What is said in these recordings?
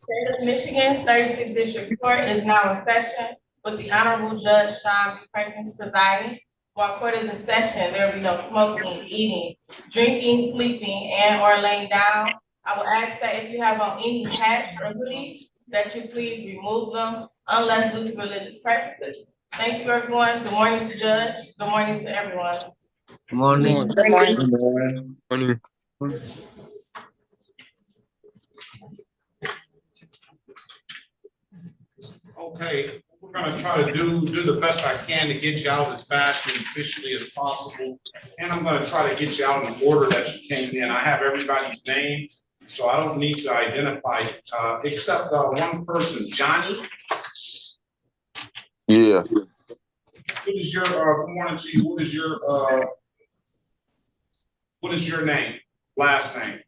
State of Michigan 36th District Court is now in session with the Honorable Judge Sean Perkins presiding. While court is in session, there will be no smoking, eating, drinking, sleeping, and or laying down. I will ask that if you have on any hats or hoodies, that you please remove them unless due to religious purposes. Thank you, everyone. Good morning to Judge. Good morning to everyone. Good morning. Good morning. Good morning. Okay, we're gonna try to do the best I can to get you out as fast and efficiently as possible. And I'm gonna try to get you out in the order that you came in. I have everybody's name, so I don't need to identify, except one person, Johnny. Yeah. What is your, good morning to you, what is your name, last name?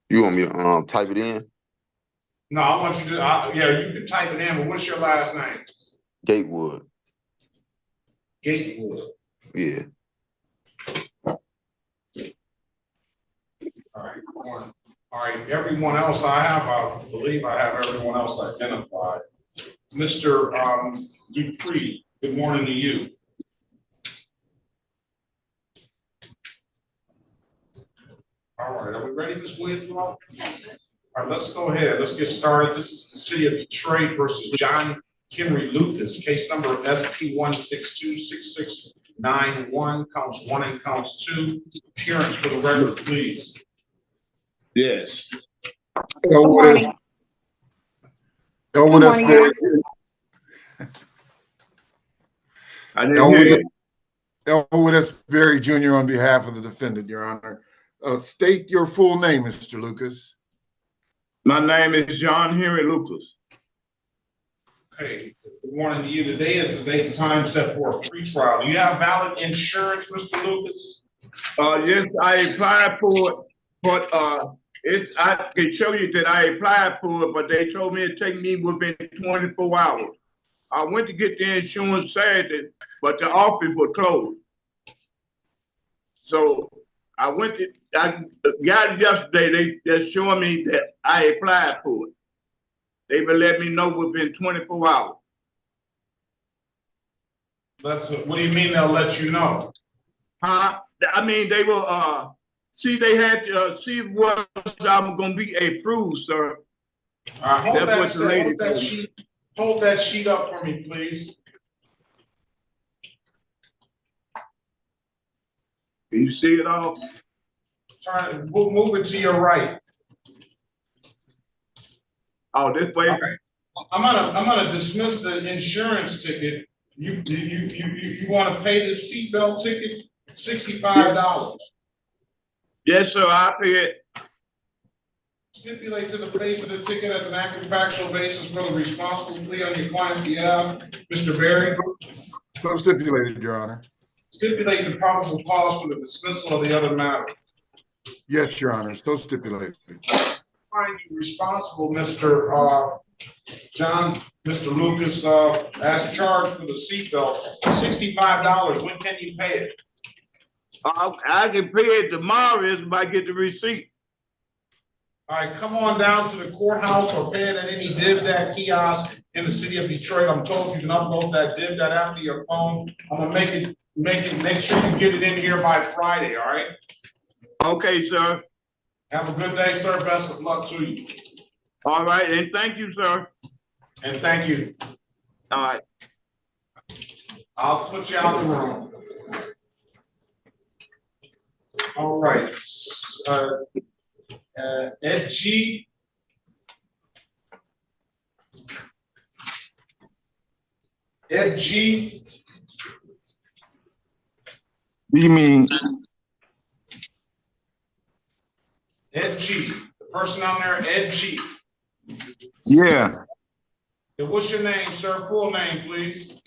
You want me to type it in? No, I want you to, yeah, you can type it in, but what's your last name? Gatewood. Gatewood. Yeah. All right, everyone else I believe I have everyone else identified. Mr. Dupree, good morning to you. All right, are we ready, Ms. Williams? All right, let's go ahead. Let's get started. This is the City of Detroit versus John Henry Lucas, case number SP 1626691, counts 1 and counts 2. Appearance for the record, please. Yes. Good Elwood Berry Jr. on behalf of the defendant, Your Honor. State your full name, Mr. Lucas. My name is John Henry Lucas. Okay, good morning to you. Today is the date and time set for a pretrial. Do you have valid insurance, Mr. Lucas? Yes, I applied for it, but I can show you that I applied for it, but they told me it'd take me within 24 hours. I went to get the insurance Saturday, but the office was closed. So I got it yesterday. They're showing me that I applied for it. They will let me know within 24 hours. What do you mean they'll let you know? I mean, they will see, they had to see what I'm gonna be approved, sir. All right, hold that sheet up for me, please. Can you see it all? We'll move it to your right. Oh, this way. Okay. I'm gonna dismiss the insurance ticket. You want to pay the seatbelt ticket? $65. Yes, sir. I pay it. Stipulate to the face of the ticket as an active factual basis for the responsible plea on your client's behalf, Mr. Berry. So stipulated, Your Honor. Stipulate the probable cause for the dismissal of the other matter. Yes, Your Honor. So stipulated. Find you responsible, Mr. Lucas, as charged for the seatbelt. $65. When can you pay it? I can pay it tomorrow if I get the receipt. All right, come on down to the courthouse or pay it at any DivDat kiosk in the city of Detroit. I'm told you can upload that DivDat after your phone. I'm gonna make sure you get it in here by Friday, all right? Okay, sir. Have a good day, sir. Best of luck to you. All right, and thank you, sir. And thank you. All right. I'll put you out of the room. All right. Ed G. Ed G. You mean Ed G. The person on there, Ed G. yeah. What's your name, sir? Full name, please.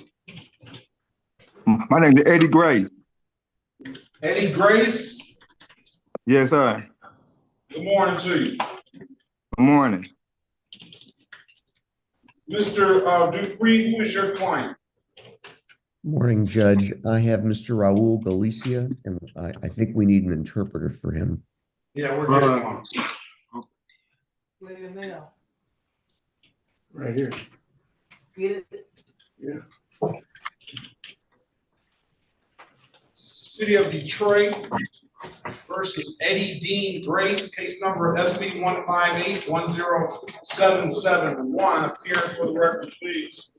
My name is Eddie Grace. Eddie Grace. Yes, sir. Good morning to you. Good morning. Mr. Dupree, who is your client? Morning, Judge. I have Mr. Raul Galicia, and I think we need an interpreter for him. Yeah, we're getting one. Right here. Yeah. City of Detroit versus Eddie Dean Grace, case number SB 158-10771. Appearance for the record, please.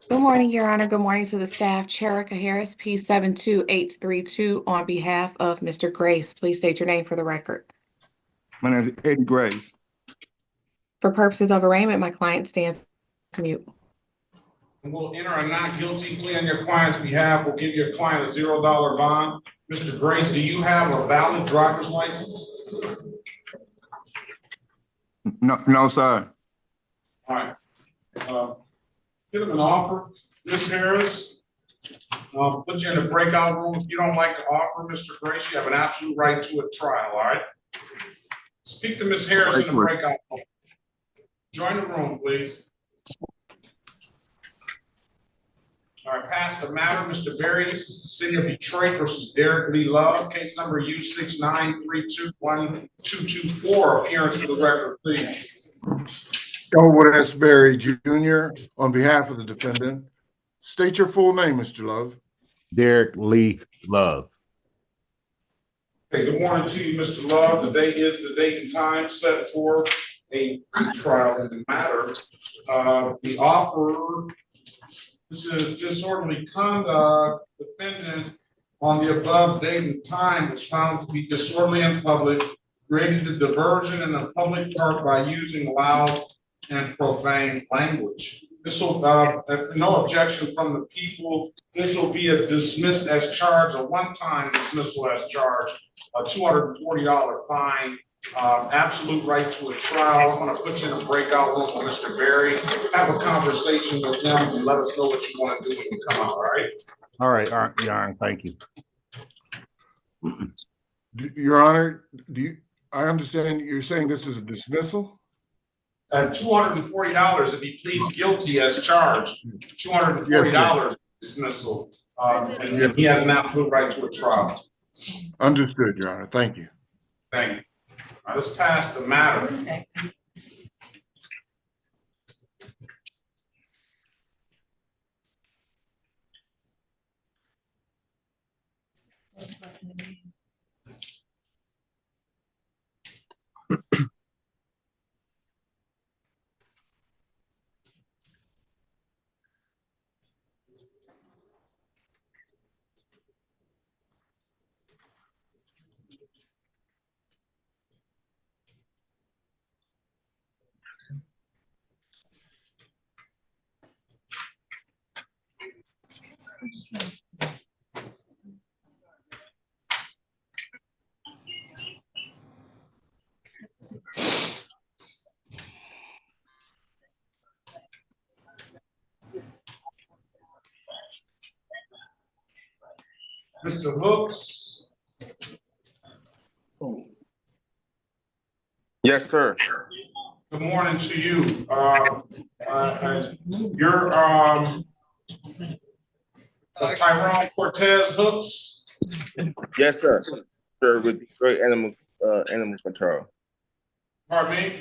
Good morning, Your Honor. Good morning to the staff. Cherika Harris, P 72832, on behalf of Mr. Grace. Please state your name for the record. My name is Eddie Grace. For purposes of arraignment, my client stands mute. We'll enter a not guilty plea on your client's behalf. We'll give your client a $0 bond. Mr. Grace, do you have a valid driver's license? No, sir. All right. Give him an offer. Ms. Harris, put you in a breakout room. If you don't like the offer, Mr. Grace, you have an absolute right to a trial, all right? Speak to Ms. Harris in the breakout room. Join the room, please. All right, pass the matter, Mr. Berry. This is the City of Detroit versus Derek Lee Love, case number U69321224. Appearance for the record, please. Elwood S. Berry Jr. on behalf of the defendant. State your full name, Mr. Love. Derek Lee Love. Okay, good morning to you, Mr. Love. Today is the date and time set for a trial in the matter. The offer, this is disorderly conduct. Defendant on the above date and time was found to be disorderly in public, created a diversion in a public park by using loud and profane language. This will, no objection from the people. This will be a dismissed as charged, a one-time dismissal as charged, a $240 fine, absolute right to a trial. I'm going to put you in a breakout room with Mr. Berry. Have a conversation with him and let us know what you want to do when you come out, all right? All right, Your Honor, thank you. Your Honor, I understand you're saying this is a dismissal? $240 if he pleads guilty as charged. $240 dismissal, and he has an absolute right to a trial. Understood, Your Honor. Thank you. Thank you. All right, let's pass the matter. Mr. Hooks. Yes, sir. Good morning to you. You're Tyrone Cortez Hooks. Yes, sir. Sir, with Detroit Animal Control. Pardon me?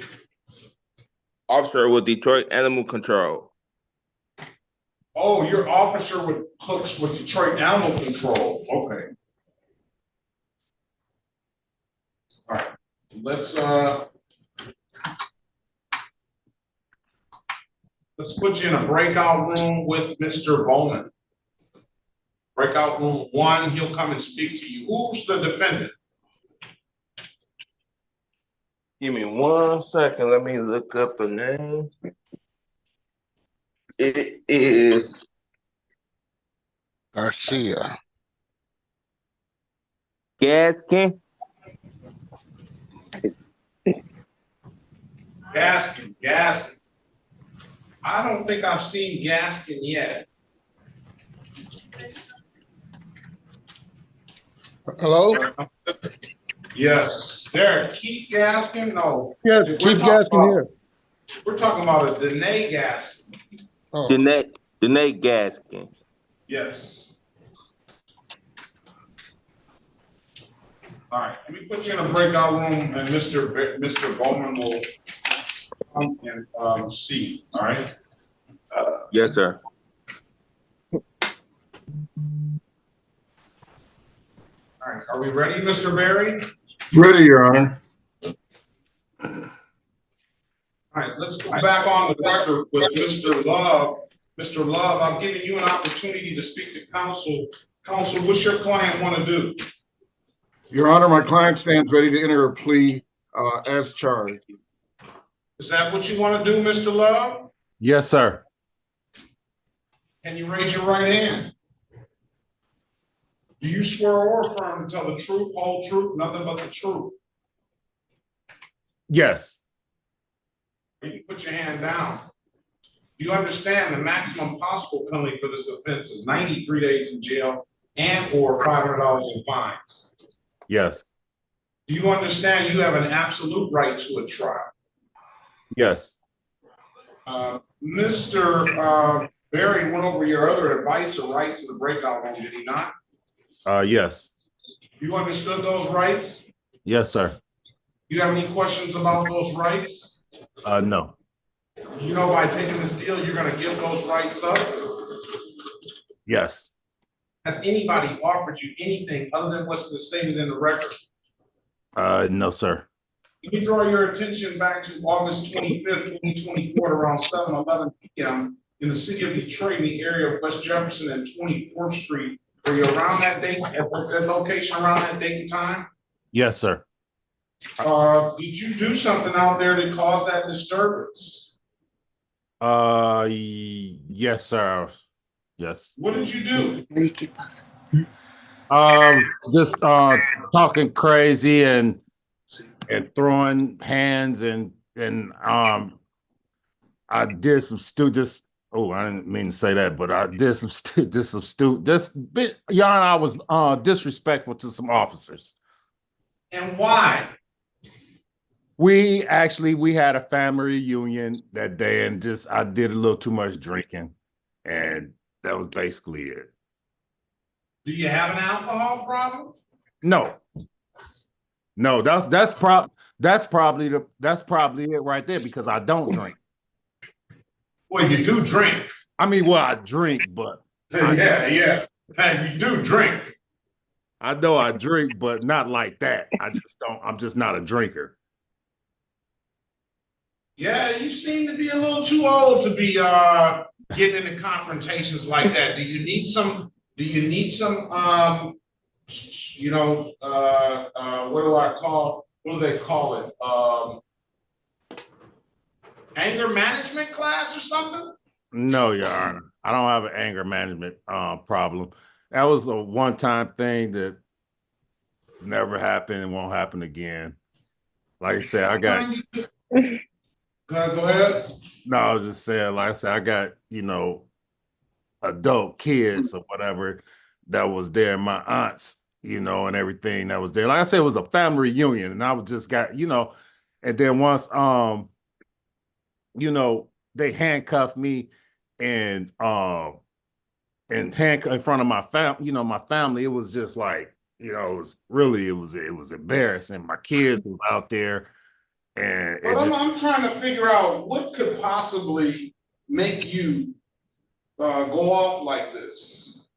Officer with Detroit Animal Control. Oh, you're officer with Hooks with Detroit Animal Control. Okay. All right. Let's put you in a breakout room with Mr. Bowman. Breakout room 1, he'll come and speak to you. Who's the defendant? Give me 1 second. Let me look up the name. It is Garcia. Gaskin. Gaskin. I don't think I've seen Gaskin yet. Hello? Yes. Derek, Keith Gaskin? No. Yes, We're Keith talking Gaskin about- here. We're talking about a Danae Gaskin. Oh, Danae Gaskin. Yes. All right, let me put you in a breakout room and Mr. Bowman will come and see, all right? Yes, sir. All right, are we ready, Mr. Berry? Ready, Your Honor. All right, let's go back on the record with Mr. Love. Mr. Love, I'm giving you an opportunity to speak to counsel. Counsel, what's your client want to do? Your Honor, my client stands ready to enter a plea as charged. Is that what you want to do, Mr. Love? Yes, sir. Can you raise your right hand? Do you swear or affirm to tell the truth, whole truth, nothing but the truth? Yes. Can you put your hand down? Do you understand the maximum possible penalty for this offense is 93 days in jail and or $500 in fines? Yes. Do you understand you have an absolute right to a trial? Yes. Mr. Berry went over your other advice or rights in the breakout room, did he not? Yes. You understood those rights? Yes, sir. Do you have any questions about those rights? No. You know, by taking this deal, you're gonna give those rights up? Yes. Has anybody offered you anything other than what's been stated in the record? No, sir. Let me draw your attention back to August 25th, 2024, around 7:11 p.m. in the city of Detroit, in the area of West Jefferson and 24th Street. Were you around that date, at that location around that date and time? Yes, sir. Did you do something out there to cause that disturbance? Yes, sir. Yes. What did you do? Just talking crazy and throwing hands and I did some just I didn't mean to say that, but I did some Your Honor, I was disrespectful to some officers. And why? We had a family reunion that day and I did a little too much drinking and that was basically it. Do you have an alcohol problem? No, that's probably it right there because I don't drink. Well, you do drink. I mean, well, I drink, but yeah, and you do drink. I know I drink, but not like that. I just don't. I'm just not a drinker. Yeah, you seem to be a little too old to be getting into confrontations like that. Do you need some? What do they call it? Anger management class or something? No, Your Honor. I don't have an anger management problem. That was a one-time thing that never happened and won't happen again. Like I said, I got. Go ahead. No, I was just saying, like I said, I got, adult kids or whatever that was there, my aunts, and everything that was there. Like I said, it was a family reunion, and I was just got, and then once, they handcuffed me and handcuffed in front of my family. It was just like, it was embarrassing. My kids was out there. And I'm trying to figure out what could possibly make you go off like this.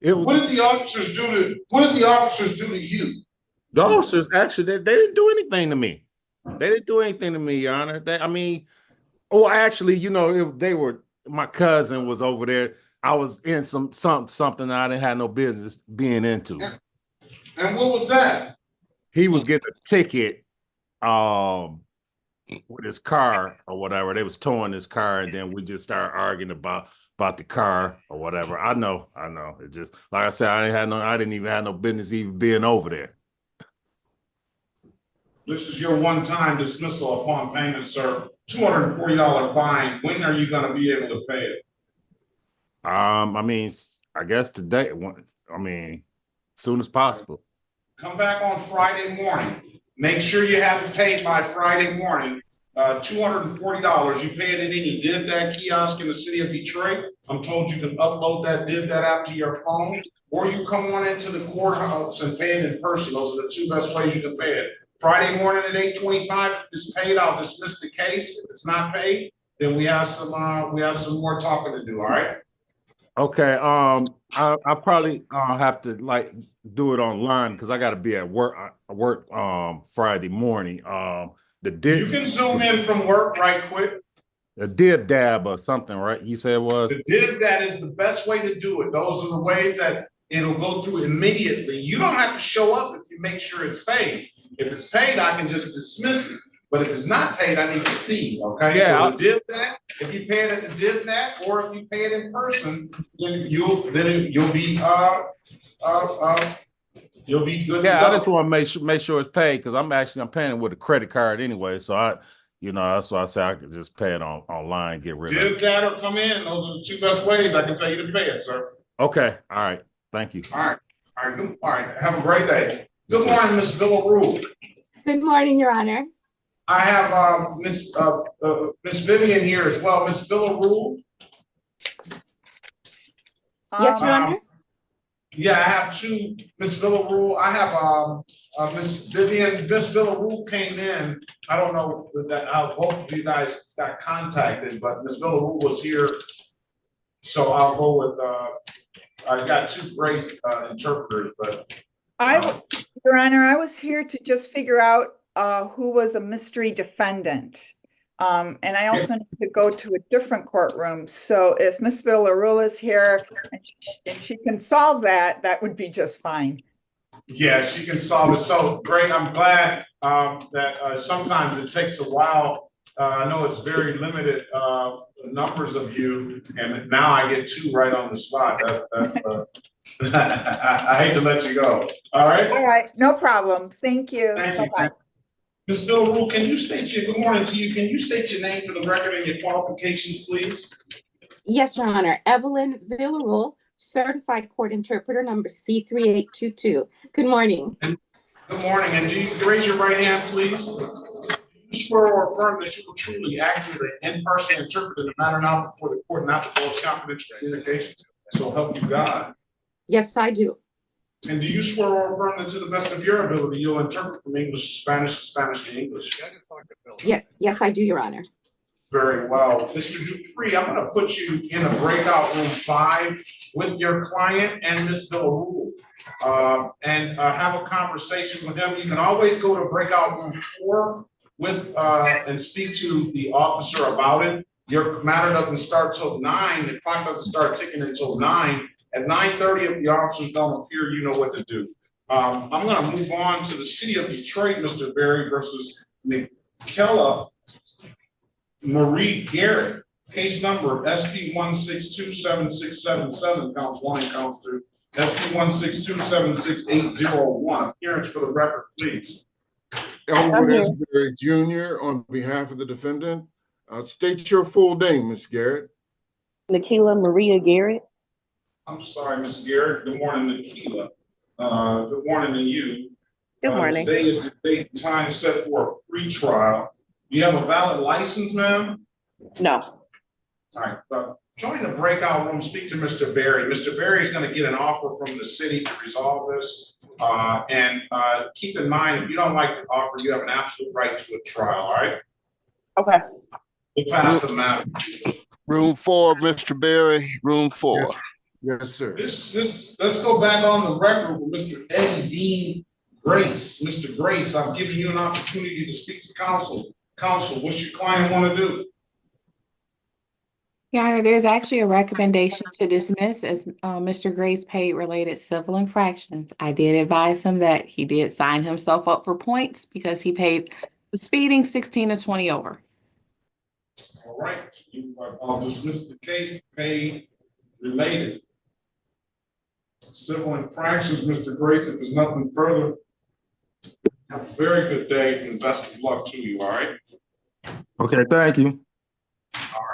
What did the officers do to you? The officers actually they didn't do anything to me. They didn't do anything to me, Your Honor. My cousin was over there. I was in something I didn't have no business being into. And what was that? He was getting a ticket with his car or whatever. They was towing his car, and then we just started arguing about the car or whatever. I know. It just, like I said, I didn't even have no business even being over there. This is your one-time dismissal upon payment, sir. $240 fine. When are you going to be able to pay it? I guess today. soon as possible. Come back on Friday morning. Make sure you have it paid by Friday morning. $240. You pay it in any DivDad kiosk in the city of Detroit. I'm told you can upload that DivDad app to your phone, or you come on into the courthouse and pay it in person. Those are the two best ways you can pay it. Friday morning at 8:25, if it's paid, I'll dismiss the case. If it's not paid, then we have some more talking to do. All right. Okay. I probably have to like do it online because I got to be at work. Friday morning. You can zoom in from work right quick. The DivDab or something, right? You said it was? The DivDad is the best way to do it. Those are the ways that it'll go through immediately. You don't have to show up if you make sure it's paid. If it's paid, I can just dismiss it. But if it's not paid, I need to see, okay? Yeah. So the DivDad, if you pay it at the DivDad, or if you pay it in person, then you'll be you'll be good. Yeah, I just want to make sure it's paid because I'm paying it with a credit card anyway. So that's why I say I could just pay it online, get rid of it. DivDad or come in. Those are the two best ways I can tell you to pay it, sir. Okay. All right. Thank you. All right. Have a great day. Good morning, Ms. Villarreal. Good morning, Your Honor. I have Miss Vivian here as well. Miss Villarreal. Yes, Your Honor. Yeah, I have two, Miss Villarreal. I have Miss Vivian. Miss Villarreal came in. I don't know how both of you guys got contacted, but Miss Villarreal was here. So I'll go with I got two great interpreters, but Your Honor, I was here to just figure out who was a mystery defendant. And I also need to go to a different courtroom. So if Ms. Villarreal is here and she can solve that, that would be just fine. Yeah, she can solve it. So great. I'm glad that sometimes it takes a while. I know it's very limited numbers of you, and now I get two right on the spot. That's I hate to let you go. All right. All right, no problem. Thank you. Thank you. Ms. Villarreal, can you state your, good morning to you. Can you state your name for the record and your qualifications, please? Yes, Your Honor. Evelyn Villarreal, certified court interpreter number C3822. Good morning. Good morning. And do you raise your right hand, please? Do you swear or affirm that you will truly, accurately, and impartially interpret in the matter now before the court, not divulge confidential communications? So help you God. Yes, I do. And do you swear or affirm that to the best of your ability, you'll interpret from English to Spanish and Spanish to English? Yes, I do, Your Honor. Very well. Mr. Dupree, I'm going to put you in a breakout room 5 with your client and Ms. Villarreal and have a conversation with them. You can always go to breakout room 4 with and speak to the officer about it. Your matter doesn't start till 9. The clock doesn't start ticking until 9. At 9:30, if the officers don't appear, you know what to do. I'm going to move on to the city of Detroit, Mr. Berry versus Nikila Garrett. Case number SP 1627677, counts 1 and counts 2. SP 162768001. Appearance for the record, please. Elwood S. Berry Jr. on behalf of the defendant. State your full name, Ms. Garrett. Nikila Maria Garrett. I'm sorry, Ms. Garrett. Good morning, Nikila. Good morning to you. Good morning. Today is the date and time set for a pre-trial. Do you have a valid license, ma'am? No. All right. Join the breakout room. Speak to Mr. Berry. Mr. Berry is going to get an offer from the city to resolve this. And keep in mind, if you don't like the offer, you have an absolute right to a trial. All right. Okay. We'll pass the matter. Room 4, Mr. Berry, room 4. Yes, sir. Let's go back on the record with Mr. Eddie Dean Grace. Mr. Grace, I'm giving you an opportunity to speak to counsel. Counsel, what's your client want to do? Your Honor, there's actually a recommendation to dismiss as Mr. Grace paid related civil infractions. I did advise him that he did sign himself up for points because he paid the speeding 16 to 20 over. All right, I'll dismiss the case, paid related civil infractions, Mr. Grace. If there's nothing further, have a very good day and best of luck to you, all right? Okay, thank you. All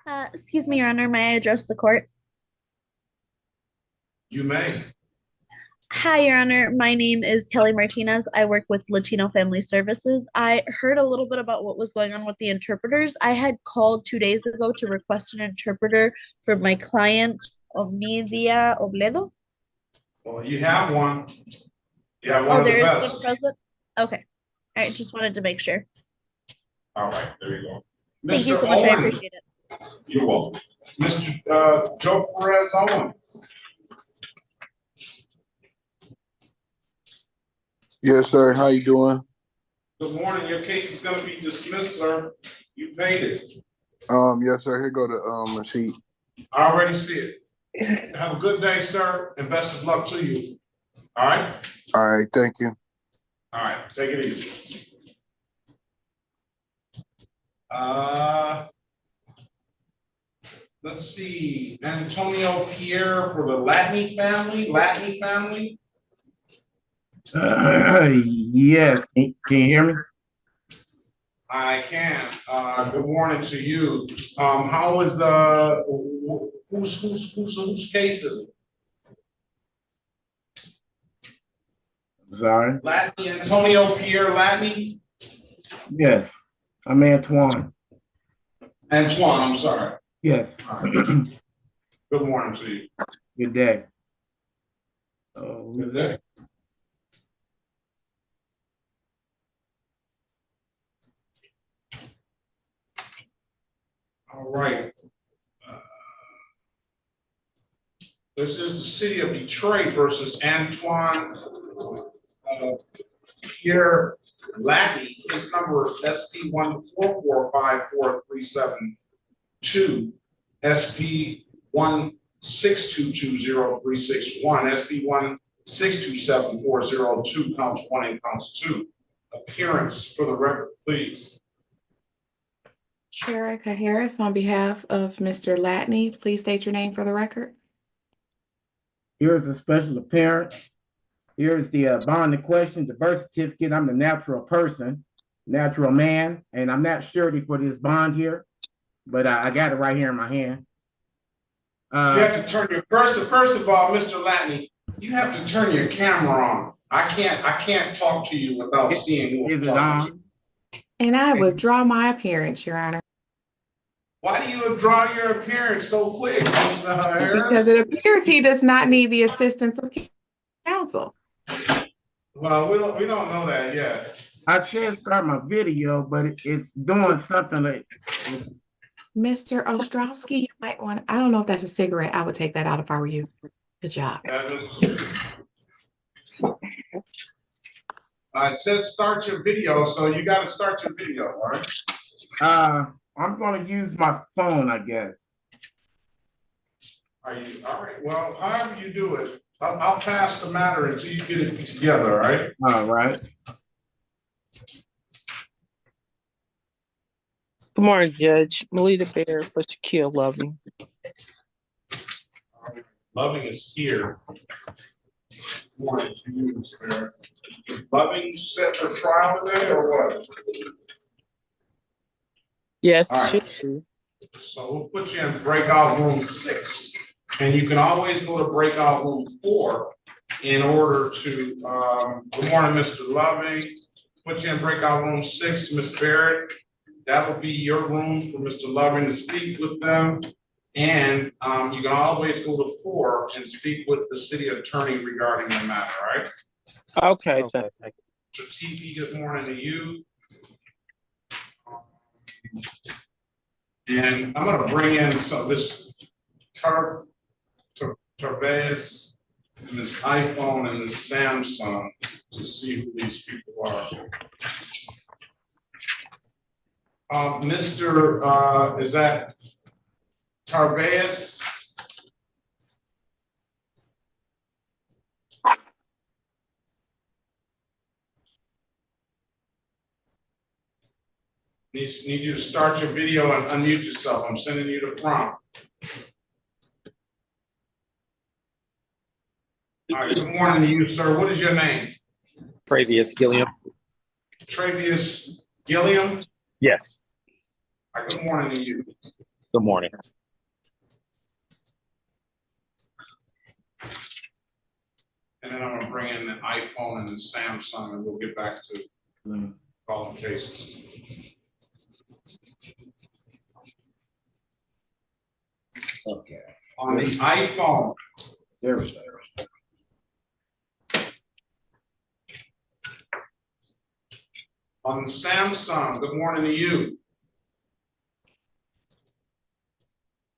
right. Excuse me, Your Honor, may I address the court? You may. Hi, Your Honor. My name is Kelly Martinez. I work with Latino Family Services. I heard a little bit about what was going on with the interpreters. I had called 2 days ago to request an interpreter for my client, Odilia Aledo. Well, you have one. You have Oh, one of the there is one best. present? Okay. I just wanted to make sure. All right, there you go. Thank you Mr. so much. I Owens. appreciate it. You're welcome. Mr. Joe Perez Owens. Yes, sir. How you doing? Good morning. Your case is gonna be dismissed, sir. You paid it. Yes, sir. Here go the receipt. I already see it. Have a good day, sir, and best of luck to you. All right? All right, thank you. All right, take it easy. Let's see, Antonio Pierre for the Latney family. Yes, can you hear me? I can. Good morning to you. How is whose case is it? Sorry. Latney, Antonio Pierre Latney? Yes, I'm Antoine. Antoine, I'm sorry. Yes. Good morning to you. Good day. Good day. All right. This is the city of Detroit versus Antoine Pierre Latney. His number is SP 1445437. SP 162203661, SP 1627402, counts 1 and counts 2. Appearance for the record, please. Sherika Harris, on behalf of Mr. Latney, please state your name for the record. Here's a special appearance. Here's the bond in question, the birth certificate. I'm the natural person, natural man, and I'm not surety for this bond here, but I got it right here in my hand. You have to turn your first of all, Mr. Latney, you have to turn your camera on. I can't talk to you without seeing who I'm talking to. And I withdraw my appearance, Your Honor. Why do you withdraw your appearance so quick, Mr. Harris? Because it appears he does not need the assistance of counsel. Well, we don't know that yet. I should start my video, but it's doing something like. Mr. Ostrowski, you might want, I don't know if that's a cigarette. I would take that out if I were you. Good job. It says start your video, so you got to start your video, all right? I'm going to use my phone, I guess. Are you all right? Well, however you do it, I'll pass the matter until you get it together, all right? All right. Good morning, Judge. Melita Bear for Shaquille Loving. Loving is here. Good morning to you, Mr. Bear. Is Loving set for trial today or what? Yes, all right. So we'll put you in breakout room 6, and you can always go to breakout room 4 in order to. Good morning, Mr. Loving. Put you in breakout room 6, Ms. Barrett. That will be your room for Mr. Loving to speak with them. And you can always go to 4 and speak with the city attorney regarding the matter, right? Okay, thank you. So TV, good morning to you. And I'm going to bring in this Tarvez and this iPhone and this Samsung to see who these people are. Mr. Is that Tarvez? Need you to start your video and unmute yourself. I'm sending you the prompt. All right, good morning to you, sir. What is your name? Previous Gilliam. Travius Gilliam? Yes. All right, good morning to you. Good morning. And then I'm gonna bring in the iPhone and the Samsung, and we'll get back to calling cases. Okay. On the iPhone. There we go. On the Samsung, good morning to you.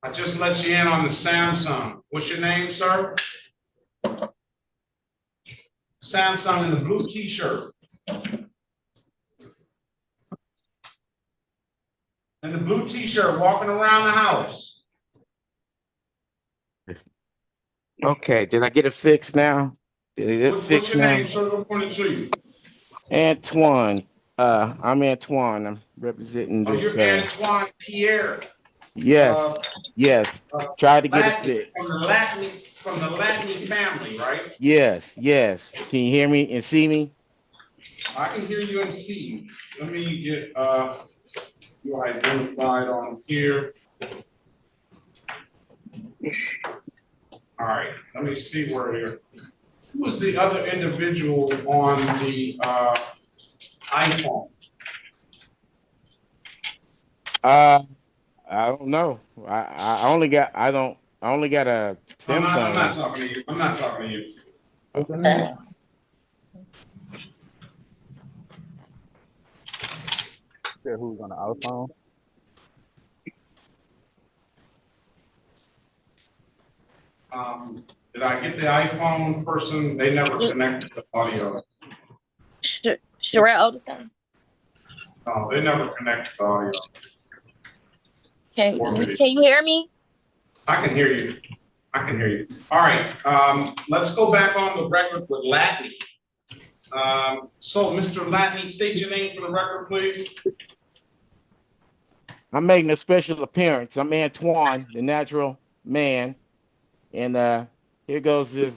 I just let you in on the Samsung. What's your name, sir? Samsung in the blue t-shirt. In the blue t-shirt, walking around the house. Okay, did I get it fixed now? Did I get it fixed What's your now? name, sir? Good morning to you. Antoine. I'm Antoine. I'm representing Oh, this. you're Antoine Pierre. Yes, yes. Try to get it Latney, fixed. from the Latney family, right? Yes, yes. Can you hear me and see me? I can hear you and see you. Let me get you identified on here. All right, let me see where you're. Who was the other individual on the iPhone? I don't know. I only got I only got a Samsung. I'm not talking to you. I'm not talking to you. Okay. Who's on the iPhone? Did I get the iPhone person? They never connected the audio. Sherelle Oldstein. No, they never connected the audio. Can you hear me? I can hear you. I can hear you. All right, let's go back on the record with Latney. So, Mr. Latney, state your name for the record, please. I'm making a special appearance. I'm Antoine, the natural man. And here goes his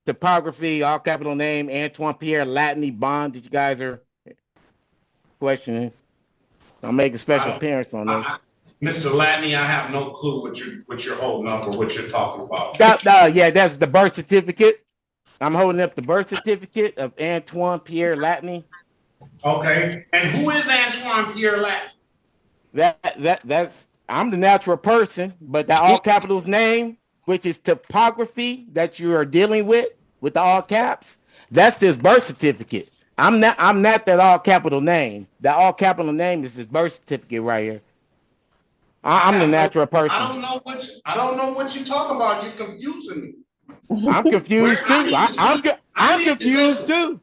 topography, all capital name, Antoine Pierre Latney Bond that you guys are questioning. I'll make a special appearance on this. Mr. Latney, I have no clue what you're holding up or what you're talking about. Yeah, that's the birth certificate. I'm holding up the birth certificate of Antoine Pierre Latney. Okay, and who is Antoine Pierre Latney? That's I'm the natural person, but the all capitals name, which is topography that you are dealing with the all caps, that's his birth certificate. I'm not that all capital name. That all capital name is his birth certificate right here. I'm the natural person. I don't know what you talk about. You're confusing me. I'm confused too. I'm confused too.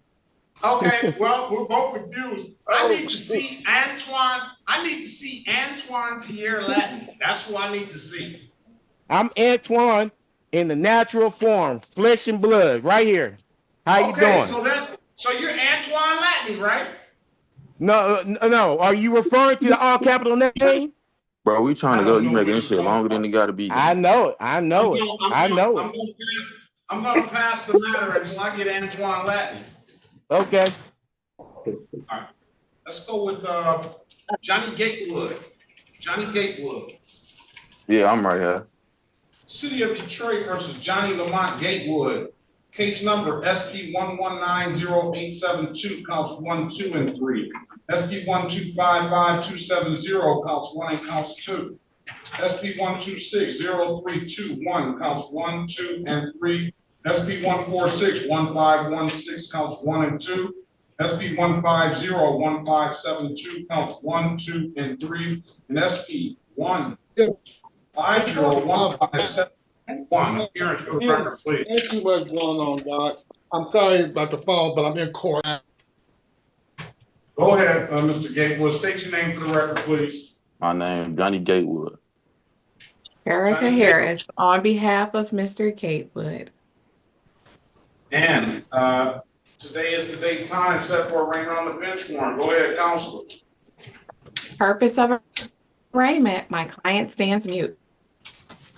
Okay, well, we're both confused. I need to see Antoine. I need to see Antoine Pierre Latney. That's who I need to see. I'm Antoine in the natural form, flesh and blood, right here. How you doing? So you're Antoine Latney, right? No. Are you referring to the all capital name? Bro, we trying to go. You making this shit longer than it gotta be. I know it. I'm gonna pass the matter until I get Antoine Latney. Okay. All right. Let's go with Johnny Gatewood. Johnny Gatewood. Yeah, I'm right here. City of Detroit versus Johnny Lamont Gatewood. Case number SP 1190872, counts 1, 2, and 3. SP 1255270, counts 1 and counts 2. SP 1260321, counts 1, 2, and 3. SP 1461516, counts 1 and 2. SP 1501572, counts 1, 2, and 3. And SP 1501571. Appearance for the record, please. Ain't too much going on, Doc. I'm sorry about the fall, but I'm in court. Go ahead, Mr. Gatewood. State your name for the record, please. My name, Johnny Gatewood. Erica Harris, on behalf of Mr. Gatewood. And today is the date and time set for arraignment on the bench warrant. Go ahead, Counselor. Purpose of arraignment, my client stands mute.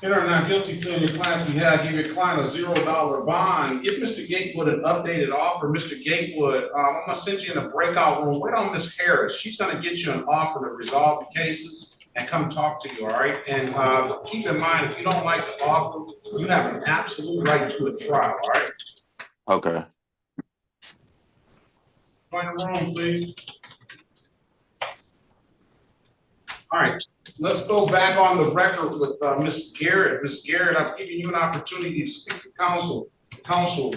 Here are not guilty plea in your client's behalf. Give your client a $0 bond. Give Mr. Gatewood an updated offer. Mr. Gatewood, I'm gonna send you in a breakout room. Wait on Miss Harris. She's gonna get you an offer to resolve the cases. and come talk to you, all right? And keep in mind, if you don't like the offer, you have an absolute right to a trial, all right? Okay. Join the room, please. All right, let's go back on the record with Ms. Garrett. Ms. Garrett, I'm giving you an opportunity to speak to counsel. Counsel,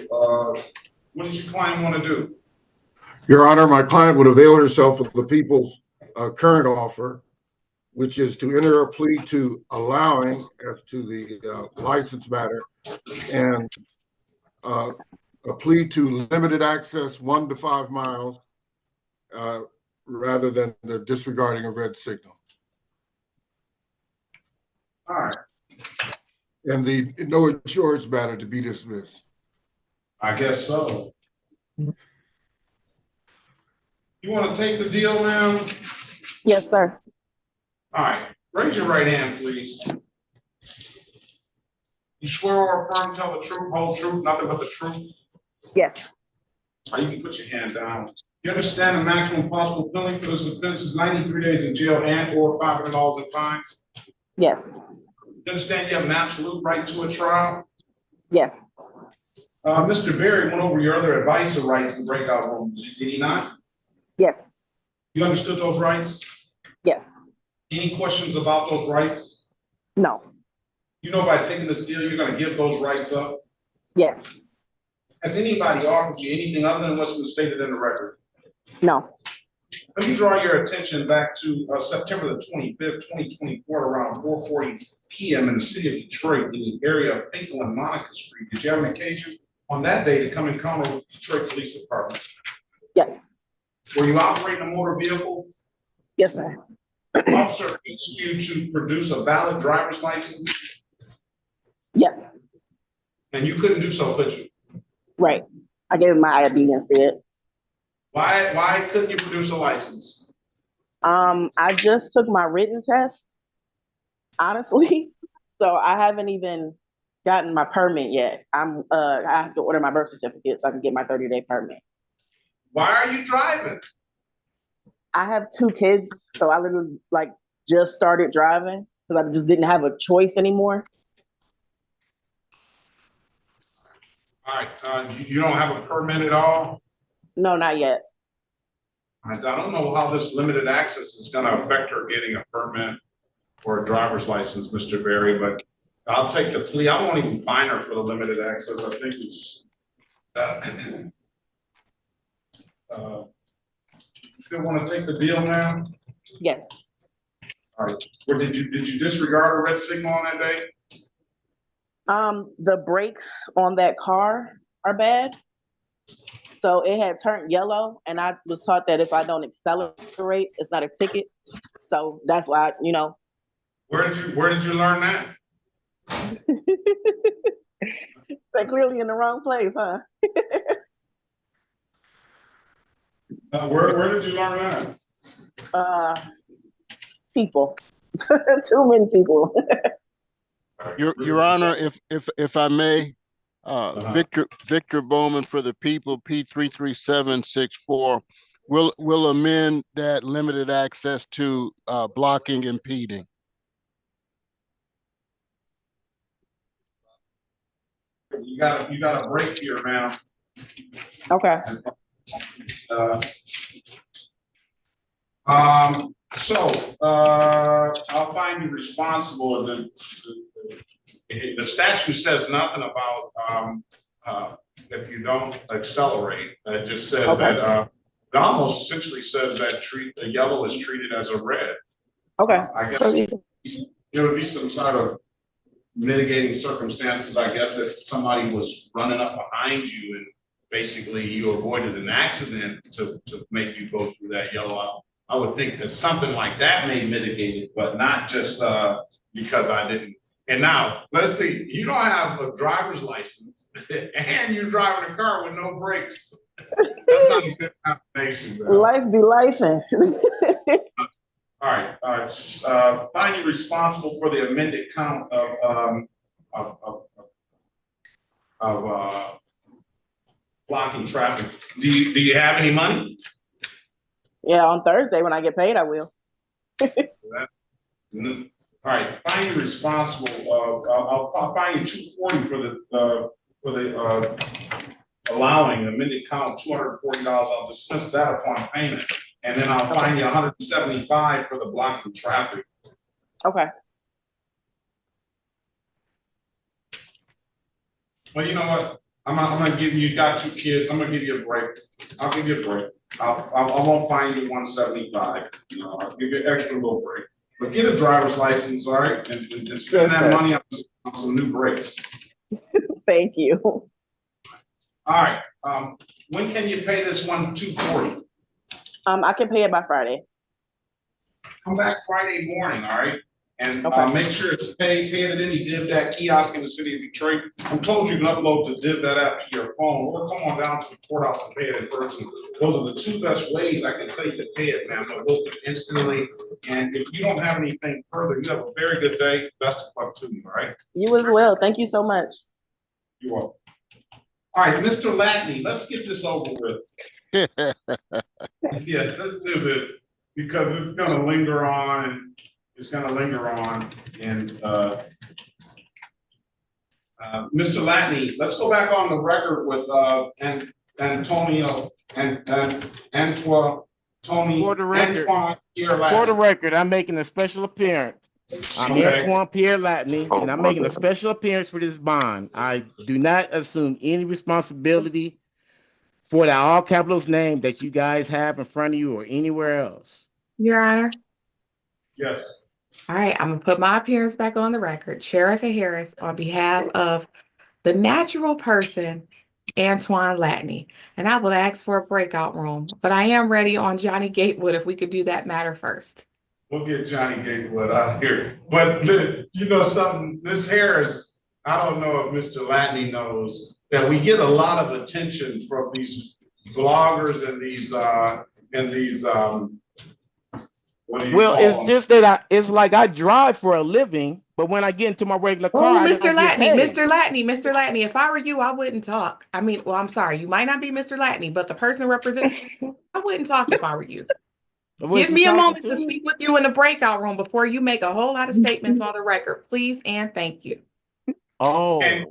what does your client want to do? Your Honor, my client would avail herself of the people's current offer, which is to enter a plea to allowing as to the license matter and a plea to limited access 1 to 5 miles rather than the disregarding a red signal. All right. And the no insurance matter to be dismissed. I guess so. You want to take the deal, ma'am? Yes, sir. All right, raise your right hand, please. You swear or affirm to tell the truth, whole truth, nothing but the truth? Yes. All right, you can put your hand down. You understand the maximum possible penalty for this offense is 93 days in jail and or $500 in fines? Yes. You understand you have an absolute right to a trial? Yes. Mr. Berry went over your other advisor rights in breakout rooms, did he not? Yes. You understood those rights? Yes. Any questions about those rights? No. You know by taking this deal, you're gonna give those rights up? Yes. Has anybody offered you anything other than what's been stated in the record? No. Let me draw your attention back to September the 25th, 2024, around 4:40 p.m. in the city of Detroit, in the area of Finkel and Monica Street. Did you have an occasion on that day to come in contact with the Detroit Police Department? Yes. Were you operating a motor vehicle? Yes, sir. Officer asked you to produce a valid driver's license? Yes. And you couldn't do so, could you? Right. I gave him my ID instead. Why couldn't you produce a license? I just took my written test, honestly. So I haven't even gotten my permit yet. I have to order my birth certificate so I can get my 30-day permit. Why are you driving? I have 2 kids, so I literally just started driving because I just didn't have a choice anymore. All right, you don't have a permit at all? No, not yet. I don't know how this limited access is gonna affect her getting a permit or a driver's license, Mr. Berry, but I'll take the plea. I won't even fine her for the limited access. I think it's, still wanna take the deal now? Yes. All right, or did you disregard a red signal on that day? The brakes on that car are bad. So it had turned yellow, and I was taught that if I don't accelerate, it's not a ticket. So that's why, Where did you learn that? They're clearly in the wrong place, huh? Where did you learn that? People. Too many people. Your Honor, if I may, Victor Bowman for the people, P33764, will amend that limited access to blocking, impeding. You got a break here, ma'am. Okay. I'll find you responsible. The statute says nothing about if you don't accelerate. It just says that it almost essentially says that the yellow is treated as a red. Okay. I guess there would be some sort of mitigating circumstances, I guess, if somebody was running up behind you and basically you avoided an accident to make you go through that yellow. I would think that something like that may mitigate it, but not just because I didn't. And now, let's see, you don't have a driver's license and you're driving a car with no brakes. That's not a good combination, bro. Life be lifing. All right. Find you responsible for the amended count of blocking traffic. Do you have any money? Yeah, on Thursday when I get paid, I will. All right, find you responsible, I'll find you $240 for the allowing amended count $240. I'll dismiss that upon payment. And then I'll fine you $175 for the blocking traffic. Okay. Well, you know what? I'm gonna give you, got 2 kids, I'm gonna give you a break. I'll give you a break. I won't fine you $175. You know, I'll give you an extra little break. But get a driver's license, all right? And spend that money on some new brakes. Thank you. All right, when can you pay this one $240? I can pay it by Friday. Come back Friday morning, all right? And make sure it's pay it at any DivDat kiosk in the city of Detroit. I'm told you can upload the DivDat app to your phone, or come on down to the courthouse and pay it in person. Those are the 2 best ways I can tell you to pay it, man. They'll do it instantly. And if you don't have anything further, you have a very good day. Best of luck to you, all right? You as well. Thank you so much. You're welcome. All right, Mr. Latney, let's get this over with. Yeah, let's do this because it's gonna linger on and it's gonna linger on. And Mr. Latney, let's go back on the record with Antonio and Antoine. For the record, Antoine for the record, I'm making a special appearance. I'm Antoine Pierre Latney, and I'm making a special appearance for this bond. I do not assume any responsibility for that all capitals name that you guys have in front of you or anywhere else. Your Honor. Yes. All right, I'm gonna put my appearance back on the record. Cherika Harris on behalf of the natural person, Antoine Latney. And I would ask for a breakout room, but I am ready on Johnny Gatewood if we could do that matter first. We'll get Johnny Gatewood out here. But you know something, Ms. Harris, I don't know if Mr. Latney knows that we get a lot of attention from these bloggers and these well, it's just that it's like I drive for a living, but when I get into my regular car, Mr. Latney, if I were you, I wouldn't talk. I mean, well, I'm sorry, you might not be Mr. Latney, but the person representing, I wouldn't talk if I were you. Give me a moment to speak with you in the breakout room before you make a whole lot of statements on the record, please and thank you. Oh. Okay.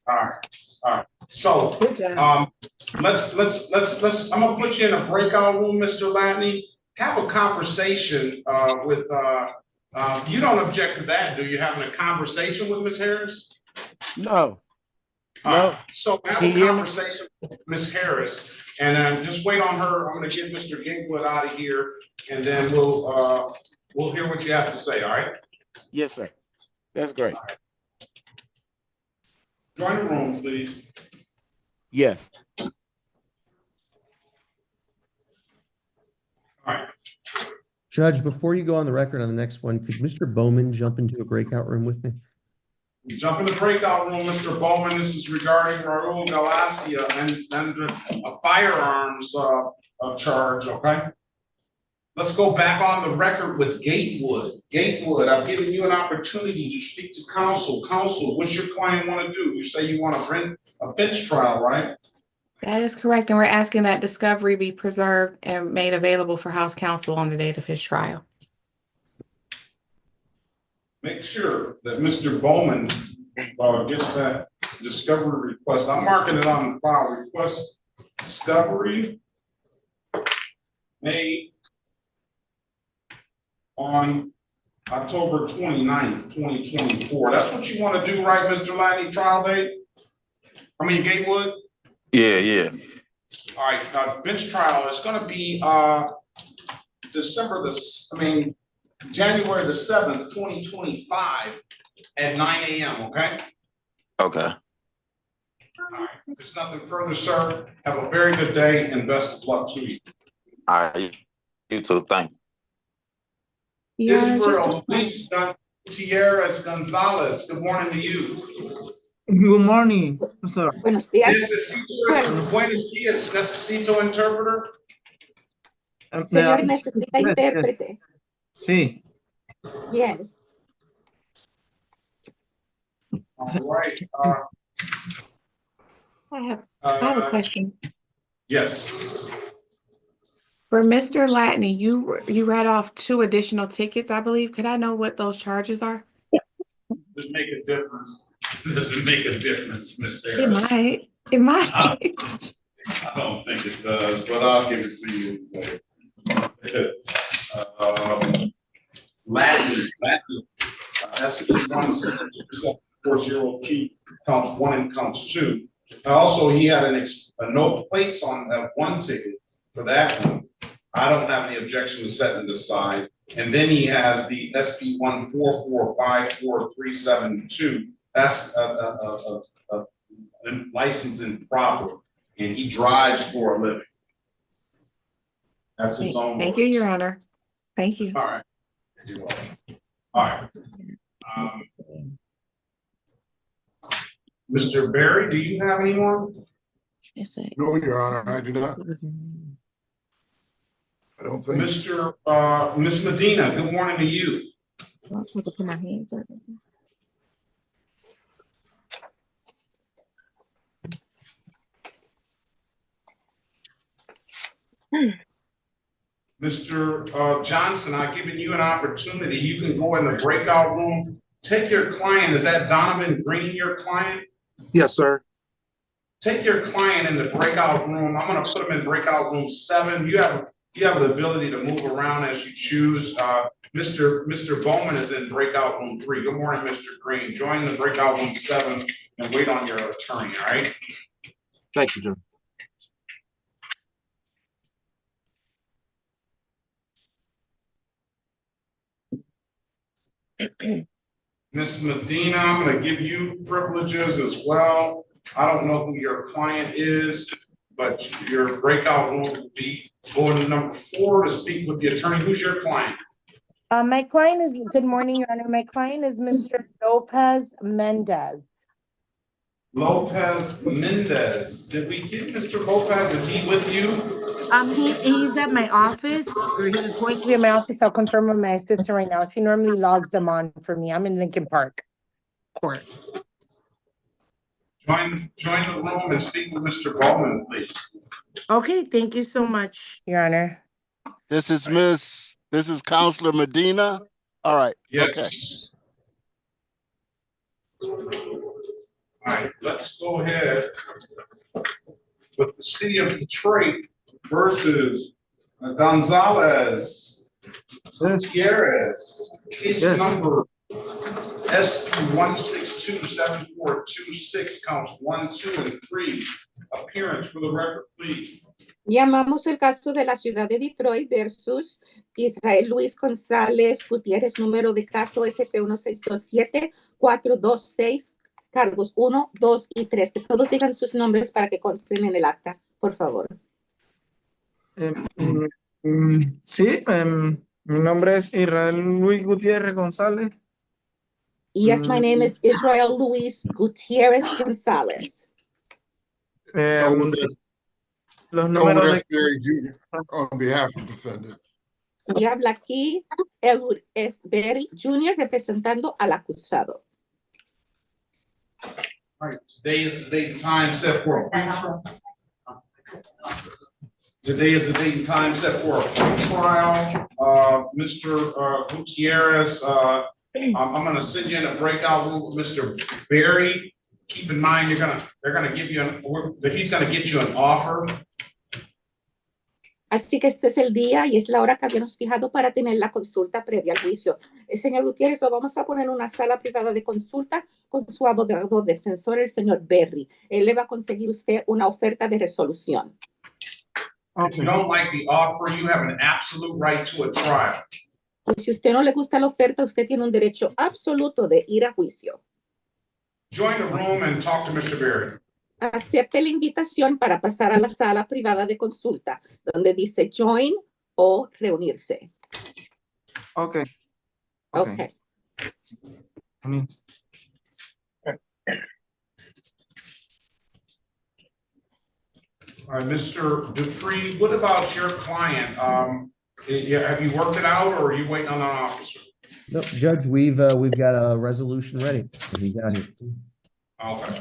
All right. So let's I'm gonna put you in a breakout room, Mr. Latney. Have a conversation with you don't object to that, do you? Having a conversation with Ms. Harris? No. No. So have a conversation with Ms. Harris and just wait on her. I'm gonna get Mr. Gatewood out of here and then we'll hear what you have to say, all right? Yes, sir. That's great. Right. Join the room, please. Yes. All right. Judge, before you go on the record on the next one, could Mr. Bowman jump into a breakout room with me? You jump in the breakout room, Mr. Bowman. This is regarding Raul Galia and a firearms charge, okay? Let's go back on the record with Gatewood. Gatewood, I've given you an opportunity to speak to counsel. Counsel, what's your client want to do? You say you want to rent a bench trial, right? That is correct, and we're asking that discovery be preserved and made available for House counsel on the date of his trial. Make sure that Mr. Bowman gets that discovery request. I'm marking it on the file. Request discovery made on October 29th, 2024. That's what you want to do, right, Mr. Latney, trial date? I mean, Gatewood? Yeah. All right, bench trial is going to be January the 7th, 2025 at 9 a.m., okay? Okay. All right, if there's nothing further, sir, have a very good day and best of luck to you. All right, you too, thank you. Yeah, Israel, Luis Gutierrez Gonzalez, good morning to you. Good morning, sir. Buenos días. Buenos días, necesito interpreter. Señor, necesita intérprete. Sí. Yes. All right. I have a question. Yes. For Mr. Latney, you read off 2 additional tickets, I believe. Could I know what those charges are? Does it make a difference? Does it make a difference, Miss It Harris? might. It might. I don't think it does, but I'll give it to you. Latney, that's 16402, counts 1 and counts 2. Also, he had a no plates on that 1 ticket for that one. I don't have any objection to setting it aside. And then he has the SP 1445437. That's a license improper, and he drives for a living. That's his own. Thank you, Your Honor. Thank you. All right. You're welcome. All right. Mr. Berry, do you have anyone? No, Your Honor, I do not. I don't think. Miss Medina, good morning to you. I'm supposed to put my hands up. Mr. Johnson, I've given you an opportunity. You can go in the breakout room. Take your client. Is that Donovan Green, your client? Yes, sir. Take your client in the breakout room. I'm going to put him in breakout room 7. You have the ability to move around as you choose. Mr. Bowman is in breakout room 3. Good morning, Mr. Green. Join the breakout room 7 and wait on your attorney, all right? Thank you, Jim. Ms. Medina, I'm going to give you privileges as well. I don't know who your client is, but your breakout room will be going to number 4 to speak with the attorney. Who's your client? My client is, good morning, Your Honor. My client is Mr. Lopez Mendez. Lopez Mendez. Did we get Mr. Lopez? Is he with you? He's at my office, or he was going to be at my office. I'll confirm with my assistant right now. She normally logs them on for me. I'm in Lincoln Park Court. Join the room and speak with Mr. Bowman, please. Okay, thank you so much, Your Honor. This is Counselor Medina. All right. Yes. Okay. All right, let's go ahead with the City of Detroit versus Gonzalez, Gutierrez, case number SP 1627426, counts 1, 2, and 3. Appearance for the record, please. Llamamos el caso de la ciudad de Detroit versus Israel Luis González Gutiérrez, número de caso SP 1627426, cargos 1, 2 y 3. Que todos digan sus nombres para que consten en el acta, por favor. Sí, mi nombre es Israel Luis Gutiérrez González. Yes, my name is Israel Luis Gutierrez González. Los números de on behalf of the defendant. Y habla aquí Elwood S. Berry Jr. representando al acusado. All right, today is the date and time set for a pre-trial. Today is the date and time set for a pre-trial. Mr. Gutierrez, I'm going to send you in a breakout room with Mr. Berry. Keep in mind, he's going to get you an offer. Así que este es el día y es la hora que habíamos fijado para tener la consulta previa al juicio. El señor Gutiérrez lo vamos a poner en una sala privada de consulta con su abogado defensor, el señor Berry. Él le va a conseguir usted una oferta de resolución. If you don't like the offer, you have an absolute right to a trial. Y si usted no le gusta la oferta, usted tiene un derecho absoluto de ir a juicio. Join the room and talk to Mr. Berry. Acepte la invitación para pasar a la sala privada de consulta, donde dice join o reunirse. Okay. Okay. All right, Mr. Dupree, what about your client? Have you worked it out, or are you waiting on an officer? No, Judge, we've got a resolution ready. We got it. Okay.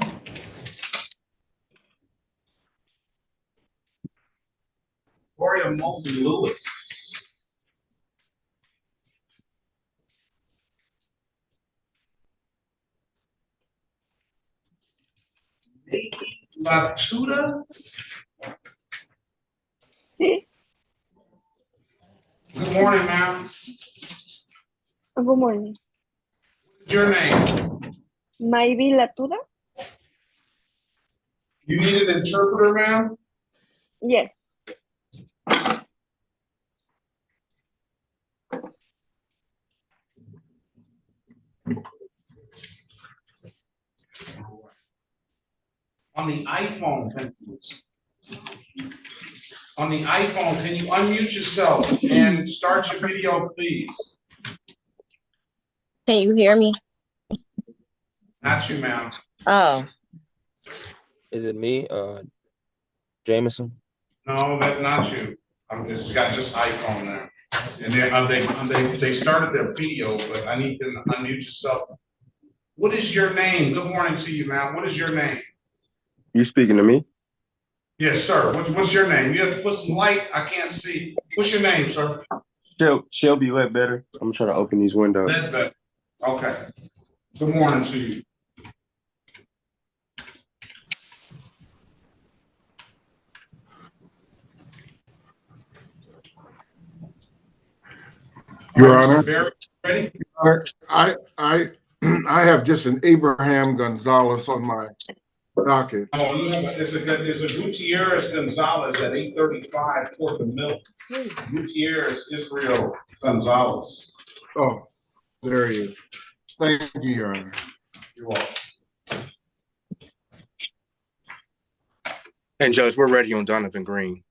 Willie Lewis. Latuda. Sí. Good morning, ma'am. Good morning. What's your name? Mayby Latuda? You need an interpreter, ma'am? Yes. On the iPhone, can you unmute yourself and start your video, please? Can you hear me? Not you, ma'am. Oh. Is it me, Jameson? No, that's not you. It's got just iPhone there. And they started their video, but I need them to unmute yourself. What is your name? Good morning to you, ma'am. What is your name? You speaking to me? Yes, sir. What's your name? You have to put some light. I can't see. What's your name, sir? Shelby Ledbetter. I'm trying to open these windows. Ledbetter. Okay. Good morning to you. Your Honor, Ready? I have just an Abraham Gonzalez on my docket. Oh, you have it's a Gutierrez Gonzalez at 835 toward the middle. Gutierrez Israel Gonzalez. Oh, there he is. Thank you, Your Honor. You're welcome. And Judge, we're ready on Donovan Green.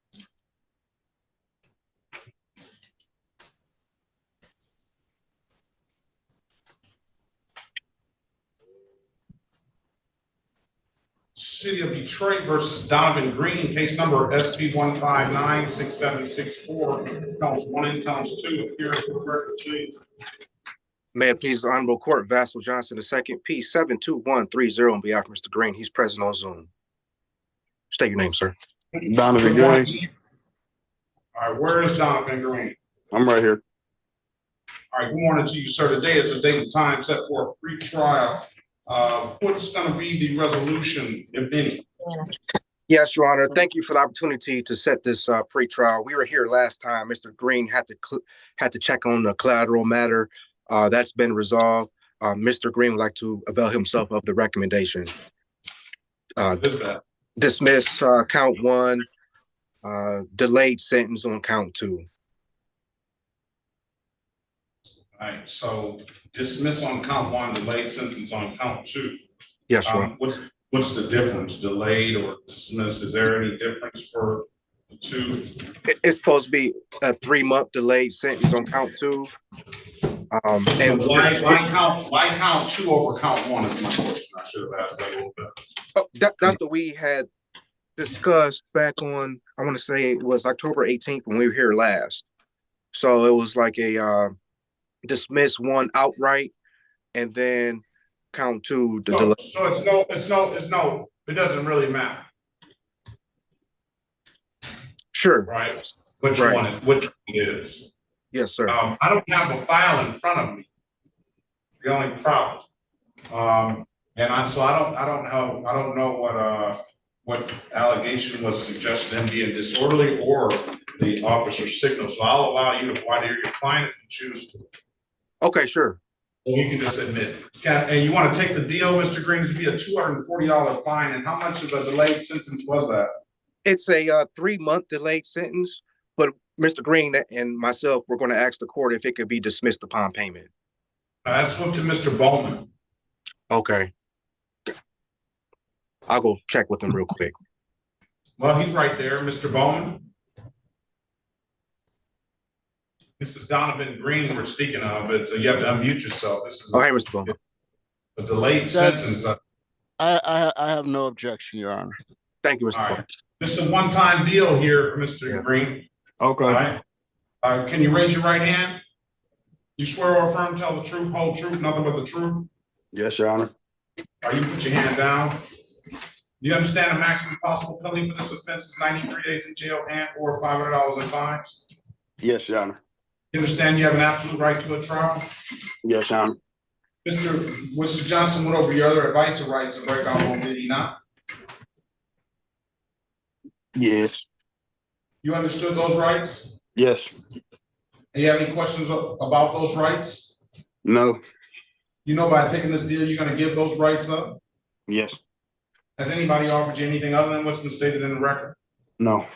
City of Detroit versus Donovan Green, case number SP 1596764, counts 1 and counts 2. Appearance for the record, please. May it please the Honorable Court, Vassal Johnson II, P72130 on behalf of Mr. Green. He's present on Zoom. State your name, sir. Donovan Green. All right, where is Donovan Green? I'm right here. All right, good morning to you, sir. Today is the date and time set for a pre-trial. What's going to be the resolution, if any? Yes, Your Honor. Thank you for the opportunity to set this pre-trial. We were here last time. Mr. Green had to check on the collateral matter. That's been resolved. Mr. Green would like to avail himself of the recommendation. What is that? Dismiss count 1, delayed sentence on count 2. All right, so dismiss on count 1, delayed sentence on count 2. Yes, sir. What's the difference, delayed or dismissed? Is there any difference for the two? It's supposed to be a 3-month delayed sentence on count 2. And why count 2 over count 1 is my question. I should have asked that a little bit. Oh, that's what we had discussed back on, I want to say it was October 18th when we were here last. So it was like a dismiss 1 outright and then count 2 the delay. So it's no, it doesn't really matter. Sure. Right. Which one is. Yes, sir. I don't have a file in front of me. The only problem. So I don't know what allegation was suggested in being disorderly or the officer's signal. So I'll allow you to voir dire your client if you choose to. Okay, sure. You can just admit. And you want to take the deal, Mr. Green, to be a $240 fine. And how much of a delayed sentence was that? It's a 3-month delayed sentence, but Mr. Green and myself, we're going to ask the court if it could be dismissed upon payment. Let's move to Mr. Bowman. Okay. I'll go check with him real quick. Well, he's right there, Mr. Bowman. This is Donovan Green we're speaking of, but you have to unmute yourself. This is okay, Mr. Bowman. A delayed sentence. I have no objection, Your Honor. Thank you, Mr. Bowman. This is a one-time deal here, Mr. Green. Okay. All right. Can you raise your right hand? You swear or affirm, tell the truth, whole truth, nothing but the truth? Yes, Your Honor. You put your hand down. Do you understand the maximum possible penalty for this offense is 93 days in jail and or $500 in fines? Yes, Your Honor. You understand you have an absolute right to a trial? Yes, Your Honor. Mr. Johnson went over your other advice or rights to break out one, did he not? Yes. You understood those rights? Yes. And you have any questions about those rights? No. You know by taking this deal, you're gonna give those rights up? Yes. Has anybody offered you anything other than what's been stated in the record? No.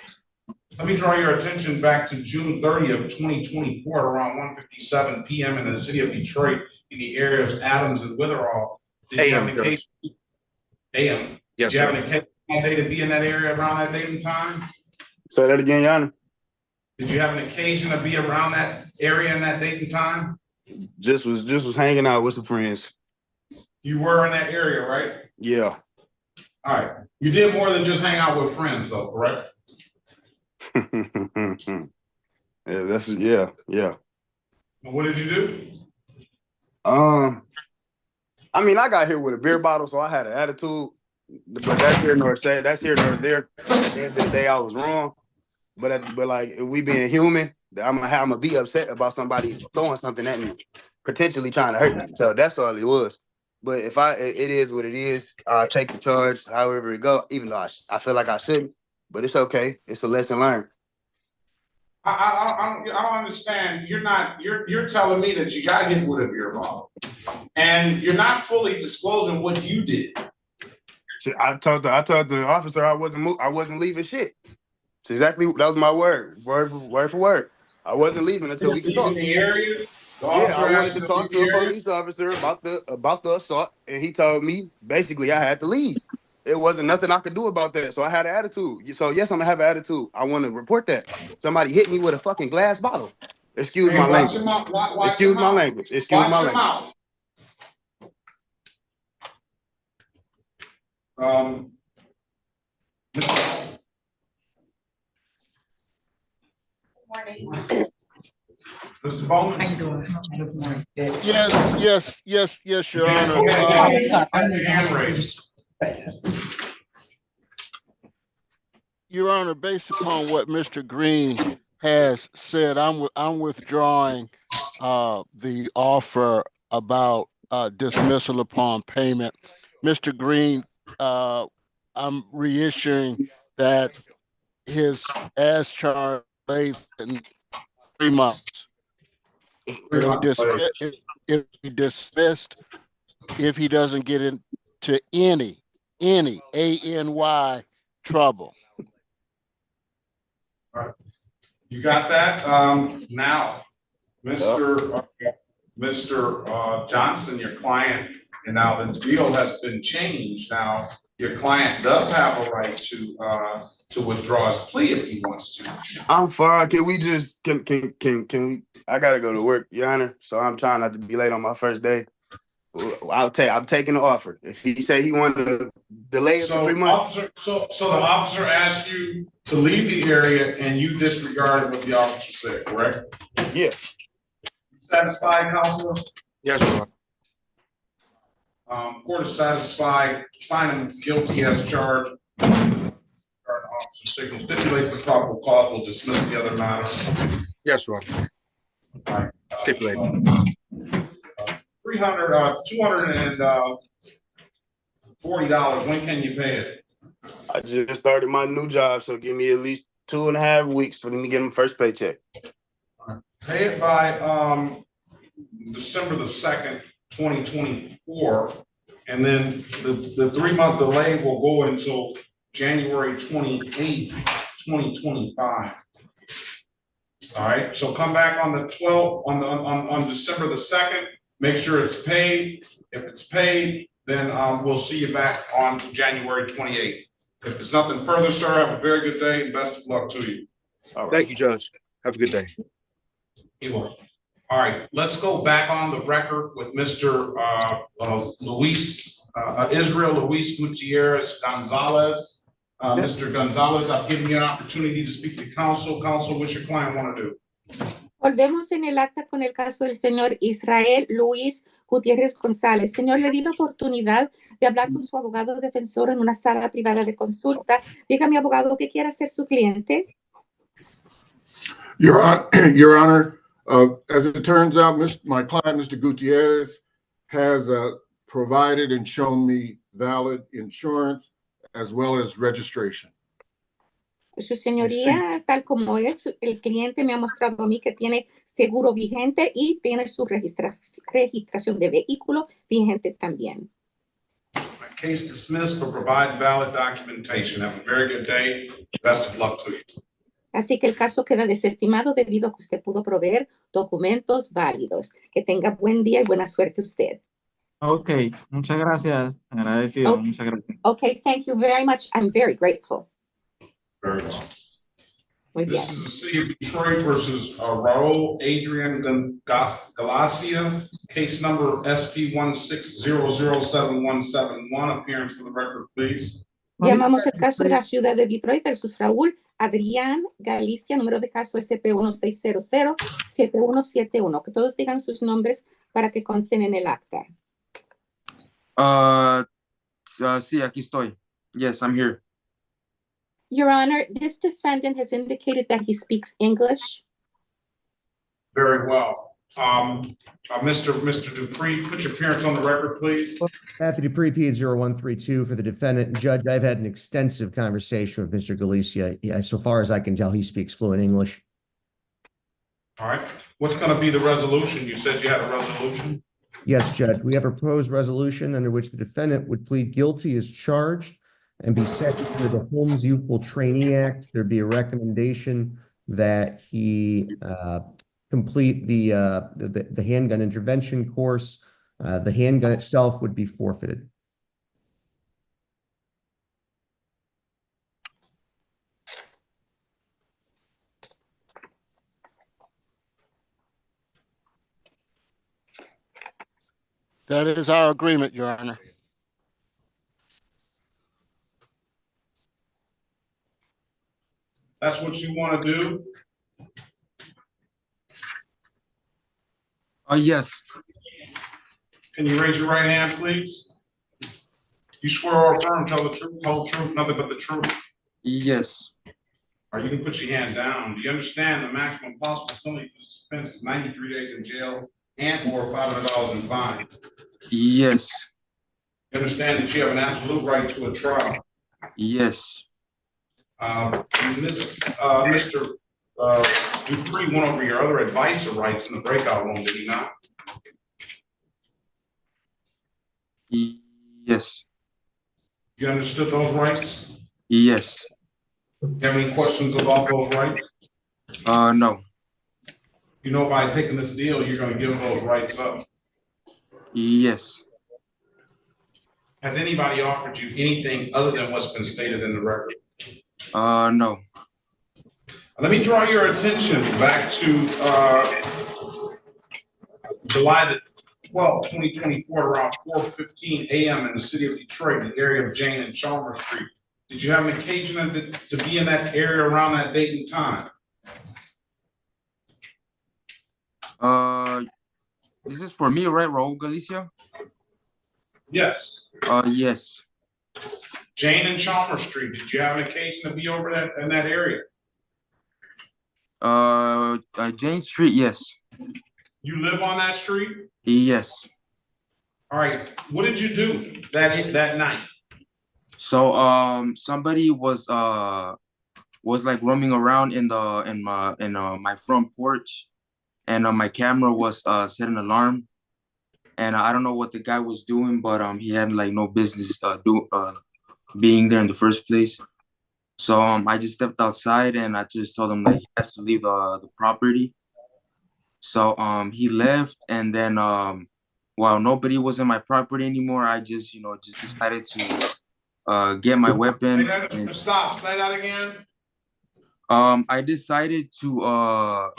Let me draw your attention back to June 30th, 2024, around 1:57 p.m. in the city of Detroit, in the areas of Adams and Witherall. Did you have an occasion? AM. Yes, Did you have sir. an occasion that day to be in that area around that date and time? Say that again, Your Honor. Did you have an occasion to be around that area in that date and time? Just was hanging out with some friends. You were in that area, right? Yeah. All right. You did more than just hang out with friends, though, correct? Yeah, yeah. What did you do? I mean, I got here with a beer bottle, so I had an attitude. But that's here nor there. At the end of the day, I was wrong. But like, if we being human, I'm gonna be upset about somebody throwing something at me, potentially trying to hurt me. So that's all it was. But if it is what it is. I'll take the charge, however it go. Even though I feel like I shouldn't, but it's okay. It's a lesson learned. I don't understand. You're telling me that you got hit with a beer bottle, and you're not fully disclosing what you did. I told the officer I wasn't leaving shit. It's exactly, that was my word for word. I wasn't leaving until we could talk. In the area, I wanted to talk to a police officer about the assault, and he told me basically I had to leave. It wasn't nothing I could do about that, so I had an attitude. So yes, I'm gonna have an attitude. I want to report that somebody hit me with a fucking glass bottle. Excuse my language. Excuse my language. Excuse my language. Mr. Bowman? How you doing? Yes, Your Honor. Hand raised. Your Honor, based upon what Mr. Green has said, I'm withdrawing the offer about dismissal upon payment. Mr. Green, I'm reissuing that his as charged lays in 3 months. It'll be dismissed if he doesn't get into any ANY trouble. All right. You got that? Now, Mr. Johnson, your client, and now the deal has been changed. Now, your client does have a right to withdraw his plea if he wants to. I'm fine. Can we just can we? I gotta go to work, Your Honor. So I'm trying not to be late on my first day. I'm taking the offer. If he say he wanted to delay it for 3 months. So the officer asked you to leave the area and you disregarded what the officer said, correct? Yeah. Satisfied, Counselor? Yes, Your Honor. Court is satisfied, find him guilty as charged. Officer stipulates the probable cause, will dismiss the other matter. Yes, Your Honor. All right. Stipulate. $240. When can you pay it? I just started my new job, so give me at least 2.5 weeks for me to get my first paycheck. Pay it by December the 2nd, 2024, and then the 3-month delay will go until January 28th, 2025. All right, so come back on the 12th, on December the 2nd, make sure it's paid. If it's paid, then we'll see you back on January 28th. If there's nothing further, sir, have a very good day and best of luck to you. All right. Thank you, Judge. Have a good day. You will. All right, let's go back on the record with Mr. Israel Luis Gutierrez Gonzalez. Mr. Gonzalez, I've given you an opportunity to speak to counsel. Counsel, what's your client want to do? Volvemos en el acta con el caso del señor Israel Luis Gutiérrez González. Señor, le di la oportunidad de hablar con su abogado defensor en una sala privada de consulta. Dígame, abogado, ¿qué quiere hacer su cliente? Your Honor, as it turns out, my client, Mr. Gutierrez, has provided and shown me valid insurance as well as registration. Su señoría, tal como es, el cliente me ha mostrado a mí que tiene seguro vigente y tiene su registración de vehículo vigente también. Case dismissed, but provide valid documentation. Have a very good day. Best of luck to you. Así que el caso queda desestimado debido a que usted pudo proveer documentos válidos. Que tenga buen día y buena suerte usted. Ok, muchas gracias. Agradecido, Okay. muchas gracias. Okay, thank you very much. I'm very grateful. Very well. Muy This bien. is the City of Detroit versus Raul Adrian Galia, case number SP16007171. Appearance for the record, please. Llamamos el caso de la ciudad de Detroit versus Raúl Adrián Galicia, número de caso SP16007171. Que todos digan sus nombres para que consten en el acta. Sí, aquí estoy. Yes, I'm here. Your Honor, this defendant has indicated that he speaks English. Very well. Mr. Dupree, put your appearance on the record, please. Matthew Dupree, P0132 for the defendant. Judge, I've had an extensive conversation with Mr. Galicia. Yeah, so far as I can tell, he speaks fluent English. All right. What's going to be the resolution? You said you had a resolution? Yes, Judge. We have a proposed resolution under which the defendant would plead guilty as charged and be set under the Holmes Youthful Trainee Act. There'd be a recommendation that he complete the handgun intervention course. The handgun itself would be forfeited. That is our agreement, Your Honor. That's what you want to do? Yes. Can you raise your right hand, please? You swear or affirm, tell the truth, whole truth, nothing but the truth. Yes. Or you can put your hand down. Do you understand the maximum possible penalty for this offense is 93 days in jail and or $500 in fine? Yes. You understand that you have an absolute right to a trial? Yes. Mr. Dupree went over your other advisor rights in the breakout room, did he not? Yes. You understood those rights? Yes. Do you have any questions about those rights? No. You know, by taking this deal, you're going to give those rights up. Yes. Has anybody offered you anything other than what's been stated in the record? No. Let me draw your attention back to July the 12th, 2024, around 4:15 a.m. in the city of Detroit, the area of Jane and Chalmers Street. Did you have an occasion to be in that area around that date and time? This is for me, right, Raul Galicia? Yes. Yes. Jane and Chalmers Street, did you have an occasion to be over that in that area? Jane Street, yes. You live on that street? Yes. All right. What did you do that night? So somebody was like roaming around in my front porch, and my camera was set an alarm, and I don't know what the guy was doing, but he had like no business being there in the first place. So I just stepped outside and I just told him like he has to leave the property. So he left, and then while nobody was in my property anymore, I just decided to get my weapon. Stop. Say that again. I decided to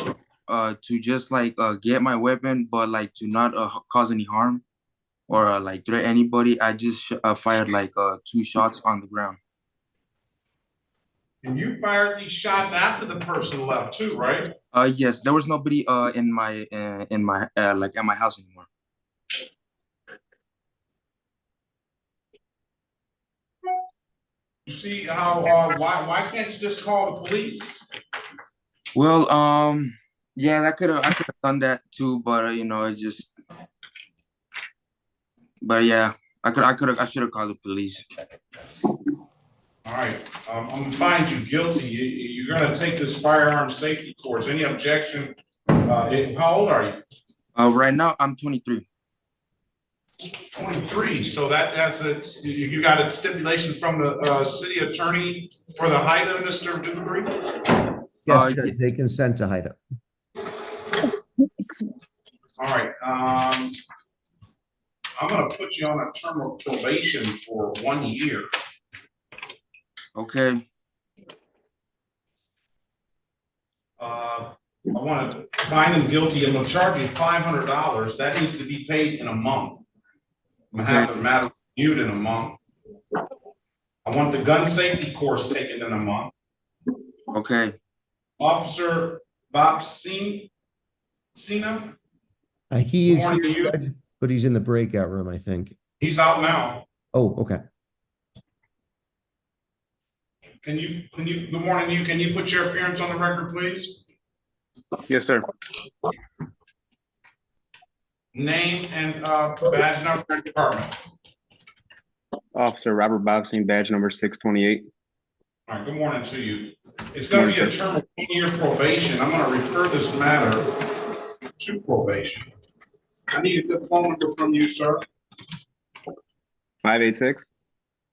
just like get my weapon, but like to not cause any harm or like threaten anybody. I just fired like 2 shots on the ground. And you fired these shots after the person left too, right? Yes, there was nobody in my like at my house anymore. You see how, why can't you just call the police? Well, yeah, I could have done that too, but you know, it's just, but yeah, I should have called the police. All right, I'm gonna find you guilty. You're gonna take this firearm safety course. Any objection? How old are you? Right now I'm 23. 23. So that's you got a stipulation from the city attorney for the height of Mr. Dupree? Yes, sir, they consent to hide it. All right. I'm gonna put you on a term of probation for 1 year. Okay. I want to find him guilty. I'm gonna charge you $500. That needs to be paid in a month. I'm gonna have the matter reviewed in a month. I want the gun safety course taken in a month. Okay. Officer Bob Sina. He is Morning to here, you. Judge, but he's in the breakout room, I think. He's out now. Oh, okay. Can you, good morning to you. Can you put your appearance on the record, please? Yes, sir. Name and badge number and department. Officer Robert Bobstein, badge number 628. All right, good morning to you. It's going to be a term of 1 year probation. I'm going to refer this matter to probation. I need a good phone number from you, sir. 586.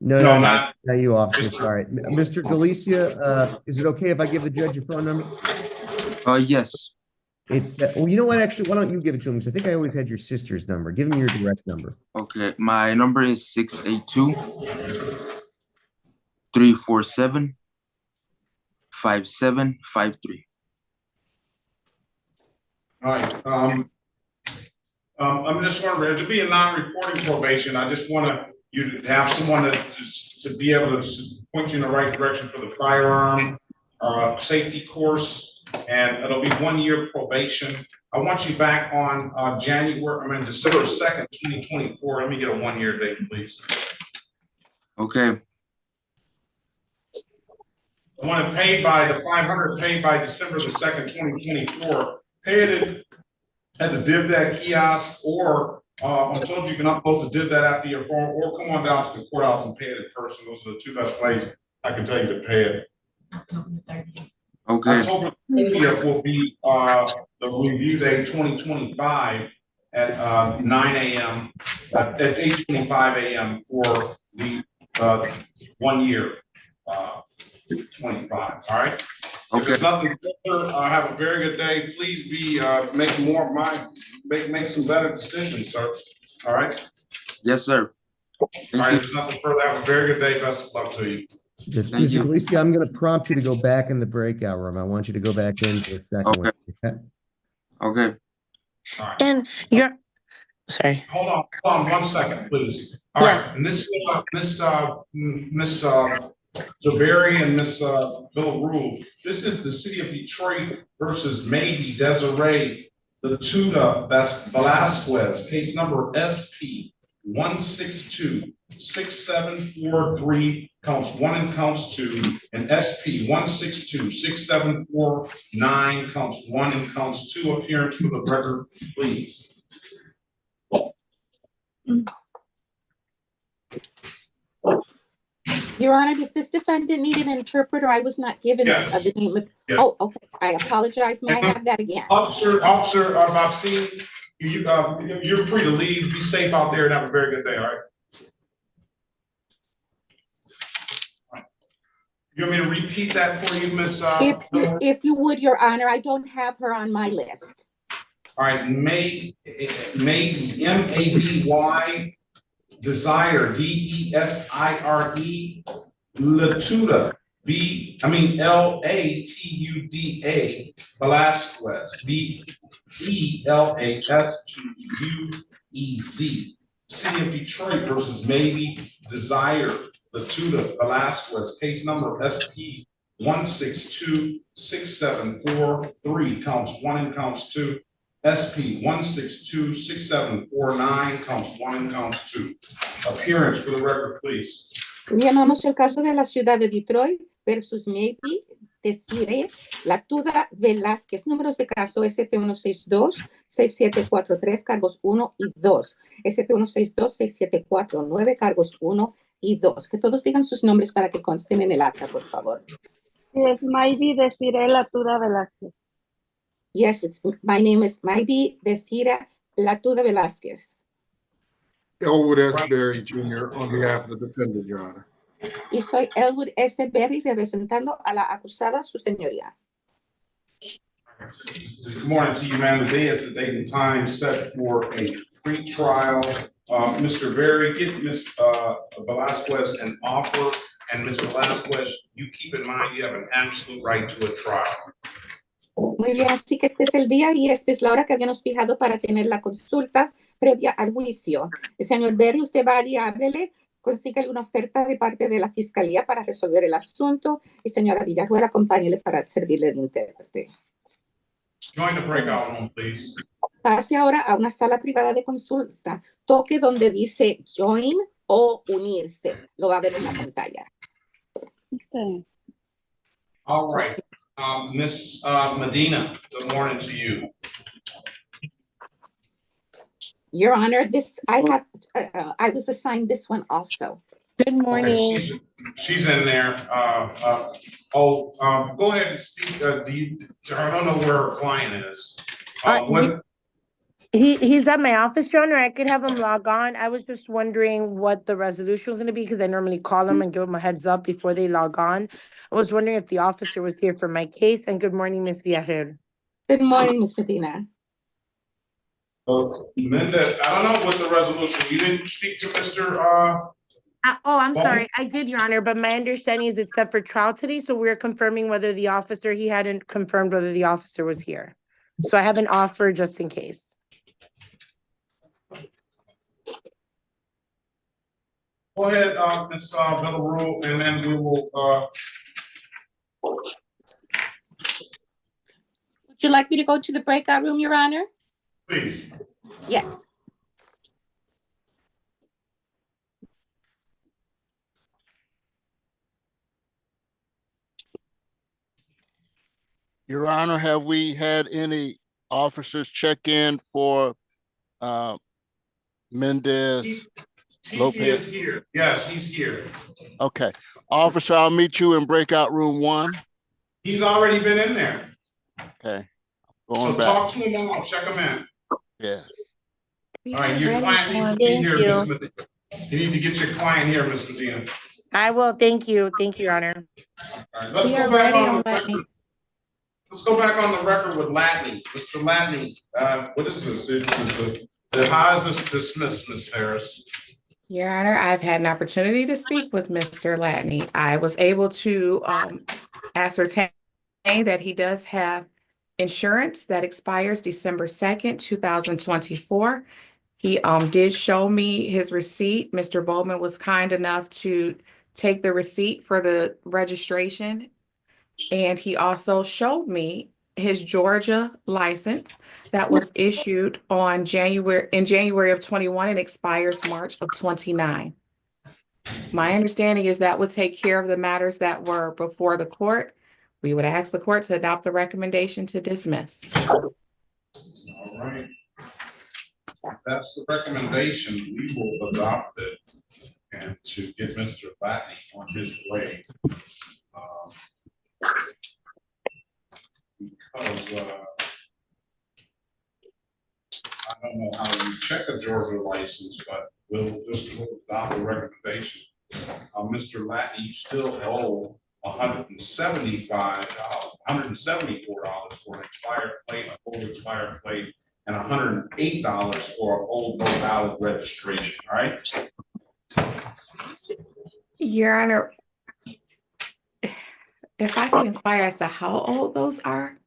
No, not you, officer. Sorry. Mr. Galicia, is it okay if I give the judge your phone number? Yes. It's that. Well, you know what? Actually, why don't you give it to him? Because I think I always had your sister's number. Give him your direct number. Okay. My number is 682-347-5753. All right. I'm just wondering, to be a non-reporting probation, I just want you to have someone to be able to point you in the right direction for the firearm safety course, and it'll be 1 year probation. I want you back on December 2nd, 2024. Let me get a 1 year date, please. Okay. I want it paid by the $500 paid by December the 2nd, 2024. Pay it at the DivDat kiosk, or I'm told you can upload the DivDat after your phone, or come on down to the courthouse and pay it in person. Those are the two best ways I can tell you to pay it. Okay. October 30th will be the review day 2025 at 9 a.m. At 8:25 a.m. for the 1 year 25. All right. Okay. If there's nothing further, have a very good day. Please be make more of my make some better decisions, sir. All right. Yes, sir. All right. If there's nothing further, have a very good day. Best of luck to you. Mr. Galicia, I'm going to prompt you to go back in the breakout room. I want you to go back in for a second. Okay. All Okay. right. And you're sorry. Hold on 1 second, please. All right. And this Miss Zaberry and Miss Bill Rule. This is the city of Detroit versus Maybe Desiree Latuda Velasquez, case number SP 162-6743, counts 1 and counts 2, and SP 162-6749, counts 1 and counts 2. Appearance for the record, please. Your Honor, does this defendant need an interpreter? I was not given the name of. Yes. Oh, okay. I apologize. May I have that again? Officer Babsi, you're free to leave. Be safe out there and have a very good day. All right. You want me to repeat that for you, Miss? If you would, Your Honor, I don't have her on my list. All right, Mayby M-A-B-Y, Desire D-E-S-I-R-E, Latuda L-A-T-U-D-A, Velasquez V-E-L-A-S-Q-U-E-Z. City of Detroit versus Maybe Desire Latuda Velasquez, case number SP 162-6743, counts 1 and counts 2. SP 162-6749, counts 1 and counts 2. Appearance for the record, please. Llamamos el caso de la ciudad de Detroit versus Mayby Desiree Latuda Velázquez. Números de caso SP162-6743, cargos 1 y 2. SP162-6749, cargos 1 y 2. Que todos digan sus nombres para que consten en el acta, por favor. Yes, Mayby Desiree Latuda Velázquez. Yes, my name is Mayby Desiree Latuda Velázquez. Elwood S. Berry Jr. on behalf of the defendant, Your Honor. Y soy Elwood S. Berry representando a la acusada, su señoría. Good morning to you, ma'am. Today is the date and time set for a pre-trial. Mr. Berry, get Ms. Velázquez an offer, and Ms. Velázquez, you keep in mind you have an absolute right to a trial. Muy bien, así que este es el día y esta es la hora que habíamos fijado para tener la consulta previa al juicio. El señor Berry, usted vaya y háblele, consígale una oferta de parte de la fiscalía para resolver el asunto y señora Villarruel, acompáñele para servirle de intérprete. Join the breakout room, please. Pase ahora a una sala privada de consulta. Toque donde dice join o unirse. Lo va a ver en la pantalla. Okay. All right, Ms. Medina, good morning to you. Your Honor, I was assigned this one also. Good morning. Okay, she's in there. Go ahead and speak. I don't know where her client is. He's at my office, Your Honor. I could have him log on. I was just wondering what the resolution was going to be because I normally call them and give them a heads up before they log on. I was wondering if the officer was here for my case. And good morning, Ms. Villarreal. Good morning, Ms. Medina. Mendez, I don't know what the resolution. You didn't speak to Mr. I'm sorry. I did, Your Honor, but my understanding is it's set for trial today. So we're confirming whether the officer, he hadn't confirmed whether the officer was here. So I have an offer just in case. Go ahead, Ms. Villarreal, and then we will. Would you like me to go to the breakout room, Your Honor? Please. Yes. Your Honor, have we had any officers check in for Mendez Lopez? He is here. Yes, he's here. Okay. Officer, I'll meet you in breakout room 1. He's already been in there. Okay. So talk to him now. Check him in. Yes. All right, your client needs to be here, Ms. Medina. You need to get your client here, Ms. Medina. I will. Thank you. Thank you, Your Honor. All right, let's go back on the record. Let's go back on the record with Latney. Mr. Latney, what is this? How is this dismissed, Ms. Harris? Your Honor, I've had an opportunity to speak with Mr. Latney. I was able to ascertain that he does have insurance that expires December 2nd, 2024. He did show me his receipt. Mr. Bowman was kind enough to take the receipt for the registration. And he also showed me his Georgia license that was issued in January of 21 and expires March of 29. My understanding is that would take care of the matters that were before the court. We would ask the court to adopt the recommendation to dismiss. All right. If that's the recommendation, we will adopt it and to get Mr. Latney on his way. Because I don't know how you check a Georgia license, but we'll adopt the recommendation. Mr. Latney, you still owe $174 for an expired plate, an old expired plate, and $108 for an old no valid registration. All right. Your Honor, if I can inquire as to how old those are?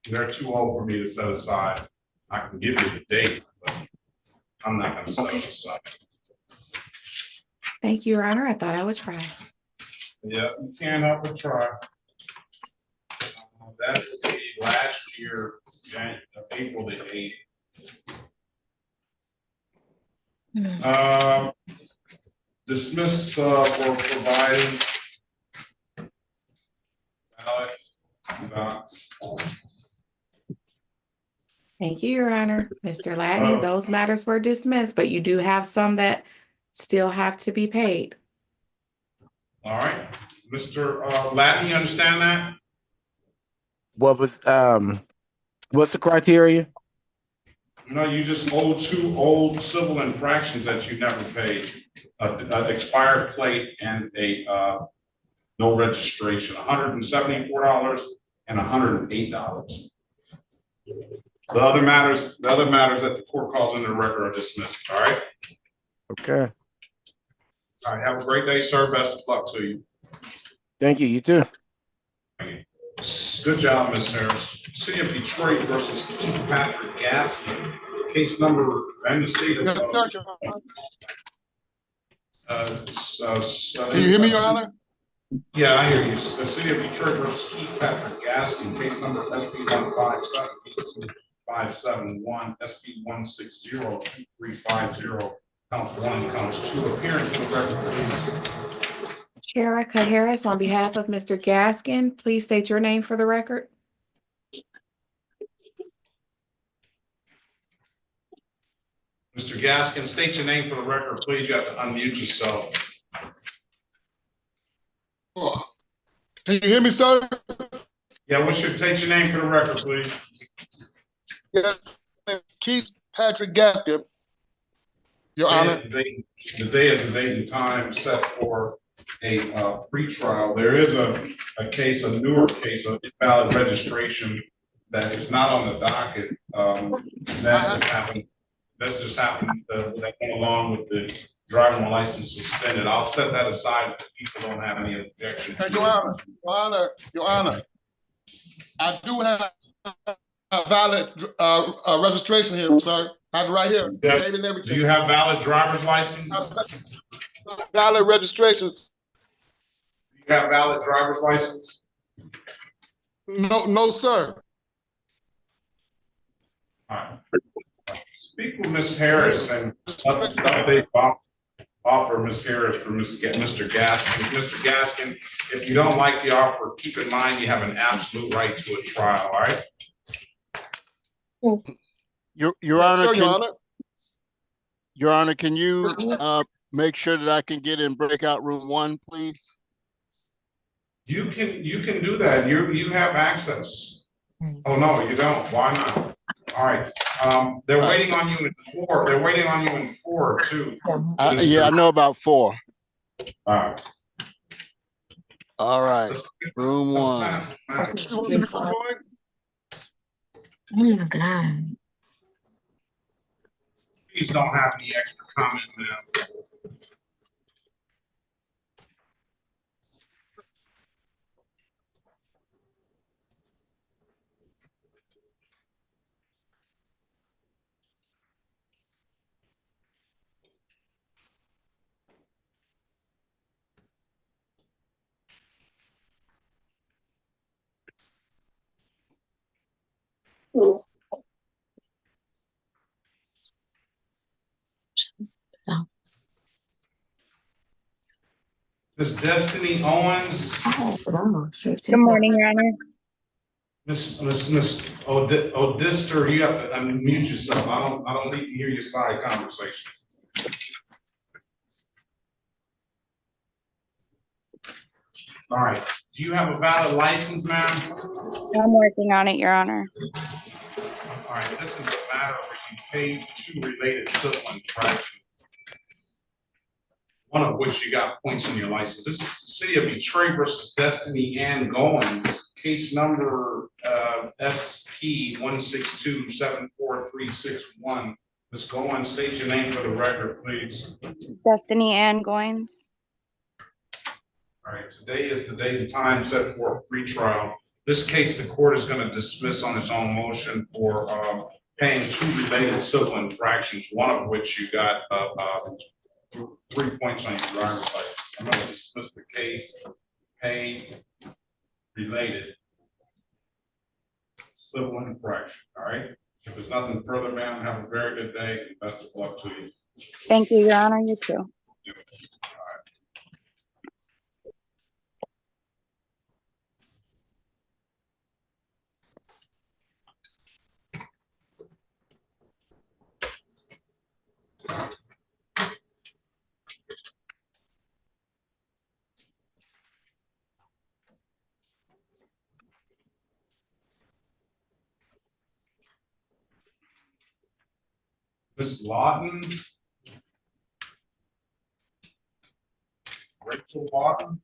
They're too old for me to set aside. I can give you the date, but I'm not going to set it aside. Thank you, Your Honor. I thought I would try. Yeah, you can't help but try. That was the last year, April the 8th. dismiss for providing ballot. Thank you, Your Honor. Mr. Latney, those matters were dismissed, but you do have some that still have to be paid. All right, Mr. Latney, you understand that? What's the criteria? No, you just owe 2 old civil infractions that you never paid. An expired plate and a no registration, $174 and $108. The other matters that the court calls in the record are dismissed. All right. Okay. All right. Have a great day, sir. Best of luck to you. Thank you. You too. Good job, Ms. Harris. City of Detroit versus Keith Patrick Gaskin. Case number and the state of. Can you hear me, Your Honor? Yeah, I hear you. The City of Detroit versus Keith Patrick Gaskin. Case number SP 157-2571, SP 160-2350. Counts 1 and counts 2. Appearance for the record, please. Sherika Harris, on behalf of Mr. Gaskin, please state your name for the record. Mr. Gaskin, state your name for the record, please. You have to unmute yourself. Can you hear me, sir? Yeah, state your name for the record, please. Yes, Keith Patrick Gaskin, Your Honor. The day is the date and time set for a pretrial. There is a case, a newer case of invalid registration that is not on the docket. That just happened. That went along with the driving license suspended. I'll set that aside if people don't have any objection. Hey, Your Honor, I do have a valid registration here, sir. I have it right here. Yeah. Do you have valid driver's license? Valid registrations. Do you have valid driver's license? No, sir. All right. Speak with Ms. Harris and update offer Ms. Harris for Mr. Gaskin. Mr. Gaskin, if you don't like the offer, keep in mind you have an absolute right to a trial, all right? Your Honor, Your Honor, can you make sure that I can get in breakout room 1, please? You can do that. You have access. Oh no, you don't. Why not? All right. They're waiting on you in 4. They're waiting on you in 4 too. Yeah, I know about 4. All right. All right. Room 1. Oh my God. Please don't have any extra comment now. Miss Destiny Owens. Good morning, Your Honor. Miss Odister, you have to unmute yourself. I don't need to hear your side conversation. All right. Do you have a valid license, ma'am? I'm working on it, Your Honor. All right. This is a matter where you paid 2 related civil infractions, one of which you got points on your license. This is the City of Detroit versus Destiny Ann Goins, case number SP 162-74361. Ms. Goins, state your name for the record, please. Destiny Ann Goins. All right, today is the date and time set for a pretrial. This case, the court is going to dismiss on its own motion for paying 2 related civil infractions, one of which you got 3 points on your driver's license. I'm going to dismiss the case, pay related civil infraction. All right. If there's nothing further, ma'am, have a very good day and best of luck to you. Thank you, Your Honor. You too. All right. Ms. Lawton. Rachel Lawton.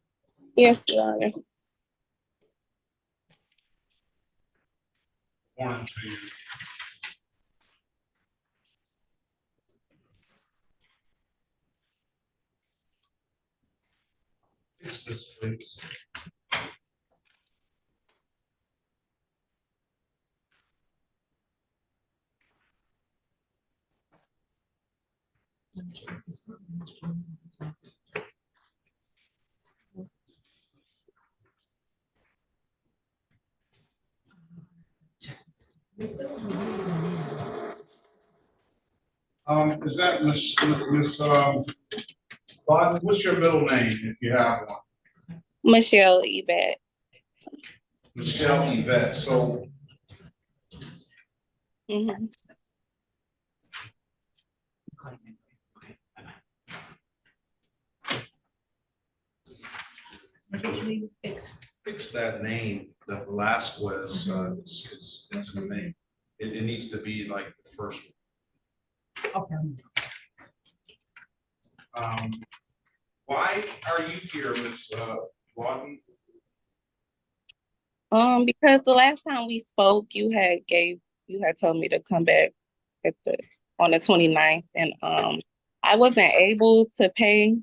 Yes, Your Honor. Morning to you. Fix this, please. Is that Miss Lawton? What's your middle name if you have one? Michelle Yvette. Michelle Yvette. So fix that name. The Velasquez is the name. It needs to be like the first one. Why are you here, Miss Lawton? Because the last time we spoke, you had told me to come back on the 29th, and I wasn't able to pay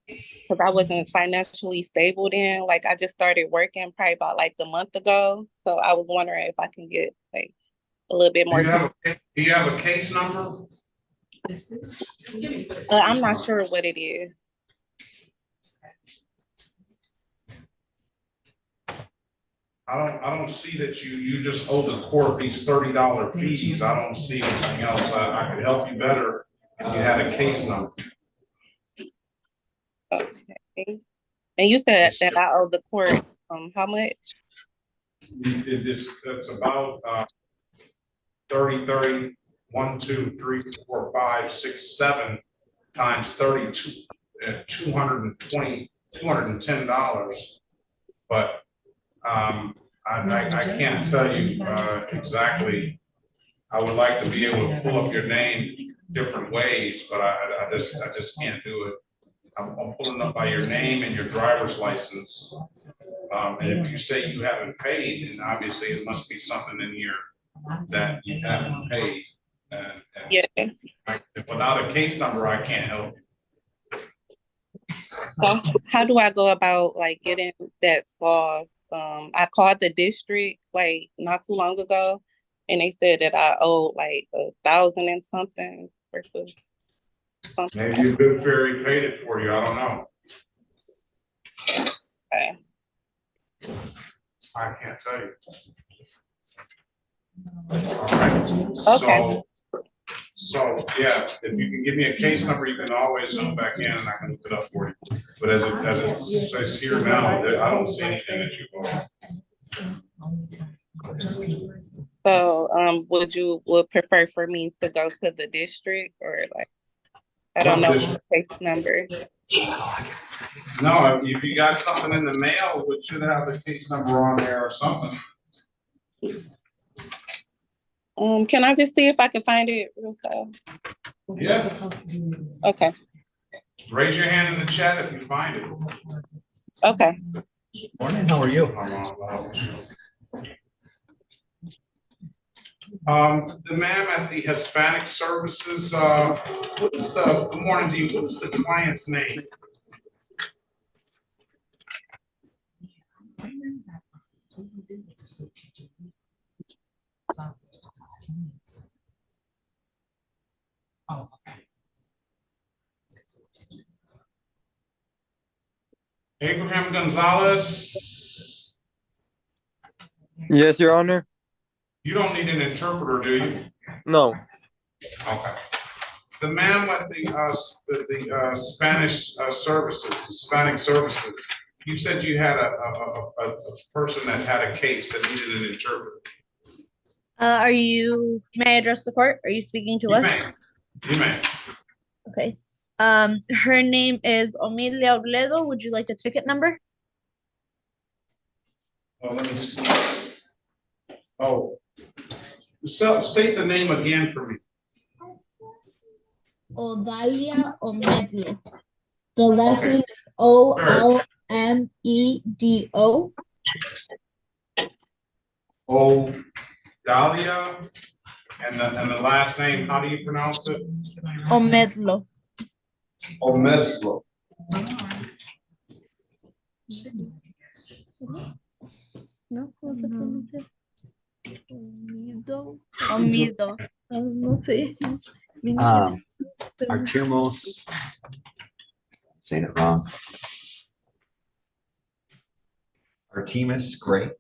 because I wasn't financially stable then. Like, I just started working probably about like a month ago, so I was wondering if I can get like a little bit more time. Do you have a case number? I'm not sure what it is. I don't see that you just owe the court these $30 fees. I don't see anything else. I could help you better if you had a case number. Okay. And you said that I owe the court how much? It's about 30, 1, 2, 3, 4, 5, 6, 7 times 32, $210. But I can't tell you exactly. I would like to be able to pull up your name different ways, but I just can't do it. I'm pulling up by your name and your driver's license. And if you say you haven't paid, then obviously it must be something in here that you haven't paid. And yes. Without a case number, I can't help you. So how do I go about like getting that solved? I called the district like not too long ago, and they said that I owe like 1,000 and something for something. Maybe a good fairy paid it for you. I don't know. Okay. I can't tell you. All right. Okay. So yeah, if you can give me a case number, you can always zoom back in and I can look it up for you. But as it says here now, I don't see anything that you owe. So would prefer for me to go to the district, or like I don't know the case number. No, if you got something in the mail, it should have the case number on there or something. Can I just see if I can find it real fast? Yeah. Okay. Raise your hand in the chat if you find it. Okay. Morning, how are you? The ma'am at the Hispanic Services, good morning to you. What's the client's name? Oh, okay. Abraham Gonzalez? Yes, Your Honor. You don't need an interpreter, do you? No. Okay. The ma'am at the Spanish services, Hispanic services, you said you had a person that had a case that needed an interpreter. May I address the court? Are you speaking to us? You may. Okay. Her name is Odilia Aledo. Would you like a ticket number? Oh, let me see. Oh, state the name again for me. Odilia Aledo. The last name is Olmedo. Galia, and the last name, how do you pronounce it? Aledo. Omeslo. No, ¿cómo se pronuncia? Omido. No sé. Artirmos, saying it wrong. Artemis, great.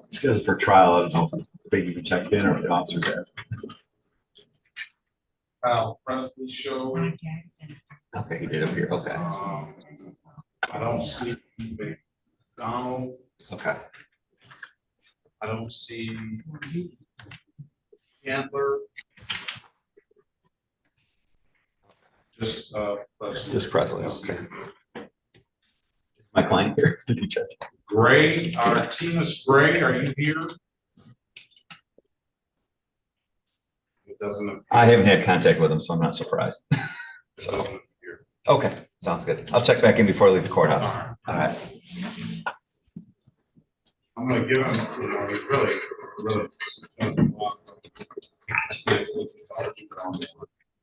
This goes for trial. I don't know if Big even checked in or if the officers there. Presley show. Okay, he did appear. Okay. I don't see McDonald. Okay. I don't see Candler. Just Presley. Just Presley. Okay. My client here. Did you check? Gray, Artemis Gray, are you here? It doesn't appear. I haven't had contact with him, so I'm not surprised. So, okay, sounds good. I'll check back in before I leave the courthouse. All right. I'm gonna give him, really.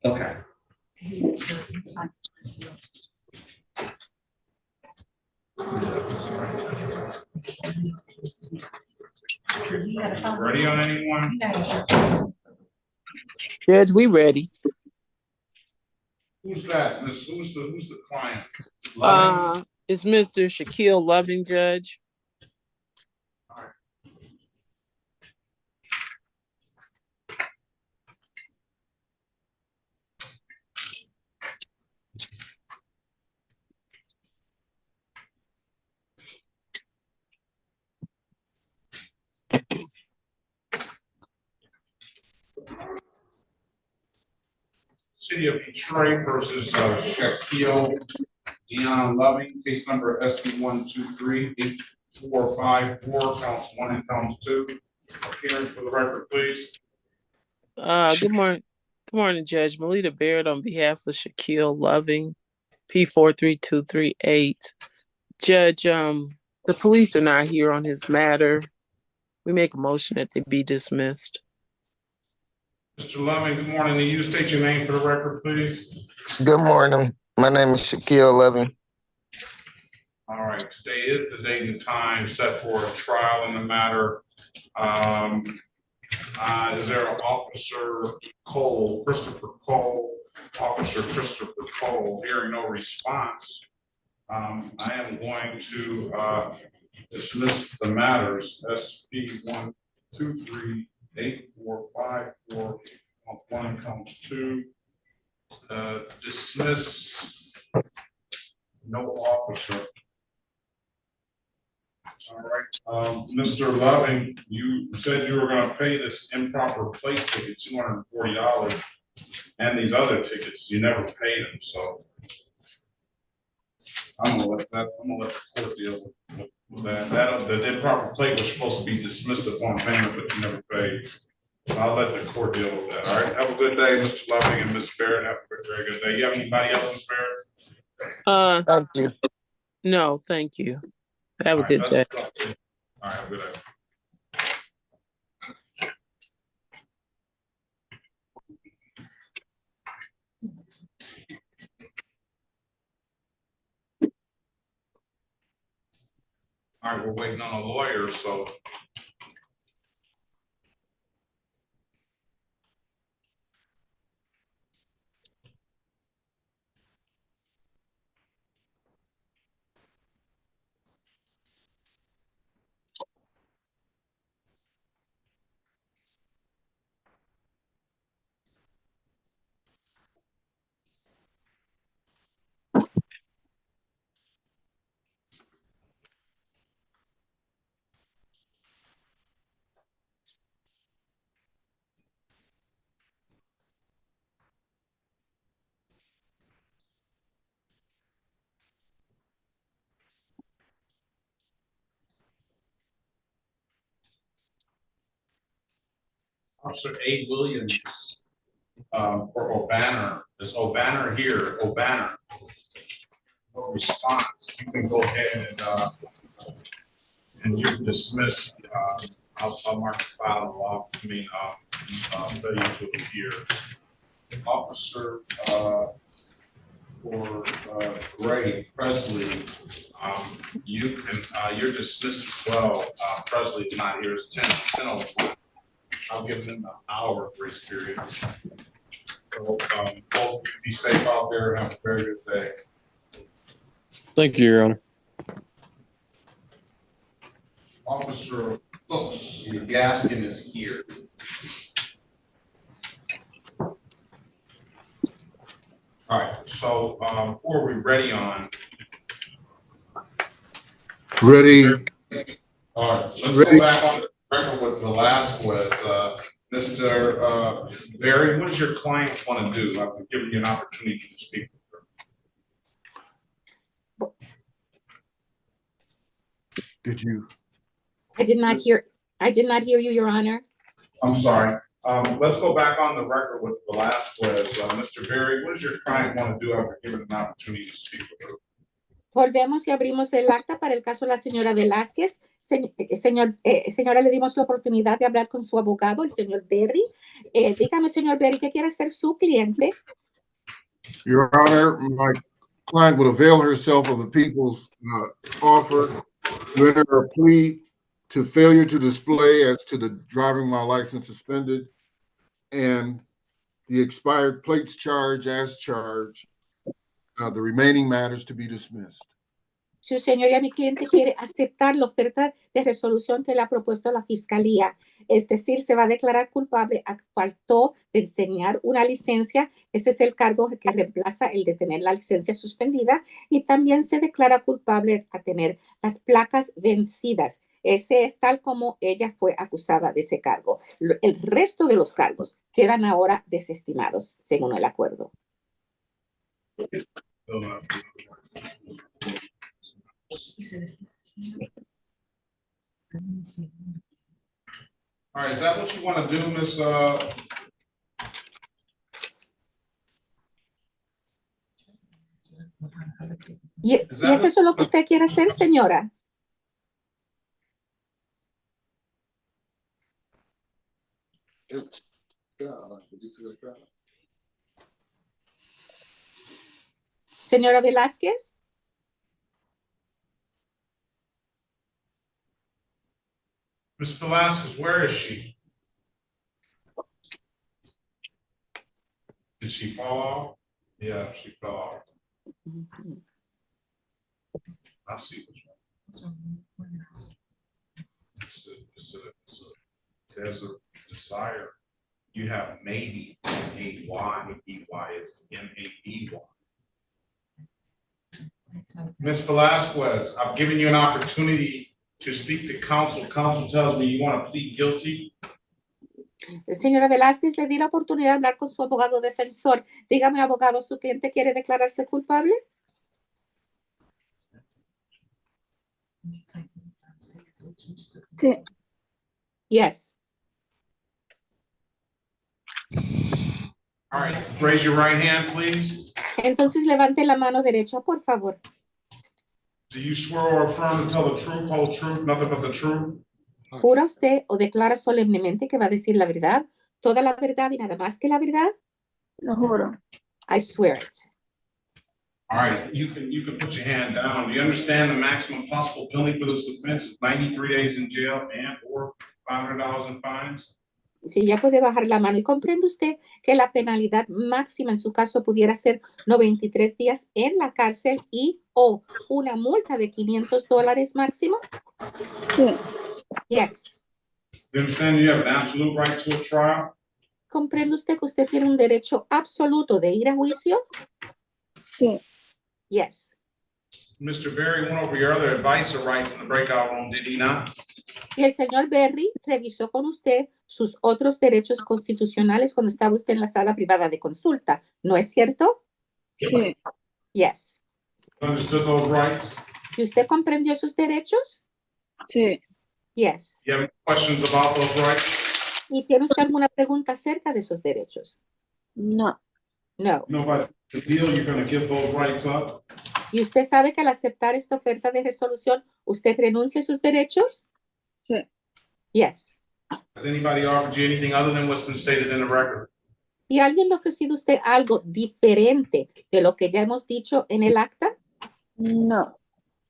Okay. Ready on anyone? Judge, we ready. Who's that? Who's the client? It's Mr. Shaquille Loving, Judge. City of Detroit versus Shaquille Loving, case number SB 123-8454, counts 1 and counts 2. Appearance for the record, please. Good morning. Good morning, Judge. Melita Baird on behalf of Shaquille Loving, P43238. Judge, the police are not here on his matter. We make a motion that they be dismissed. Mr. Loving, good morning. Will you state your name for the record, please? Good morning. My name is Shaquille Loving. All right. Today is the date and time set for a trial in the matter. Is there an Officer Cole, Christopher Cole, Officer Christopher Cole? Hearing no response, I am going to dismiss the matters. SB 123-8454, 1 comes 2. Dismiss, no officer. All right, Mr. Loving, you said you were going to pay this improper plate ticket, $240, and these other tickets. You never paid them, so I'm gonna let the court deal with that. The improper plate was supposed to be dismissed upon payment, but you never paid. So I'll let the court deal with that. All right. Have a good day, Mr. Loving and Ms. Barrett. Have a very good day. You have anybody else, Ms. Barrett? Thank you. No, thank you. Have a good day. All right, have a good day. All right, we're waiting on a lawyer, so. Officer A. Williams. for O'Banner. Is O'Banner here? O'Banner. No response. You can go ahead and you're dismissed. I'll mark the file off. I mean, ready to appear. Officer for Gray, Presley, you can, you're dismissed as well. Presley is not here. It's 10:01. I'll give them an hour grace period. So, both be safe out there and have a very good day. Thank you, Your Honor. Officer Brooks, Gaskin is here. All right, so who are we ready on? Ready. All right, let's go back on the record with Velasquez. Mr. Barry, what does your client want to do? I've given you an opportunity to speak with her. Did you? I did not hear you, Your Honor. I'm sorry. Let's go back on the record with Velasquez. Mr. Berry, what does your client want to do after given an opportunity to speak with her? Volvemos y abrimos el acta para el caso de la señora Velázquez. Señora, le dimos la oportunidad de hablar con su abogado, el señor Berry. Dígame, señor Berry, ¿qué quiere hacer su cliente? Your Honor, my client would avail herself of the people's offer to enter a plea to failure to display as to the driving while license suspended and the expired plates charge as charged, the remaining matters to be dismissed. Su señoría, mi cliente quiere aceptar la oferta de resolución que le ha propuesto la fiscalía. Es decir, se va a declarar culpable a faltó de enseñar una licencia. Ese es el cargo que reemplaza el de tener la licencia suspendida. Y también se declara culpable a tener las placas vencidas. Ese es tal como ella fue acusada de ese cargo. El resto de los cargos quedan ahora desestimados, según el acuerdo. All right, is that what you want to do, Ms. ¿Y es eso lo que usted quiere hacer, señora? Señora Velázquez. Ms. Velasquez, where is she? Did she fall off? Yeah, she fell off. I see what's wrong. There's a desire. You have maybe M-A-Y, it's M-A-D-Y. Ms. Velasquez, I've given you an opportunity to speak to counsel. Counsel tells me you want to plead guilty. Señora Velázquez, le di la oportunidad de hablar con su abogado defensor. Dígame, abogado, ¿su cliente quiere declararse culpable? Sí. Yes. All right, raise your right hand, please. Entonces levante la mano derecha, por favor. Do you swear or affirm to tell the truth, whole truth, nothing but the truth? ¿Jura usted o declara solemnemente que va a decir la verdad, toda la verdad y nada más que la verdad? Lo juro. I swear it. All right, you can put your hand down. Do you understand the maximum possible penalty for this offense is 93 days in jail and or $500 in fines? Sí, ya puede bajar la mano. ¿Y comprende usted que la penalidad máxima en su caso pudiera ser 93 días en la cárcel y o una multa de $500 máximo? Sí. Yes. You understand you have an absolute right to a trial? ¿Comprende usted que usted tiene un derecho absoluto de ir a juicio? Sí. Yes. Mr. Berry went over your other advice or rights in the breakout room, did he not? Y el señor Berry revisó con usted sus otros derechos constitucionales cuando estaba usted en la sala privada de consulta, ¿no es cierto? Sí. Yes. Understood those rights? ¿Y usted comprendió esos derechos? Sí. Yes. You have any questions about those rights? ¿Y tiene usted alguna pregunta acerca de esos derechos? No. No. You know about the deal, you're gonna give those rights up? ¿Y usted sabe que al aceptar esta oferta de resolución, usted renuncia a sus derechos? Sí. Yes. Has anybody offered you anything other than what's been stated in the record? ¿Y alguien le ha ofrecido a usted algo diferente de lo que ya hemos dicho en el acta? No.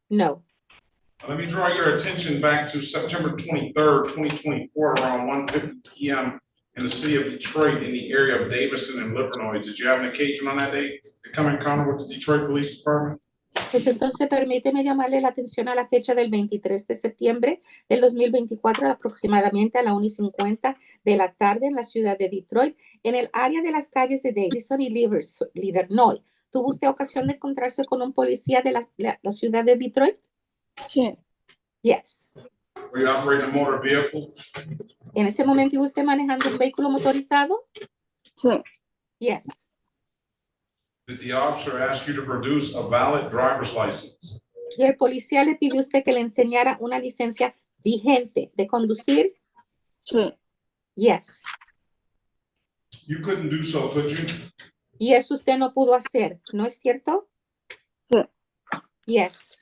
No. Let me draw your attention back to September 23rd, 2024, around 1:50 p.m. in the city of Detroit in the area of Davison and Livernois. Did you have an occasion on that day to come in encounter with the Detroit Police Department? Pues entonces permíteme llamarle la atención a la fecha del 23 de septiembre del 2024, aproximadamente a la 1:50 de la tarde en la ciudad de Detroit, en el área de las calles de Davison y Livernois. ¿Tuvo usted ocasión de encontrarse con un policía de la ciudad de Detroit? Sí. Yes. Were you operating a motor vehicle? ¿En ese momento iba usted manejando un vehículo motorizado? Sí. Yes. Did the officer ask you to produce a valid driver's license? ¿Y el policía le pidió a usted que le enseñara una licencia vigente de conducir? Sí. Yes. You couldn't do so, could you? Y eso usted no pudo hacer, ¿no es cierto? Sí. Yes.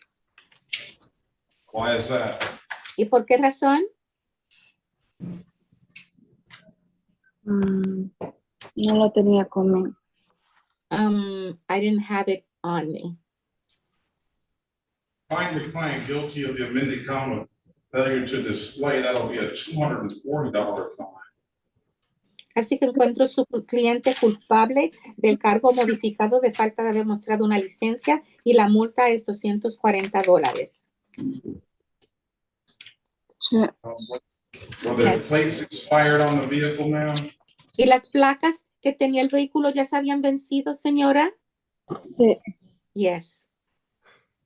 Why is that? ¿Y por qué razón? No lo tenía conmigo. I didn't have it on me. Find your client guilty of the amended count of failure to display. That'll be a $240 fine. Así que encuentro su cliente culpable del cargo modificado de falta de haber mostrado una licencia y la multa es $240. Sí. Were the plates expired on the vehicle, ma'am? ¿Y las placas que tenía el vehículo ya se habían vencido, señora? Sí. Yes.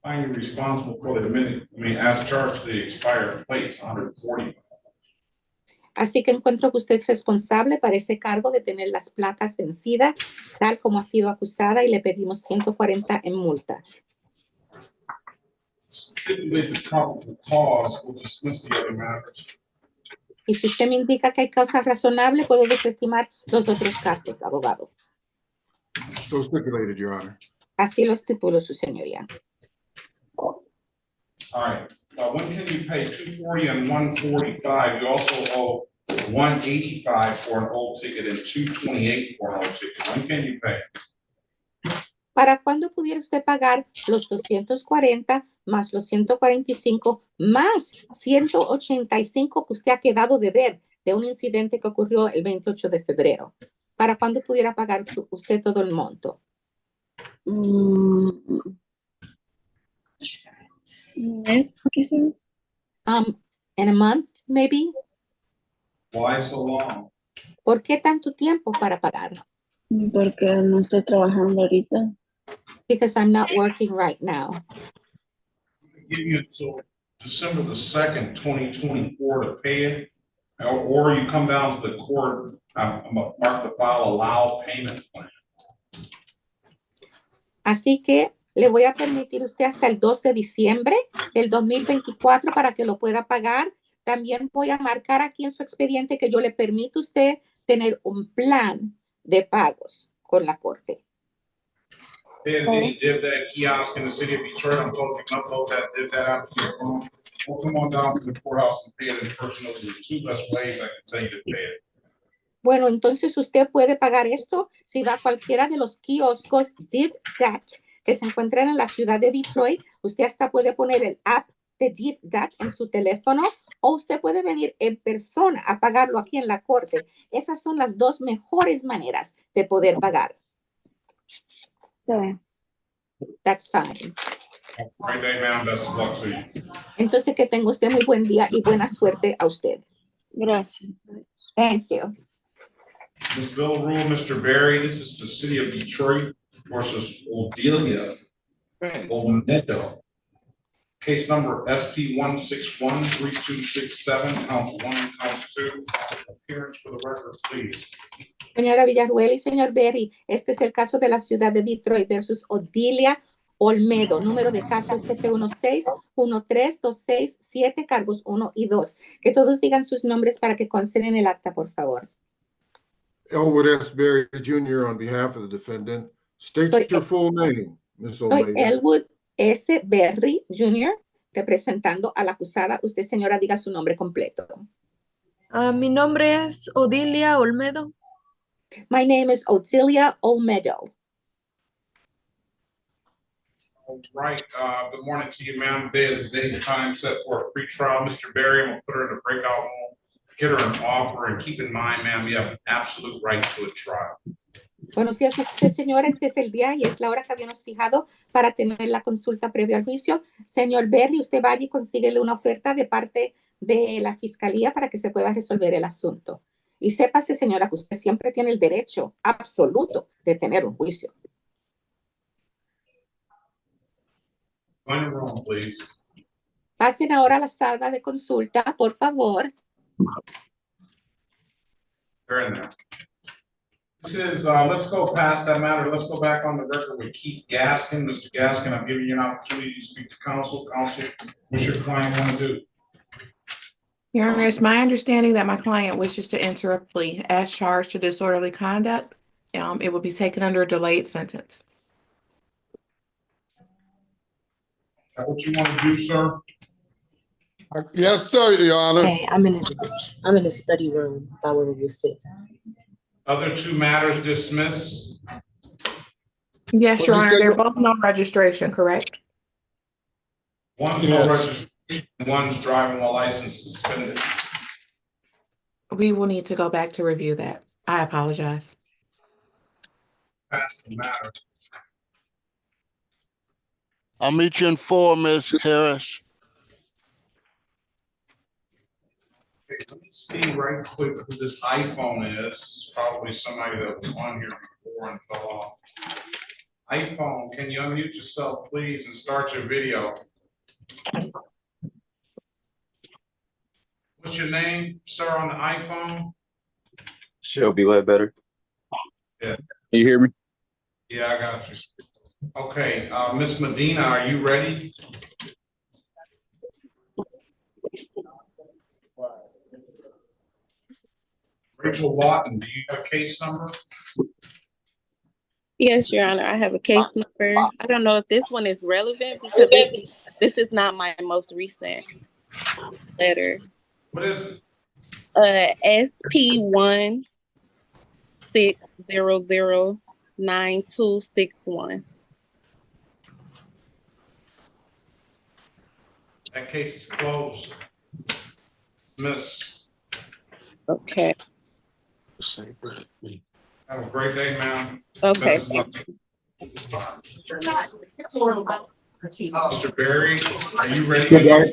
Find you responsible for the amended, as charged, the expired plates, $140. Así que encuentro que usted es responsable para ese cargo de tener las placas vencidas, tal como ha sido acusada, y le pedimos $140 en multa. Stipulate the probable cause, we'll dismiss the other matters. Y si usted me indica que hay causa razonable, puedo desestimar los otros casos, abogado. So stipulated, Your Honor. Así lo estipulo, su señoría. All right, when can you pay $240 and $145? You also owe $185 for an old ticket and $228 for an old ticket. When can you pay? ¿Para cuándo pudiera usted pagar los 240 más los 145 más 185 que usted ha quedado de ver de un incidente que ocurrió el 28 de febrero? ¿Para cuándo pudiera pagar usted todo el monto? ¿Mes, quizás? In a month, maybe. Why so long? ¿Por qué tanto tiempo para pagar? Porque no estoy trabajando ahorita. Because I'm not working right now. Give you until December the 2nd, 2024 to pay it, or you come down to the court, mark the file, allow payment plan. Así que le voy a permitir usted hasta el 2 de diciembre del 2024 para que lo pueda pagar. También voy a marcar aquí en su expediente que yo le permito a usted tener un plan de pagos con la corte. Any did that kiosk in the city of Detroit, I'm told you can upload that, did that out to your phone. Well, come on down to the courthouse and pay it in person. Those are the two best ways I can tell you to pay it. Bueno, entonces usted puede pagar esto si va a cualquiera de los kioscos DivDat que se encuentran en la ciudad de Detroit. Usted hasta puede poner el app de DivDat en su teléfono o usted puede venir en persona a pagarlo aquí en la corte. Esas son las dos mejores maneras de poder pagar. Sí. That's fine. Great day, ma'am. Best of luck to you. Entonces que tenga usted muy buen día y buena suerte a usted. Gracias. Thank you. Ms. Bill Rule, Mr. Barry, this is the city of Detroit versus Odilia Aledo. Case number SP 1613267, counts 1 and counts 2. Appearance for the record, please. Señora Villarruel y señor Berry, este es el caso de la ciudad de Detroit versus Odilia Olmedo. Número de caso SP16-13267, cargos 1 y 2. Que todos digan sus nombres para que consten en el acta, por favor. Elwood S. Berry Jr. on behalf of the defendant. State your full name, Ms. Soy Almeida. Elwood S. Berry Jr., representando a la acusada. Usted, señora, diga su nombre completo. Mi nombre es Odilia Olmedo. My name is Odilia Olmedo. All right. Good morning to you, ma'am. Today is the date and time set for a pretrial. Mr. Berry, I'm going to put her in a breakout room, get her an offer, and keep in mind, ma'am, you have an absolute right to a trial. Buenos días, usted, señora. Este es el día y es la hora que habíamos fijado para tener la consulta previa al juicio. Señor Berry, usted vaya y consíguele una oferta de parte de la fiscalía para que se pueda resolver el asunto. Y sépase, señora, que usted siempre tiene el derecho absoluto de tener un juicio. Find a room, please. Pasen ahora a la sala de consulta, por favor. They're in there. This is, let's go past that matter. Let's go back on the record with Keith Gaskin. Mr. Gaskin, I'm giving you an opportunity to speak to counsel. Counsel, what's your client want to do? Your Honor, it's my understanding that my client wishes to enter a plea as charged to disorderly conduct. It will be taken under a delayed sentence. Is that what you want to do, sir? Yes, sir, Your Honor. Hey, I'm in the study room by where we sit. Other two matters dismissed. Yes, Your Honor, they're both no registration, correct? One's no registration, one's driving while license suspended. We will need to go back to review that. I apologize. That's the matter. I'll meet you in 4, Ms. Harris. Okay, let me see right quick who this iPhone is. Probably somebody that was on here before and fell off. iPhone, can you unmute yourself, please, and start your video? What's your name, sir, on the iPhone? Shelby Ledbetter. Yeah. Can you hear me? Yeah, I got you. Okay, Miss Medina, are you ready? Rachel Lawton, do you have a case number? Yes, Your Honor, I have a case number. I don't know if this one is relevant because this is not my most recent letter. What is it? SP-1-600-9261. That case is closed. Miss. Okay. Have a great day, ma'am. Okay. Mr. Berry, are you ready? Good day.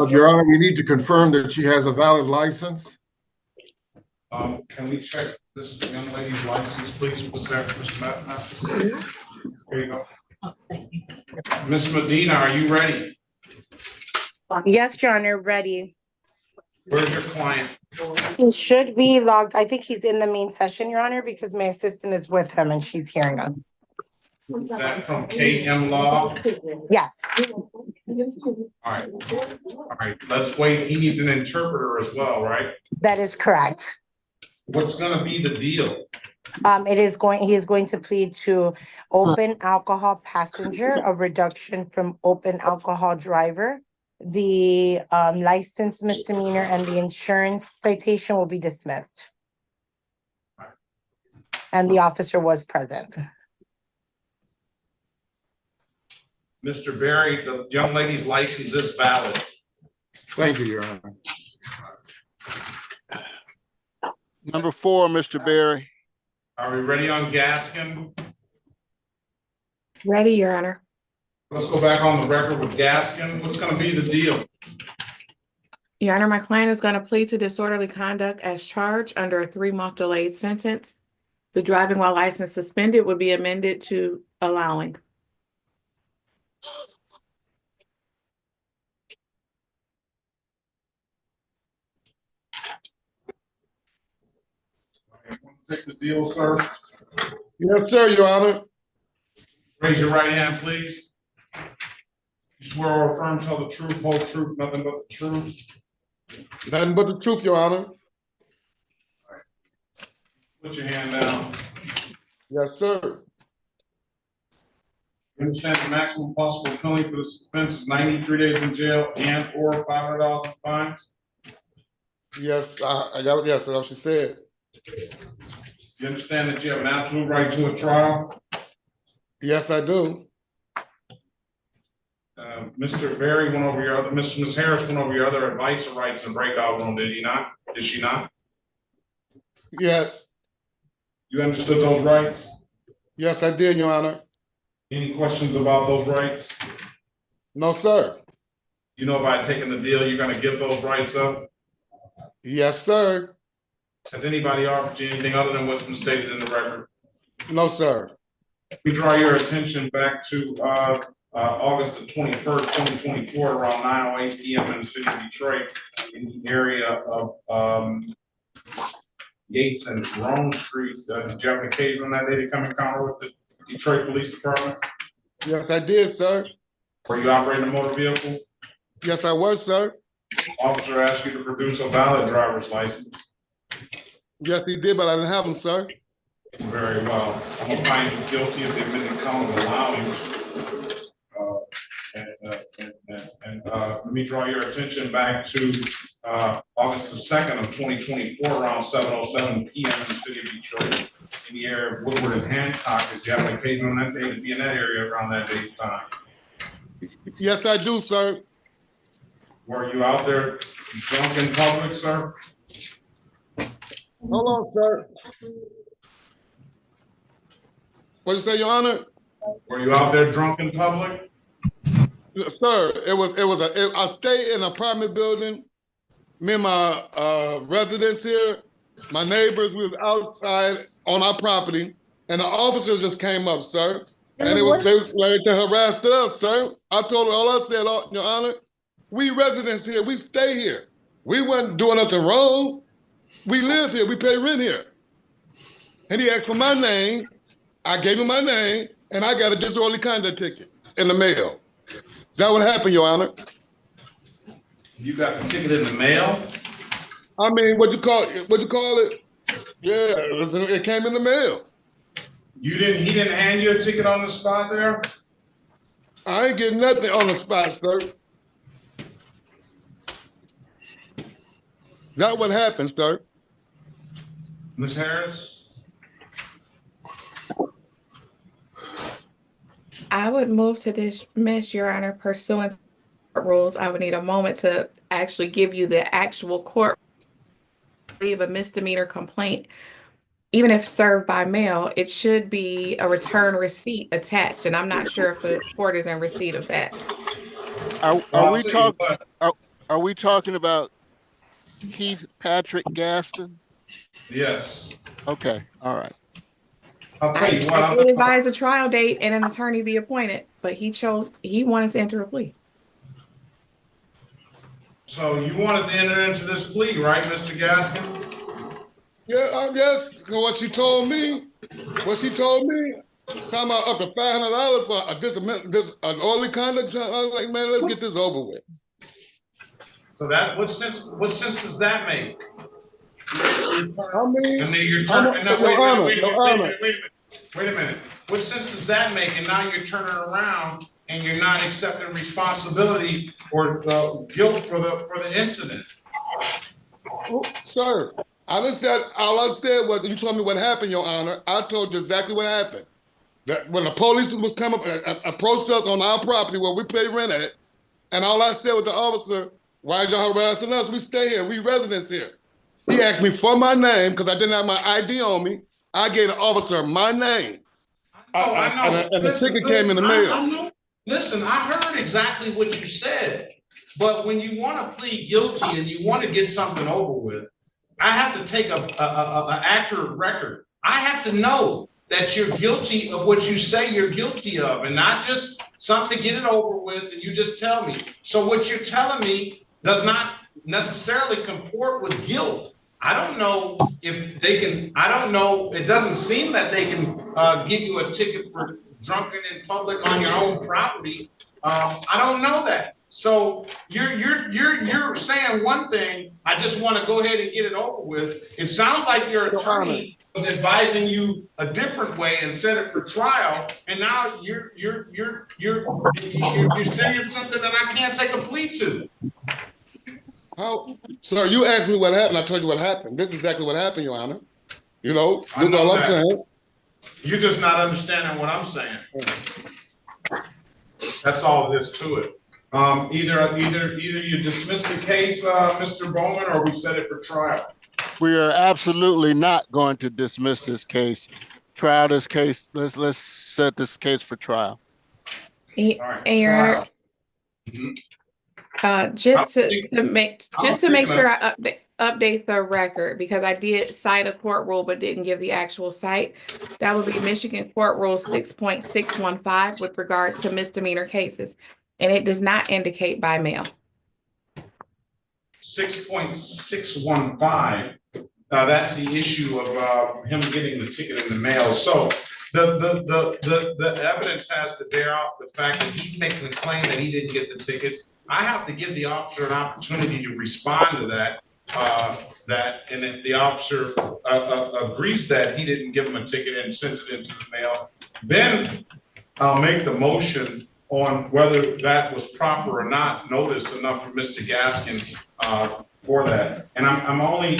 Your Honor, we need to confirm that she has a valid license. Can we check this young lady's license, please? What's that, Mr. Matt? There you go. Miss Medina, are you ready? Yes, Your Honor, ready. Where's your client? He should be logged. I think he's in the main session, Your Honor, because my assistant is with him and she's hearing us. Is that from KM Law? Yes. All right. All right, let's wait. He needs an interpreter as well, right? That is correct. What's gonna be the deal? He is going to plead to open alcohol passenger, a reduction from open alcohol driver. The license misdemeanor and the insurance citation will be dismissed. And the officer was present. Mr. Berry, the young lady's license is valid. Thank you, Your Honor. Number 4, Mr. Berry. Are we ready on Gaskin? Ready, Your Honor. Let's go back on the record with Gaskin. What's gonna be the deal? Your Honor, my client is going to plead to disorderly conduct as charged under a 3-month delayed sentence. The driving while license suspended would be amended to allowing. Take the deal, sir. Yes, sir, Your Honor. Raise your right hand, please. You swear or affirm, tell the truth, whole truth, nothing but the truth. Nothing but the truth, Your Honor. Put your hand down. Yes, sir. You understand the maximum possible penalty for this offense is 93 days in jail and or $500 in fines? Yes, I got it. Yes, that's what she said. You understand that you have an absolute right to a trial? Yes, I do. Mr. Berry went over your other, Ms. Harris went over your other advice or rights in breakout room, did he not? Did she not? Yes. You understood those rights? Yes, I did, Your Honor. Any questions about those rights? No, sir. You know, by taking the deal, you're gonna give those rights up? Yes, sir. Has anybody offered you anything other than what's been stated in the record? No, sir. We draw your attention back to August the 21st, 2024, around 9:08 p.m. in the city of Detroit, in the area of Yates and Rome Street. Did you have an occasion on that day to come encounter with the Detroit Police Department? Yes, I did, sir. Were you operating a motor vehicle? Yes, I was, sir. Officer asked you to produce a valid driver's license. Yes, he did, but I didn't have them, sir. Very well. I'm gonna find you guilty of the admitted count of allowing. Let me draw your attention back to August the 2nd of 2024, around 7:07 p.m. in the city of Detroit, in the area of Woodward and Hancock. Did you have an occasion on that day to be in that area around that date and time? Yes, I do, sir. Were you out there drunk in public, sir? Hold on, sir. What'd you say, Your Honor? Were you out there drunk in public? Sir, I stay in an apartment building. Me and my residents here, my neighbors, we was outside on our property, and the officers just came up, sir. And they was ready to harass us, sir. I told them, all I said, Your Honor, we residents here, we stay here. We wasn't doing nothing wrong. We live here, we pay rent here. And he asked for my name. I gave him my name, and I got a disorderly conduct ticket in the mail. That would happen, Your Honor. You got the ticket in the mail? I mean, what you call it? Yeah, it came in the mail. He didn't hand you a ticket on the spot there? I ain't getting nothing on the spot, sir. That what happened, sir. Ms. Harris? I would move to dismiss, Your Honor, pursuant to rules. I would need a moment to actually give you the actual court. Leave a misdemeanor complaint, even if served by mail, it should be a return receipt attached, and I'm not sure if the court is in receipt of that. Are we talking about Keith Patrick Gaston? Yes. Okay, all right. I'll tell you what. I did advise a trial date and an attorney be appointed, but he wanted to enter a plea. So you wanted to enter into this plea, right, Mr. Gaskin? Yeah, I guess what she told me, talking about up to $500 for an orderly conduct. I was like, man, let's get this over with. So what sense does that make? I mean, wait a minute. What sense does that make? And now you're turning around and you're not accepting responsibility or guilt for the incident. Sir, all I said was, you told me what happened, Your Honor. I told you exactly what happened. That when the police was coming, approached us on our property where we pay rent at, and all I said with the officer, why y'all harassing us? We stay here, we residents here. He asked me for my name because I didn't have my ID on me. I gave the officer my name. I know. And the ticket came in the mail. I know. Listen, I heard exactly what you said, but when you want to plead guilty and you want to get something over with, I have to take an accurate record. I have to know that you're guilty of what you say you're guilty of, and not just something to get it over with and you just tell me. So what you're telling me does not necessarily comport with guilt. I don't know if they can, it doesn't seem that they can give you a ticket for drunken in public on your own property. I don't know that. So you're saying one thing, I just want to go ahead and get it over with. It sounds like your attorney advising you a different way and set it for trial, and now you're saying something that I can't take a plea to. How, sir, you asked me what happened, I told you what happened. This is exactly what happened, Your Honor. You know, this is all I'm saying. You're just not understanding what I'm saying. That's all there is to it. Either you dismiss the case, Mr. Bowman, or we set it for trial. We are absolutely not going to dismiss this case. Trial this case. Let's set this case for trial. And Your Honor, just to make sure I update the record, because I did cite a court rule but didn't give the actual cite. That would be Michigan Court Rule 6.615 with regards to misdemeanor cases, and it does not indicate by mail. 6.615. That's the issue of him getting the ticket in the mail. So the evidence has to bear out the fact that he's making a claim that he didn't get the ticket. I have to give the officer an opportunity to respond to that. And if the officer agrees that he didn't give him a ticket and sends it into the mail, then I'll make the motion on whether that was proper or not notice enough for Mr. Gaskin for that. And I'm only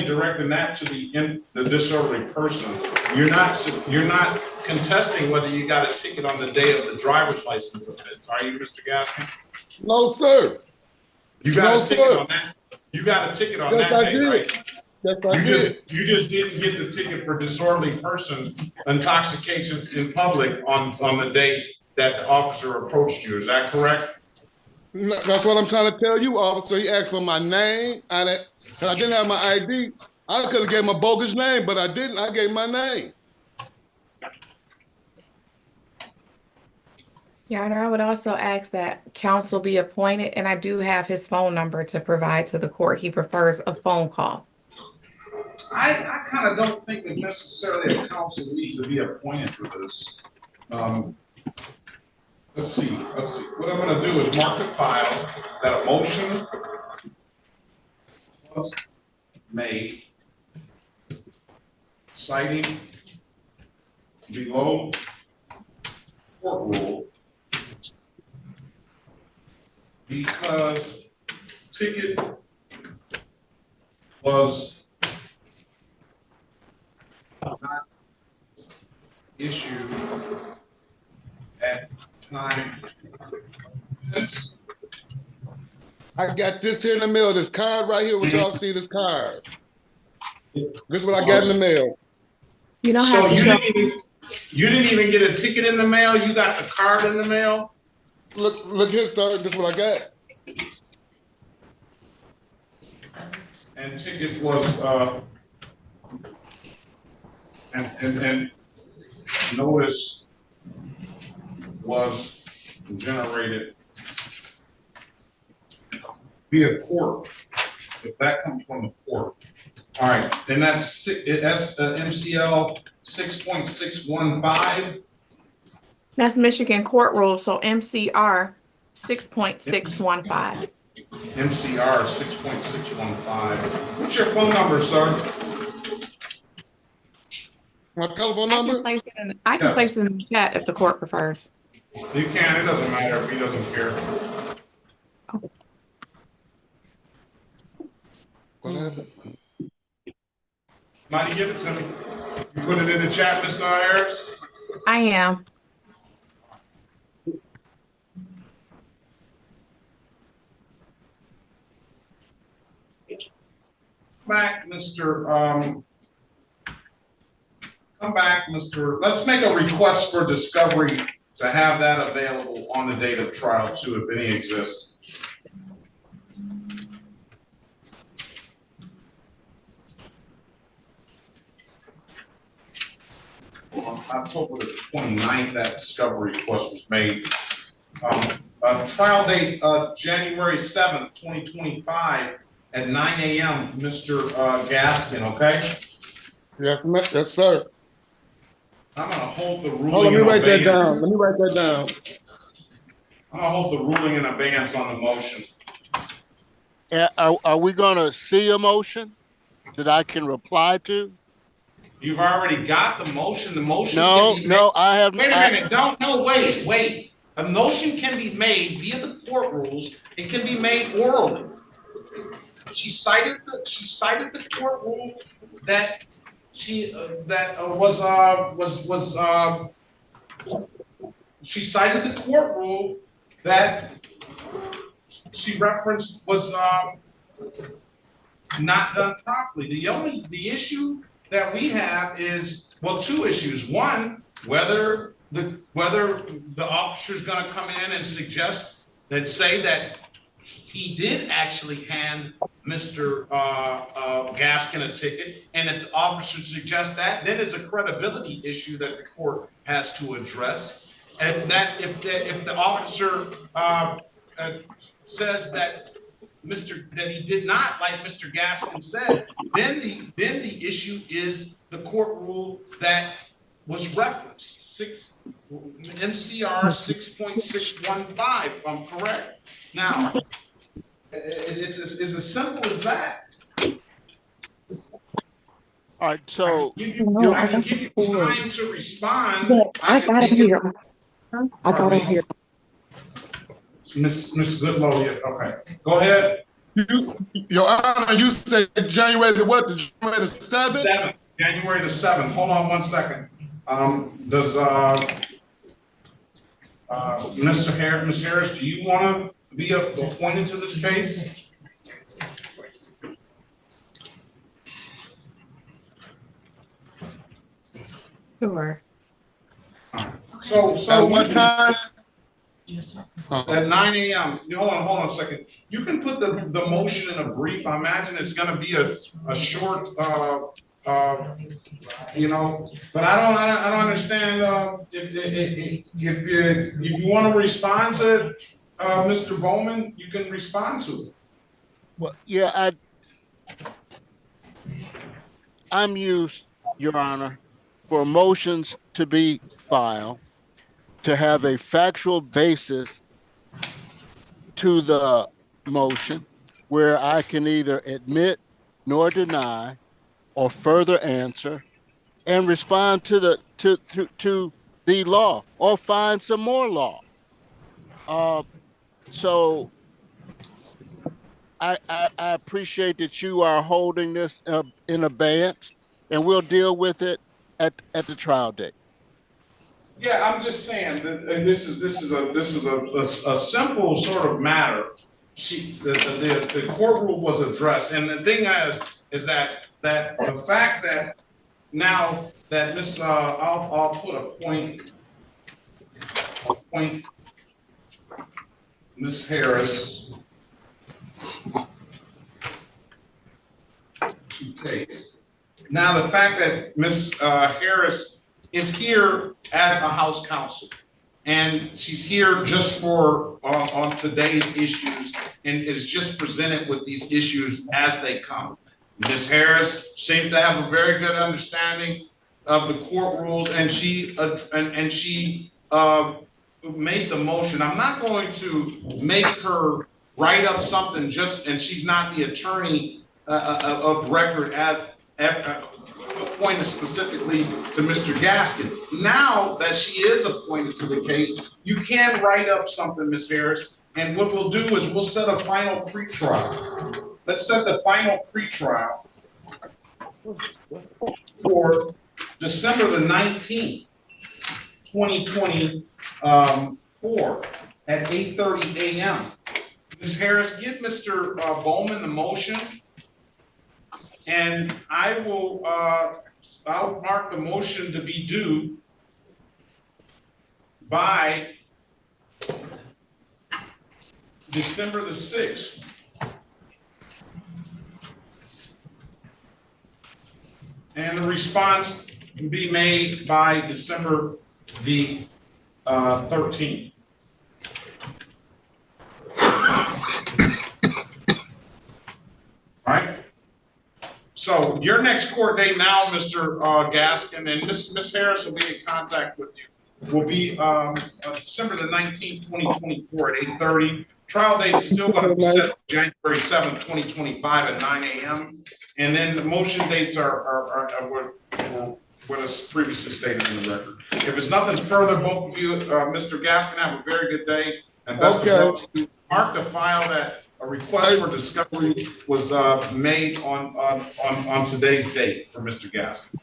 directing that to the disorderly person. You're not contesting whether you got a ticket on the day of the driver's license offense, are you, Mr. Gaskin? No, sir. You got a ticket on that. You got a ticket on that day, right? Yes, I did. You just didn't get the ticket for disorderly person intoxication in public on the day that the officer approached you. Is that correct? That's what I'm trying to tell you, officer. He asked for my name, and I didn't have my ID. I could have gave him a bogus name, but I didn't. I gave my name. Your Honor, I would also ask that counsel be appointed, and I do have his phone number to provide to the court. He prefers a phone call. I kind of don't think that necessarily a counsel needs to be appointed for this. Let's see. What I'm going to do is mark the file that a motion was made citing below court rule because ticket was not issued at time. I got this here in the mail, this card right here, what y'all see, this card. This is what I got in the mail. You don't So have to you didn't even get a ticket in the mail? You got the card in the mail? Look here, sir, this is what I got. And ticket was and notice was generated via court, if that comes from the court. All right, and that's MCL 6.615. That's Michigan Court Rule, so MCR 6.615. MCR 6.615. What's your phone number, sir? My telephone number? I can place it in the chat if the court prefers. You can, it doesn't matter if he doesn't care. What happened? Mighty, give it to me. You put it in the chat, Ms. Ayers? I am. Back, Mr. Come back, Mr. Let's make a request for discovery to have that available on the date of trial too, if any exists. On October the 29th, that discovery request was made. Trial date, January 7th, 2025 at 9 a.m., Mr. Gaskin, okay? Yes, sir. I'm gonna hold the ruling. Hold on, let me write that abeyance. down. Let me write that down. I'm gonna hold the ruling in abeyance on the motion. Are we gonna see a motion that I can reply to? You've already got the motion. The motion. No, I have. Wait a minute. Wait. A motion can be made via the court rules. It can be made orally. She cited the court rule that she she cited the court rule that she referenced was not done properly. The issue that we have is, well, two issues. One, whether the officer's going to come in and say that he did actually hand Mr. Gaskin a ticket, and if the officer suggests that, then it's a credibility issue that the court has to address. And that if the officer says that he did not, like Mr. Gaskin said, then the issue is the court rule that was referenced, NCR 6.615, if I'm correct. Now, it's as simple as that. All right, so I can give you time to respond. I got it here. I got it here. Ms. Goodlow, yeah, okay. Go ahead. Your Honor, you said January the what? January the 7th? 7th. January the 7th. Hold on 1 second. Does Ms. Harris, do you want to be appointed to this case? Sure. So what time? At 9 a.m. Hold on a second. You can put the motion in a brief. I imagine it's going to be a short, but I don't understand if you want to respond to Mr. Bowman, you can respond to it. Well, yeah, I'm used, Your Honor, for motions to be filed to have a factual basis to the motion where I can either admit nor deny or further answer and respond to the law or find some more law. So I appreciate that you are holding this in abeyance, and we'll deal with it at the trial date. Yeah, I'm just saying that this is a simple sort of matter. The court rule was addressed, and the thing is that the fact that now that Miss I'll put a point Miss Harris case. Now the fact that Miss Harris is here as a House counsel, and she's here just for on today's issues, and is just presented with these issues as they come. Ms. Harris seems to have a very good understanding of the court rules, and she made the motion. I'm not going to make her write up something and she's not the attorney of record appointed specifically to Mr. Gaskin. Now that she is appointed to the case, you can write up something, Ms. Harris, and what we'll do is we'll set a final pretrial. Let's set the final pretrial for December the 19th, 2024 at 8:30 a.m. Ms. Harris, give Mr. Bowman the motion, and I will I'll mark the motion to be due by December the 6th. And the response can be made by December the 13th. All right. So your next court date now, Mr. Gaskin, and Miss Harris will be in contact with you, will be December the 19th, 2024 at 8:30. Trial date is still going to be set January 7th, 2025 at 9 a.m. And then the motion dates are what is previously stated in the record. If it's nothing further, both of you, Mr. Gaskin, have a very good day and best of luck to you. Mark the file that a request for discovery was made on today's date for Mr. Gaskin.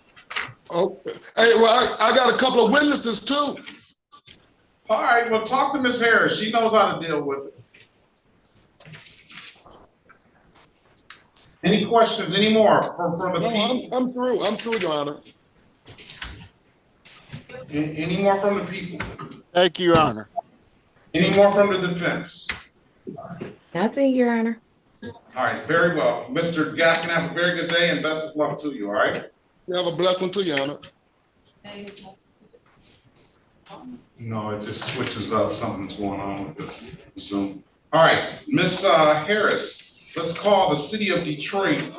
Okay. Hey, well, I got a couple of witnesses too. All right, well, talk to Ms. Harris. She knows how to deal with it. Any questions, any more from the people? I'm through, Your Honor. Any more from the people? Thank you, Your Honor. Any more from the defense? Nothing, Your Honor. All right, very well. Mr. Gaskin, have a very good day and best of luck to you, all right? You have a blessed one too, Your Honor. No, it just switches up. Something's going on with the Zoom. All right, Ms. Harris, let's call the City of Detroit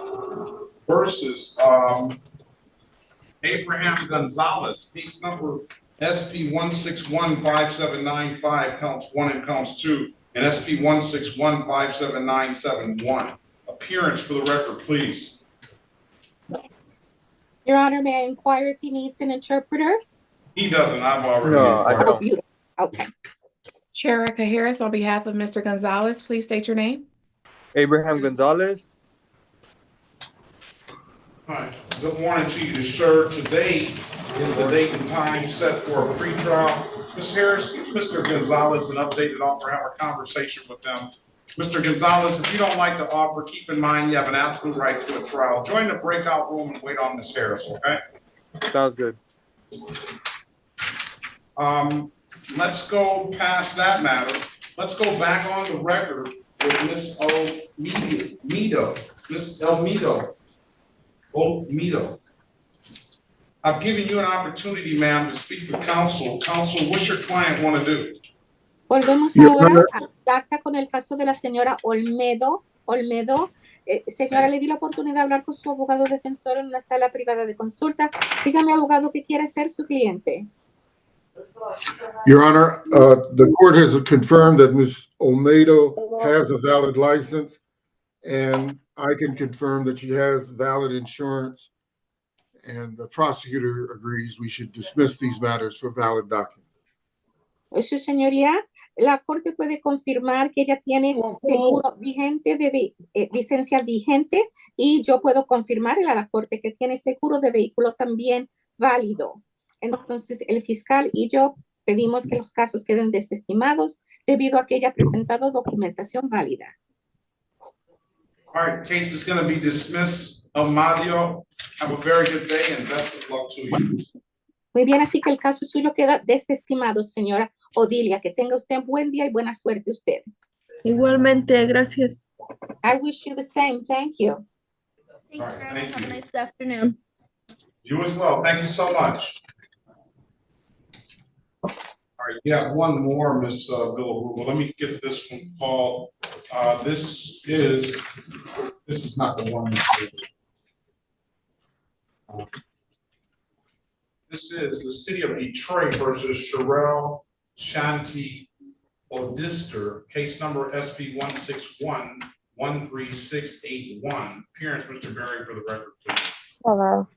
versus Abraham Gonzalez, case number SP 1615795, counts 1 and counts 2, and SP 161579771. Appearance for the record, please. Your Honor, may I inquire if he needs an interpreter? He doesn't. I've already. No, I don't. Beautiful. Okay. Sherika Harris, on behalf of Mr. Gonzalez, please state your name. Abraham Gonzalez. All right. Good morning to you, sir. Today is the date and time set for a pretrial. Ms. Harris, give Mr. Gonzalez an updated offer, have a conversation with them. Mr. Gonzalez, if you don't like the offer, keep in mind you have an absolute right to a trial. Join the breakout room and wait on Ms. Harris, okay? Sounds good. Let's go past that matter. Let's go back on the record with Ms. Olmedo. Ms. Olmedo. I've given you an opportunity, ma'am, to speak to counsel. Counsel, what's your client want to do? Volvemos ahora a acta con el caso de la señora Olmedo. Señora, le di la oportunidad de hablar con su abogado defensor en una sala privada de consulta. Dígame, abogado, ¿qué quiere ser su cliente? Your Honor, the court has confirmed that Ms. Olmedo has a valid license, and I can confirm that she has valid insurance, and the prosecutor agrees we should dismiss these matters for valid documents. Su señoría, la corte puede confirmar que ella tiene seguro vigente de licencia vigente, y yo puedo confirmarle a la corte que tiene seguro de vehículo también válido. Entonces, el fiscal y yo pedimos que los casos queden desestimados debido a que ella ha presentado documentación válida. All right, case is going to be dismissed. Amadio, have a very good day and best of luck to you. Muy bien, así que el caso suyo queda desestimado, señora Odilia. Que tenga usted buen día y buena suerte usted. Igualmente, gracias. I wish you the same. Thank you. All right, thank Have a you. nice afternoon. You as well. Thank you so much. All right, you have one more, Ms. Villaruba. Let me get this one called. This is not the one. This is the City of Detroit versus Sherelle Chanti Oist, case number SP 161-13681. Appearance, Mr. Berry, for the record, please. Hello.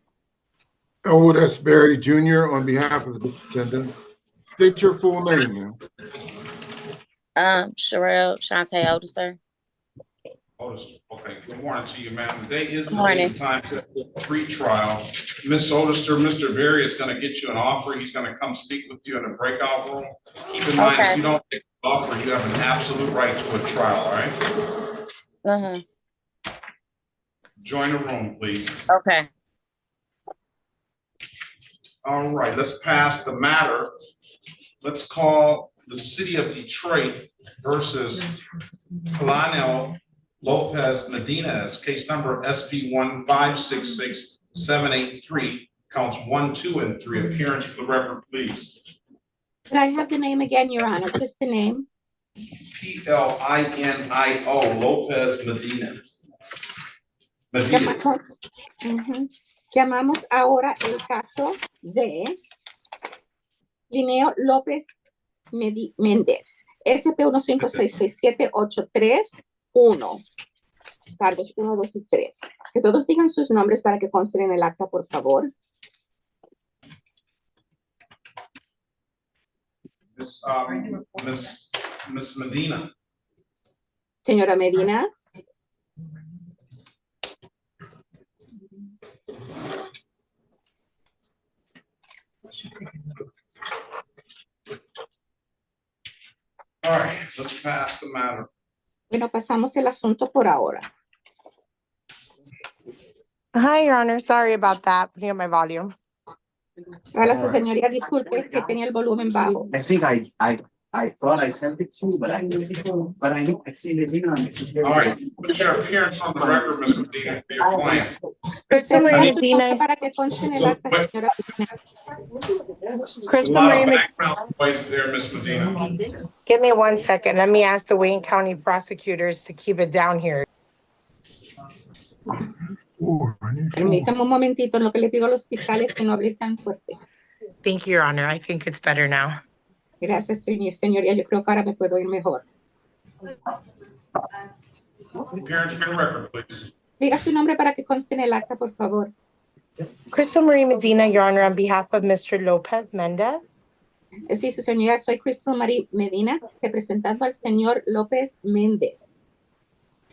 Elwood S. Berry Jr. on behalf of the defendant. State your full name, ma'am. Sherelle Chanti Oist. Okay, good morning to you, ma'am. Today is the Morning. time set for pre-trial. Ms. Oist, Mr. Berry is going to get you an offer. He's going to come speak with you in a breakout room. Keep in mind, if you don't take the offer, you have an absolute right to a trial, all right? Join the room, please. Okay. All right, let's pass the matter. Let's call the City of Detroit versus Presley Lopez Medina, case number SP 1566783, counts 1, 2, and 3. Appearance for the record, please. Could I have the name again, Your Honor? Just the name. P-L-I-N-I-O, Lopez Medina. Llamamos ahora el caso de Linneo López Méndez, SP 1566783-1. Cargos 1, 2 y 3. Que todos digan sus nombres para que consten en el acta, por favor. Miss Medina. Señora Medina. All right, let's pass the matter. Bueno, pasamos el asunto por ahora. Hi, Your Honor. Sorry about that. Putting up my volume. Ahora su señoría, disculpe, es que tenía el volumen bajo. I think I thought I sent it to you, but I know I seen it here on the. All right, put your appearance on the record, Ms. Medina, for your client. Crystal Marie Medina. Para que conste en el acta, señora Crystal A lot Marie of Medina. background noise there, Ms. Medina. Give me 1 second. Let me ask the Wayne County prosecutors to keep it down here. Permítame un momentito en lo que le pido a los fiscales que no hablen tan fuerte. Thank you, Your Honor. I think it's better now. Gracias, señoría. Yo creo que ahora me puedo ir mejor. Appearance for the record, please. Diga su nombre para que conste en el acta, por favor. Crystal Marie Medina, Your Honor, on behalf of Mr. Lopez Mendez. Sí, su señoría, soy Crystal Marie Medina, representando al señor López Méndez.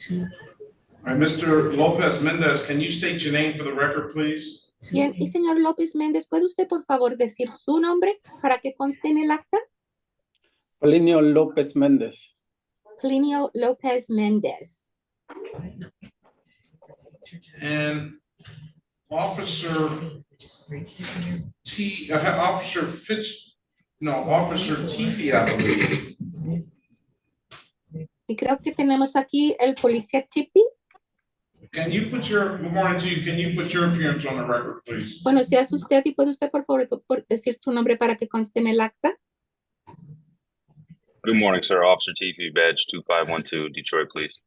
All right, Mr. Lopez Mendez, can you state your name for the record, please? Bien, y señor López Méndez, ¿puede usted por favor decir su nombre para que conste en el acta? Plinio López Méndez. Plinio López Méndez. And Officer Officer Tiffy, I believe. Y creo que tenemos aquí el policía Tiffy. Can you put your, good morning to you, can you put your appearance on the record, please? Buenos días a usted y puede usted por favor decir su nombre para que conste en el acta. Good morning, sir. Officer TP, badge 2512, Detroit, please.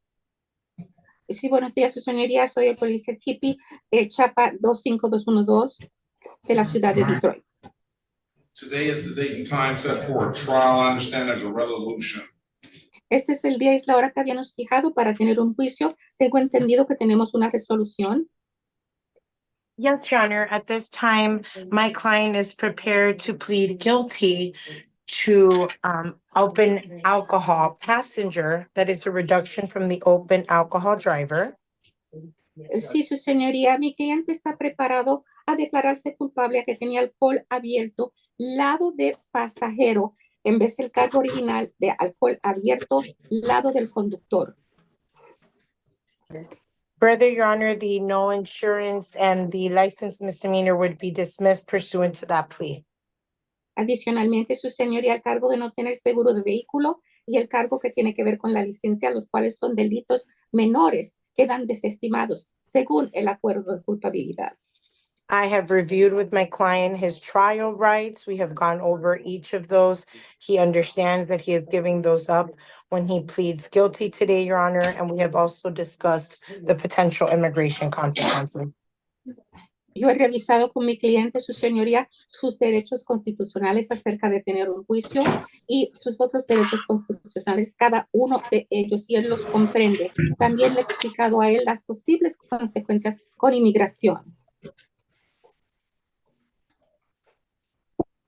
Sí, buenos días, su señoría. Soy el policía Tiffy, Chapa 25212 de la ciudad de Detroit. Today is the date and time set for a trial. I understand there's a resolution. Este es el día y es la hora que habíamos fijado para tener un juicio. Tengo entendido que tenemos una resolución. Yes, Your Honor. At this time, my client is prepared to plead guilty to open alcohol passenger. That is a reduction from the open alcohol driver. Sí, su señoría, mi cliente está preparado a declararse culpable a que tenía alcohol abierto, lado de pasajero, en vez del cargo original de alcohol abierto, lado del conductor. Further, Your Honor, the no insurance and the license misdemeanor would be dismissed pursuant to that plea. Adicionalmente, su señoría, el cargo de no tener seguro de vehículo y el cargo que tiene que ver con la licencia, los cuales son delitos menores, quedan desestimados según el acuerdo de culpabilidad. I have reviewed with my client his trial rights. We have gone over each of those. He understands that he is giving those up when he pleads guilty today, Your Honor, and we have also discussed the potential immigration consequences. Yo he revisado con mi cliente, su señoría, sus derechos constitucionales acerca de tener un juicio y sus otros derechos constitucionales, cada uno de ellos, y él los comprende. También le he explicado a él las posibles consecuencias con inmigración.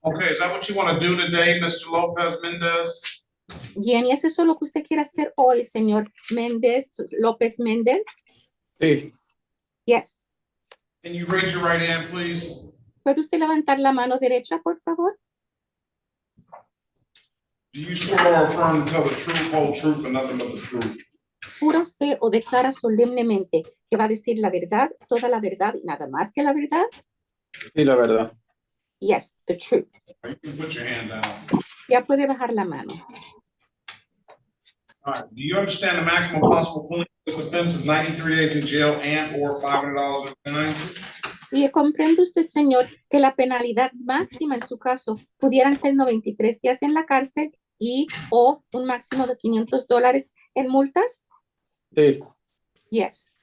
Okay, is that what you want to do today, Mr. Lopez Mendez? Bien, ¿y es eso lo que usted quiere hacer hoy, señor Méndez, López Méndez? Sí. Yes. Can you raise your right hand, please? ¿Puede usted levantar la mano derecha, por favor? Do you swear or affirm to tell the truth, whole truth, and nothing but the truth? ¿Jura usted o declara solemnemente que va a decir la verdad, toda la verdad y nada más que la verdad? Sí, la verdad. Yes, the truth. You can put your hand down. Ya puede bajar la mano. All right. Do you understand the maximum possible penalty for this offense is 93 days in jail and or $500 in fines? Y comprende usted, señor, que la penalidad máxima en su caso pudieran ser 93 días en la cárcel y o un máximo de $500 en multas? Sí. Yes.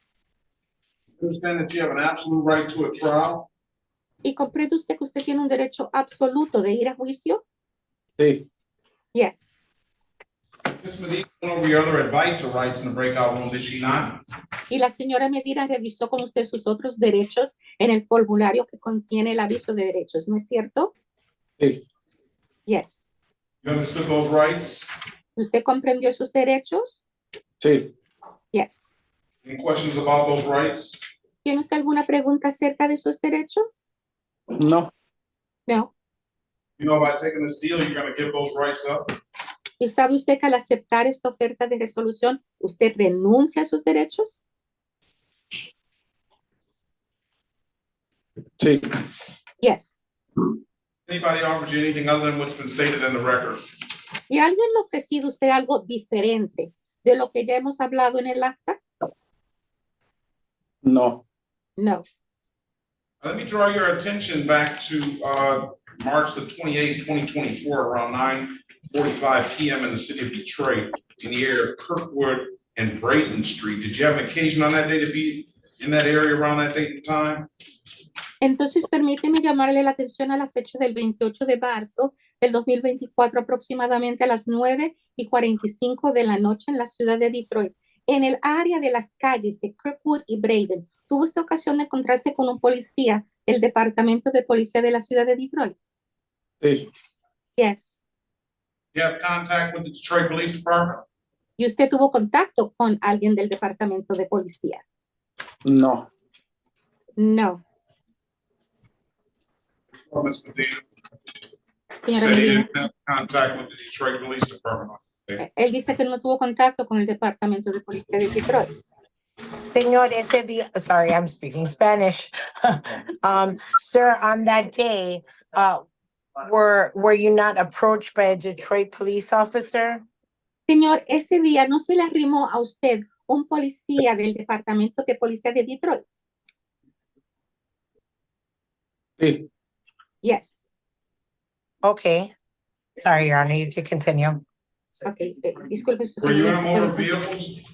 You understand that you have an absolute right to a trial? ¿Y comprende usted que usted tiene un derecho absoluto de ir a juicio? Sí. Yes. Ms. Medina went over your other advisor rights in the breakout room, did she not? Y la señora Medina revisó con usted sus otros derechos en el formulario que contiene el aviso de derechos, ¿no es cierto? Sí. Yes. You understood those rights? ¿Usted comprendió sus derechos? Sí. Yes. Any questions about those rights? ¿Tiene usted alguna pregunta acerca de sus derechos? No. No. You know, by taking this deal, you're going to give those rights up? ¿Y sabe usted que al aceptar esta oferta de resolución, usted renuncia a sus derechos? Sí. Yes. Anybody offered you anything other than what's been stated in the record? ¿Y alguien le ha ofrecido a usted algo diferente de lo que ya hemos hablado en el acta? No. No. Let me draw your attention back to March the 28th, 2024, around 9:45 p.m. in the city of Detroit, in the area of Kirkwood and Brayton Street. Did you have an occasion on that day to be in that area around that date and time? Entonces, permíteme llamarle la atención a la fecha del 28 de marzo del 2024, aproximadamente a las 9:45 de la noche en la ciudad de Detroit, en el área de las calles de Kirkwood y Brayton. ¿Tuvo esta ocasión de encontrarse con un policía del Departamento de Policía de la ciudad de Detroit? Sí. Yes. You have contact with the Detroit Police Department? ¿Y usted tuvo contacto con alguien del Departamento de Policía? No. No. Ms. Medina. Señora Said he Medina. didn't have contact with the Detroit Police Department. Él dice que no tuvo contacto con el Departamento de Policía de Detroit. Señor, ese día, sorry, I'm speaking Spanish. Sir, on that day, were you not approached by a Detroit police officer? Señor, ese día no se le arrimó a usted un policía del Departamento de Policía de Detroit. Sí. Yes. Okay. Sorry, Your Honor, you can continue. Okay, disculpe su Were you in a señoría. motor vehicle?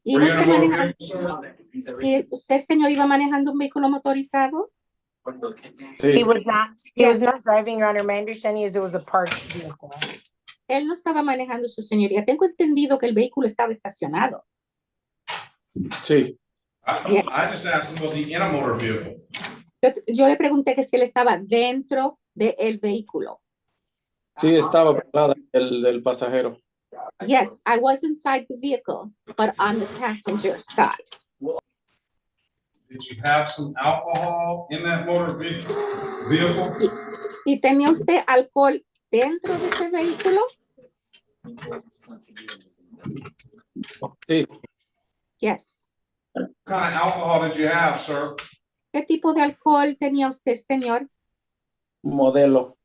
¿Y Were you in a usted motor manejando- vehicle, sir? ¿Y usted, señor, iba manejando un vehículo motorizado? He Sí. was not driving, Your Honor. My understanding is it was a parked vehicle. Él no estaba manejando, su señoría. Tengo entendido que el vehículo estaba estacionado. Sí. I just asked him, was he in a motor vehicle? Yo le pregunté que si él estaba dentro del vehículo. Sí, estaba parada el pasajero. Yes, I was inside the vehicle, but on the passenger side. Did you have some alcohol in that motor vehicle? ¿Y tenía usted alcohol dentro de ese vehículo? Sí. Yes. What kind of alcohol did you have, sir? ¿Qué tipo de alcohol tenía usted, señor? Modelo.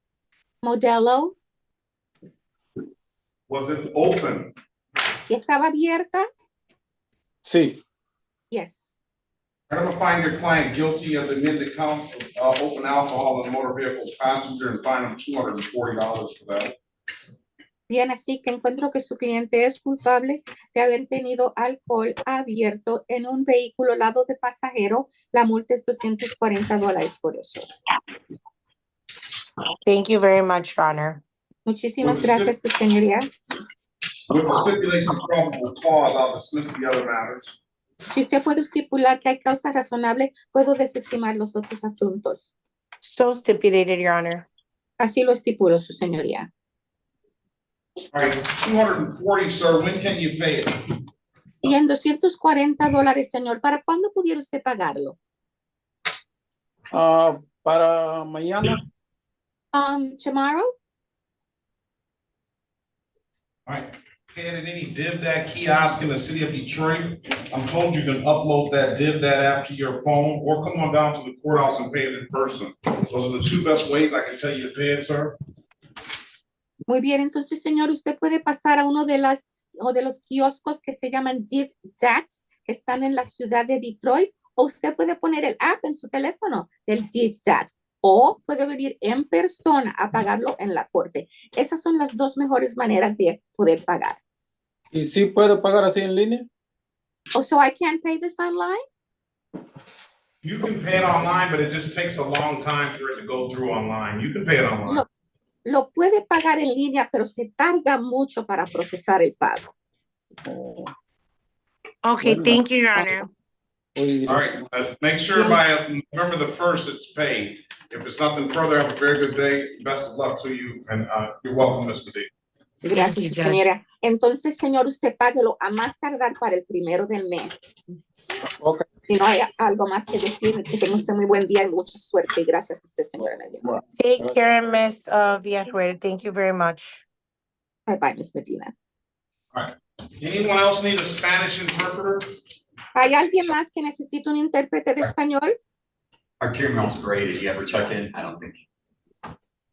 Modelo. Was it open? ¿Y estaba abierta? Sí. Yes. I'm gonna find your client guilty of the amended count of open alcohol in motor vehicles passenger and fine him $240 for that. Bien, así que encuentro que su cliente es culpable de haber tenido alcohol abierto en un vehículo lado de pasajero. La multa es $240 por eso. Thank you very much, Your Honor. Muchísimas gracias, su señoría. With the stipulation of probable cause, I'll dismiss the other matters. Si usted puede estipular que hay causa razonable, puedo desestimar los otros asuntos. So stipulated, Your Honor. Así lo estipulo, su señoría. All right, $240, sir, when can you pay it? Y en $240, señor, ¿para cuándo pudiera usted pagarlo? Para mañana. Tomorrow? All right, pay it at any DivDat kiosk in the city of Detroit. I'm told you can upload that DivDat app to your phone or come on down to the courthouse and pay it in person. Those are the two best ways I can tell you to pay it, sir. Muy bien, entonces, señor, usted puede pasar a uno de los kioscos que se llaman DivDat, que están en la ciudad de Detroit, o usted puede poner el app en su teléfono del DivDat, o puede venir en persona a pagarlo en la corte. Esas son las dos mejores maneras de poder pagar. ¿Y sí puedo pagar así en línea? Oh, so I can't pay this online? You can pay it online, but it just takes a long time for it to go through online. You can pay it online. lo puede pagar en línea, pero se tarda mucho para procesar el pago. Okay, thank you, Your Honor. All right, make sure by November the 1st it's paid. If it's nothing further, have a very good day. Best of luck to you, and you're welcome, Ms. Medina. Gracias, señora. Entonces, señor, usted páguelo a más tardar para el 1º del mes. Okay. Si no hay algo más que decir, que tenga usted muy buen día y mucha suerte. Y gracias a usted, señora Medina. Take care, Miss Villarreal. Thank you very much. Bye-bye, Miss Medina. All right. Anyone else need a Spanish interpreter? ¿Hay alguien más que necesita un intérprete de español? Our team was great. Did you ever check in? I don't think.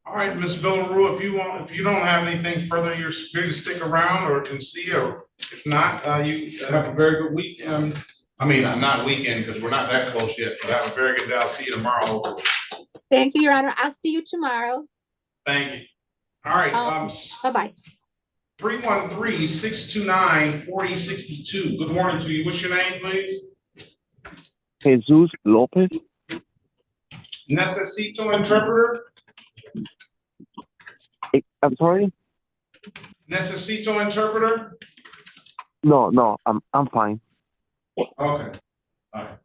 All right, Ms. Villarreal, if you don't have anything further, you're free to stick around and see, or if not, you have a very good weekend. I mean, not weekend, because we're not that close yet, but have a very good day. I'll see you tomorrow. Thank you, Your Honor. I'll see you tomorrow. Thank you. All right. Bye-bye. 313-629-4062. Good morning to you. What's your name, please? Jesus Lopez. Necesito interpreter. I'm sorry? Necesito interpreter. No, I'm fine. Okay. All right.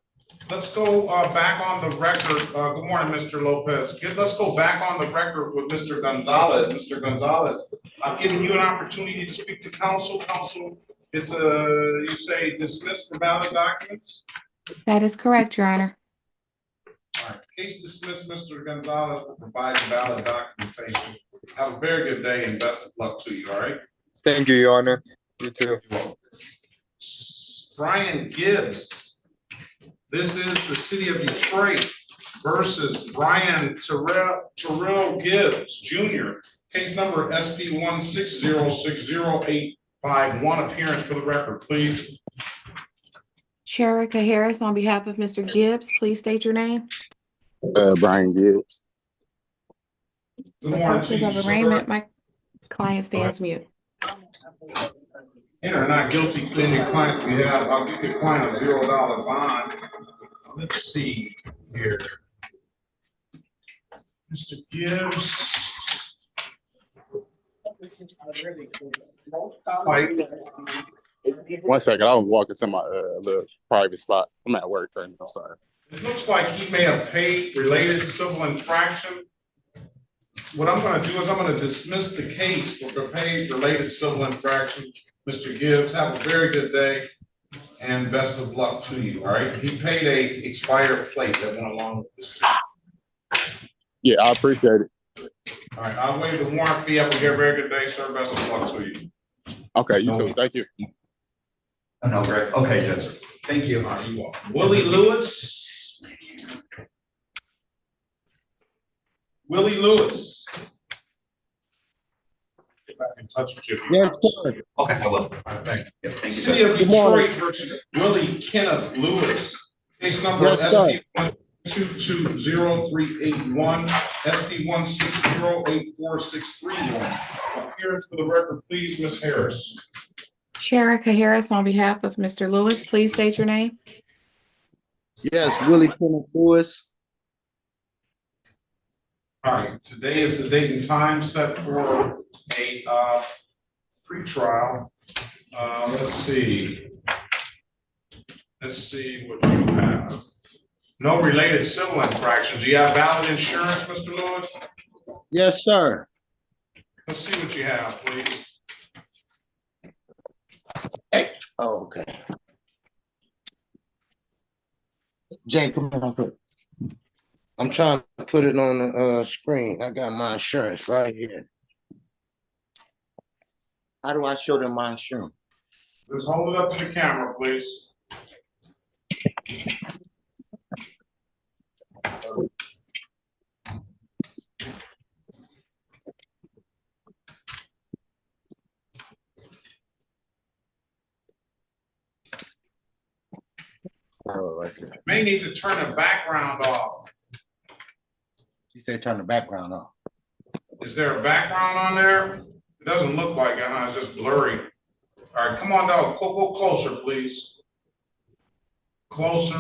Let's go back on the record. Good morning, Mr. Lopez. Let's go back on the record with Mr. Gonzalez. Mr. Gonzalez, I'm giving you an opportunity to speak to counsel. Counsel, it's you say dismissed for valid documents? That is correct, Your Honor. All right. Case dismissed, Mr. Gonzalez will provide valid documentation. Have a very good day and best of luck to you, all right? Thank you, Your Honor. You too. Brian Gibbs. This is the city of Detroit versus Brian Terrell Gibbs Jr. Case number SP1606081. Appearance for the record, please. Sherika Harris, on behalf of Mr. Gibbs, please state your name. Brian Gibbs. Good morning to you, of arraignment, my client stands mute. Enter not guilty in your client's behalf. I'll give your client a $0 bond. Let's see here. Mr. Gibbs. One second, I was walking to my little private spot. I'm at work right now. I'm sorry. It looks like he may have paid related civil infraction. What I'm going to do is I'm going to dismiss the case for the paid related civil infraction. Mr. Gibbs, have a very good day and best of luck to you. All right. He paid a expired plate that went along with this. Yeah, I appreciate it. All right. I'll waive the warrant fee. Have a very good day, sir. Best of luck to you. Okay, you too. Thank you. Oh, no, Greg. Okay, Judge. Thank you. All right, you are. Willie Lewis. Willie Lewis. Get back in touch with you. Yes, sir. Okay, I will. All right, thank you. Yeah, thank you. City of Detroit versus Willie Kenneth Lewis. Case number SP1220381, SP1608463. Appearance for the record, please, Ms. Harris. Sherika Harris, on behalf of Mr. Lewis, please state your name. Yes, Willie Kenneth Lewis. All right, today is the date and time set for a pre-trial. Let's see what you have. No related civil infractions. Do you have valid insurance, Mr. Lewis? Yes, sir. Let's see what you have, please. Hey. Oh, okay. Jay, come on. I'm trying to put it on the screen. I got my insurance right here. How do I show them my insurance? Just hold it up to the camera, please. May need to turn the background off. You said turn the background off. Is there a background on there? It doesn't look like it, huh? It's just blurry. All right, come on, dog. Go closer, please. Closer.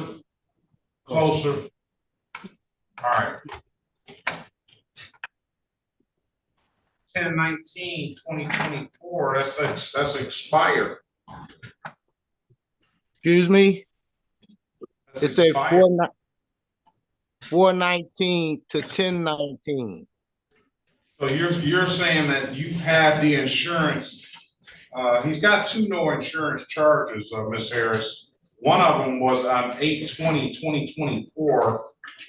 Closer. All right. 10/19/2024. That's expired. Excuse me? That's It said expired. 4/19 to 10/19. So you're saying that you've had the insurance. He's got two no insurance charges, Ms. Harris. One of them was on 8/20/2024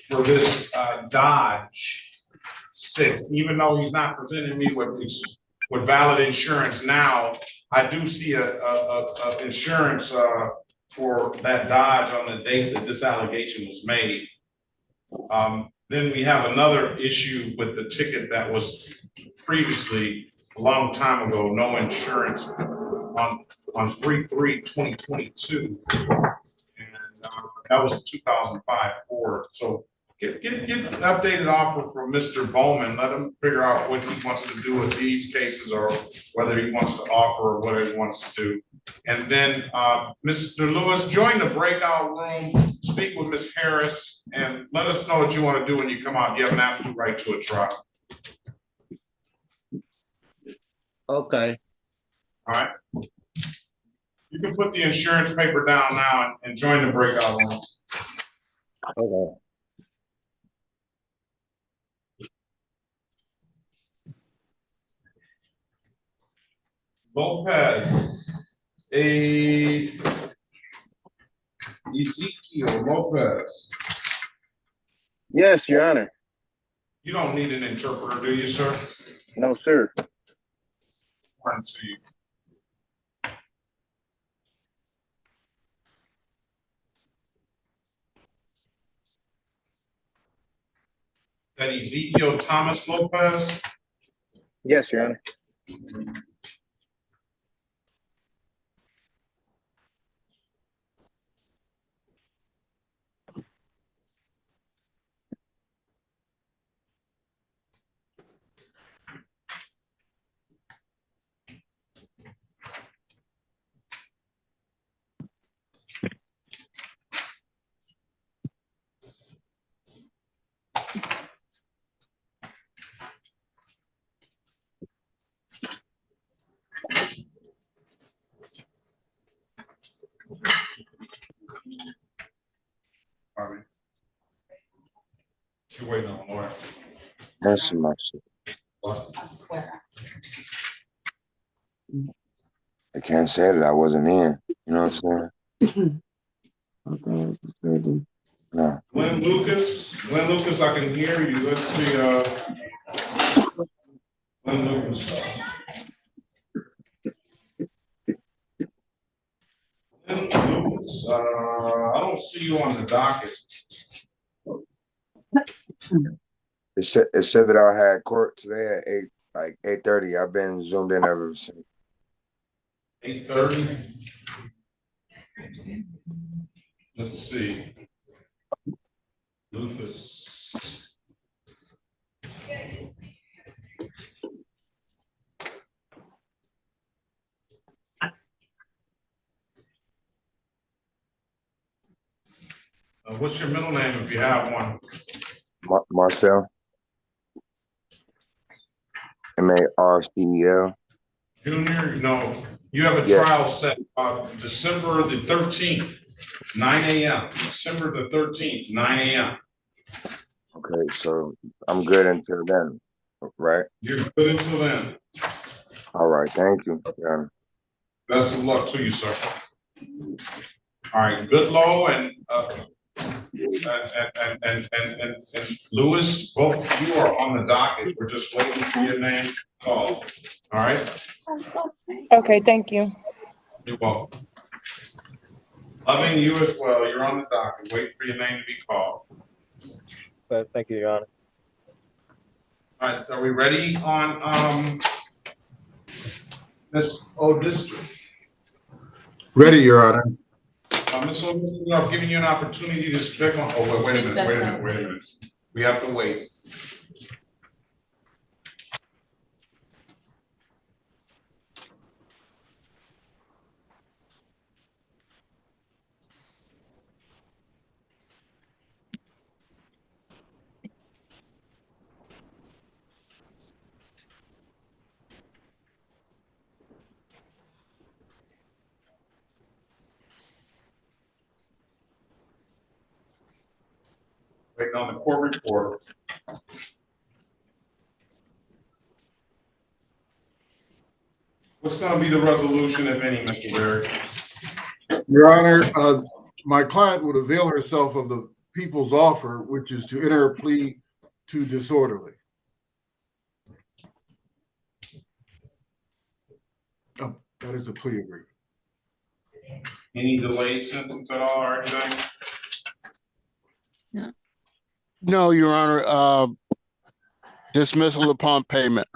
for this Dodge 6. Even though he's not presenting me with valid insurance now, I do see a insurance for that Dodge on the date that this allegation was made. Then we have another issue with the ticket that was previously a long time ago, no insurance on 3/3/2022, and that was a 2005 Ford. So get an updated offer from Mr. Bowman. Let him figure out what he wants to do with these cases, or whether he wants to offer or what he wants to do. And then Mr. Lewis, join the breakout room, speak with Ms. Harris, and let us know what you want to do when you come out. You have an absolute right to a trial. Okay. All right. You can put the insurance paper down now and join the breakout room. Okay. Lopez, Ezekiel Lopez. Yes, Your Honor. You don't need an interpreter, do you, sir? No, sir. One to you. That Ezekiel Thomas Lopez? Yes, Your Honor. Pardon me. You're waiting on the lawyer. Mercy, mercy. I can't say that I wasn't in. You know what I'm saying? No. Glenn Lucas, I can hear you. Let's see, Glenn Lucas. Glenn Lucas, I don't see you on the docket. It said that I had court today at 8:30. I've been zoomed in ever since. 8:30. Let's see. Lucas. What's your middle name if you have one? Marcel. Marcel. Junior, no. You have a trial set December the 13th, 9 a.m. December the 13th, 9 a.m. Okay, so I'm good until then, right? You're good until then. All right, thank you. Yeah. Best of luck to you, sir. All right, Goodlow and Lewis, both of you are on the docket. We're just waiting for your name to call. All right. Okay, thank you. You're welcome. Loving, you as well. You're on the docket. Wait for your name to be called. Thank you, Your Honor. All right, are we ready on Ms. O'District? Ready, Your Honor. Ms. O'District, I've given you an opportunity to speak on. Oh, wait a minute. We have to wait. Waiting on the court report. What's gonna be the resolution, if any, Mr. Berry? Your Honor, my client would avail herself of the people's offer, which is to enter a plea to disorderly. That is a plea agreement. Any delayed sentence at all or anything? No, Your Honor, dismissal upon payment.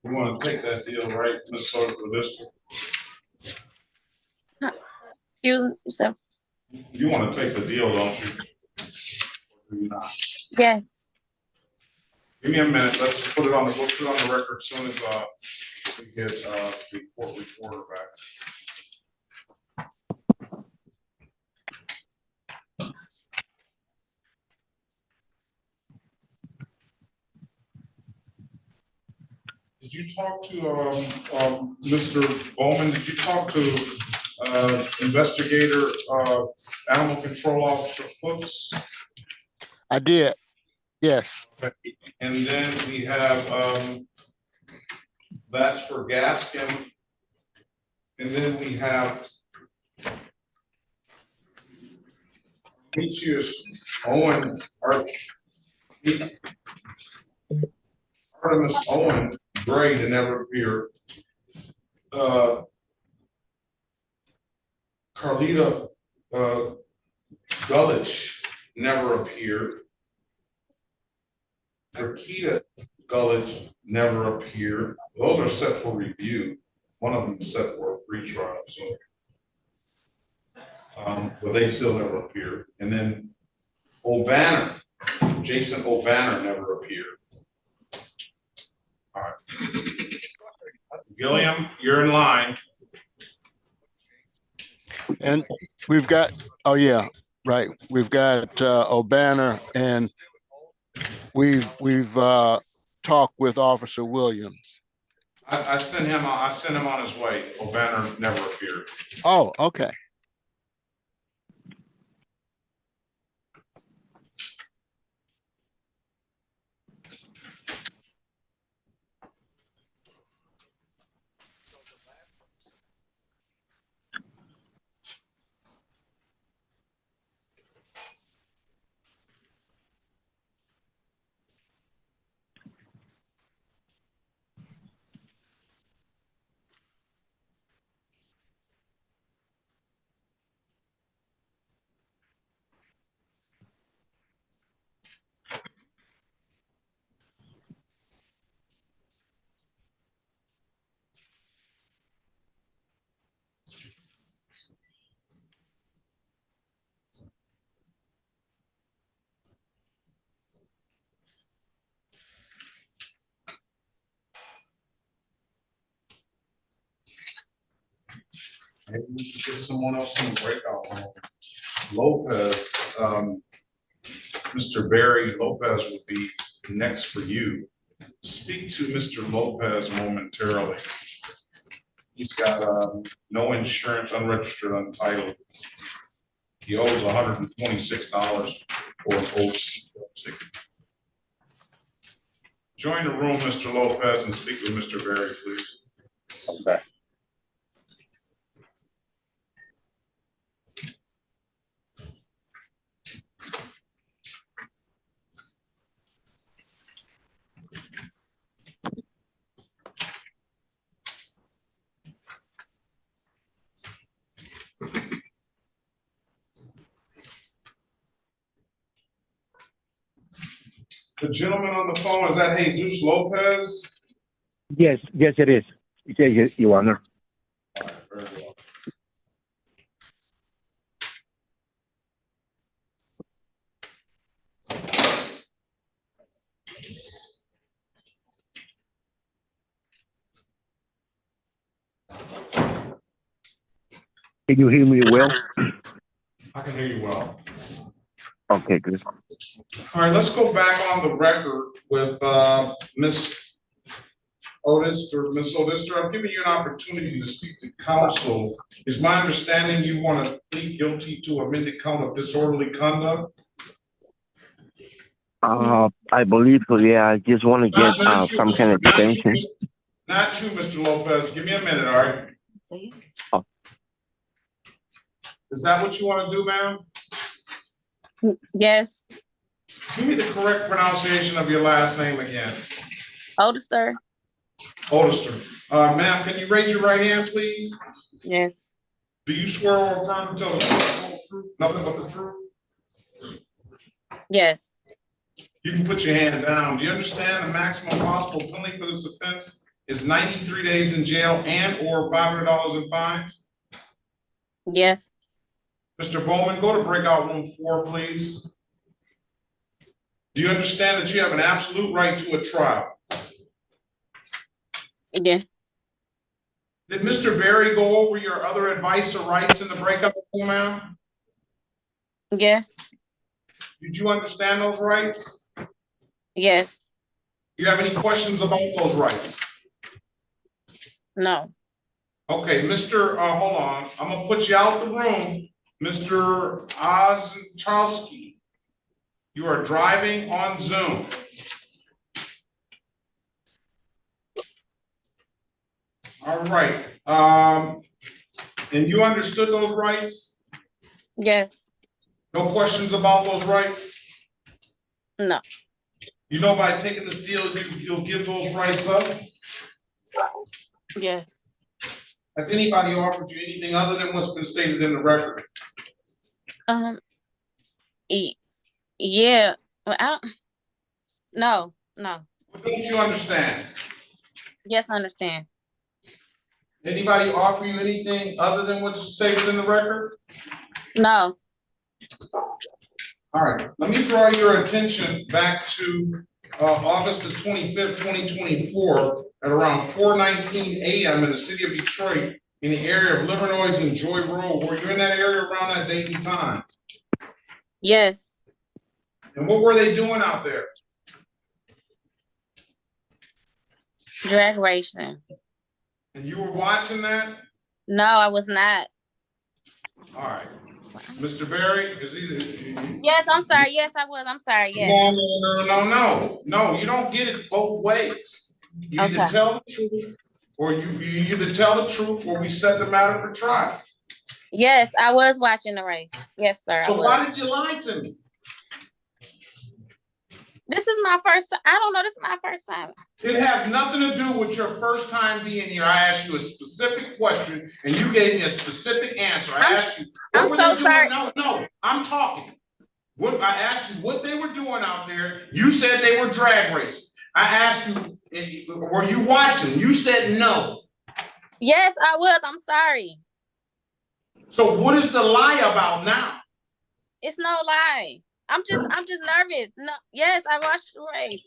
You want to take that deal, right, Ms. Soto, for this? You want to take the deal, don't you? Or do you not? Yeah. Give me a minute. Let's put it on the record as soon as we get the court reporter back. Did you talk to Mr. Bowman? Did you talk to investigator animal control officer Foots? I did. Yes. And then we have that's for Gaskin. And then we have Owen, Artemis Owen Gray to never appear. Carlita Gullich never appeared. Rakita Gullich never appeared. Those are set for review. One of them is set for a retrial, so but they still never appeared. And then O'Banner, Jason O'Banner never appeared. All right. Gilliam, you're in line. And we've got, oh yeah, right. We've got O'Banner, and we've talked with Officer Williams. I sent him on his way. O'Banner never appeared. Oh, okay. Maybe we should get someone else in the breakout room. Lopez, Mr. Barry Lopez will be next for you. Speak to Mr. Lopez momentarily. He's got no insurance, unregistered, untitled. He owes $126 for an old seatbelt ticket. Join the room, Mr. Lopez, and speak with Mr. Barry, please. Okay. The gentleman on the phone, is that Jesus Lopez? Yes, it is. Yes, Your Honor. All right, very well. Can you hear me well? I can hear you well. Okay, good. All right, let's go back on the record with Miss Miss Odister, I'm giving you an opportunity to speak to counsel. Is my understanding you want to plead guilty to amended count of disorderly conduct? I believe so. Yeah, I just want to get some kind of extension. Not you, Mr. Lopez. Give me a minute, all right? Oh. Is that what you want to do, ma'am? Yes. Give me the correct pronunciation of your last name again. Odister. Odister. Ma'am, can you raise your right hand, please? Yes. Do you swear or affirm to tell the truth, nothing but the truth? Yes. You can put your hand down. Do you understand the maximum possible penalty for this offense is 93 days in jail and or $500 in fines? Yes. Mr. Bowman, go to breakout room 4, please. Do you understand that you have an absolute right to a trial? Yeah. Did Mr. Berry go over your other advice or rights in the breakout room, ma'am? Yes. Did you understand those rights? Yes. Do you have any questions about those rights? No. Okay, Mr. Hold on. I'm gonna put you out the room. Mr. Ostrowski, you are driving on Zoom. All right. And you understood those rights? Yes. No questions about those rights? No. You know, by taking this deal, you'll give those rights up? Yes. Has anybody offered you anything other than what's been stated in the record? Yeah. Well, no. What don't you understand? Yes, I understand. Anybody offer you anything other than what's stated in the record? No. All right, let me draw your attention back to August the 25th, 2024, at around 4:19 a.m. in the city of Detroit, in the area of Livernois and Joy Road. Were you in that area around that date and time? Yes. And what were they doing out there? Drag racing. And you were watching that? No, I was not. All right. Mr. Berry, is he? Yes, I'm sorry. Yes, I was. I'm sorry. Yes. No, you don't get it both ways. You either tell the truth or you either tell the truth or we set the matter for trial. Yes, I was watching the race. Yes, sir. So why did you lie to me? This is my first. I don't know. This is my first time. It has nothing to do with your first time being here. I asked you a specific question and you gave me a specific answer. I asked you. I'm so sorry. No, I'm talking. What I asked you what they were doing out there. You said they were drag racing. I asked you, were you watching? You said no. Yes, I was. I'm sorry. So what is the lie about now? It's no lie. I'm just nervous. No, yes, I watched the race.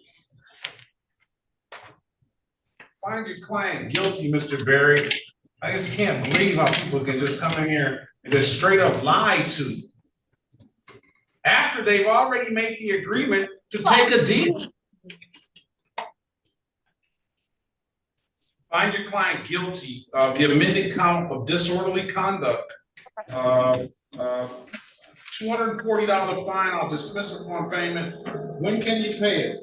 Find your client guilty, Mr. Berry. I just can't believe how people can just come in here and just straight up lie to you. After they've already made the agreement to take a deal. Find your client guilty of the amended count of disorderly conduct. $240 fine, I'll dismiss upon payment. When can you pay it?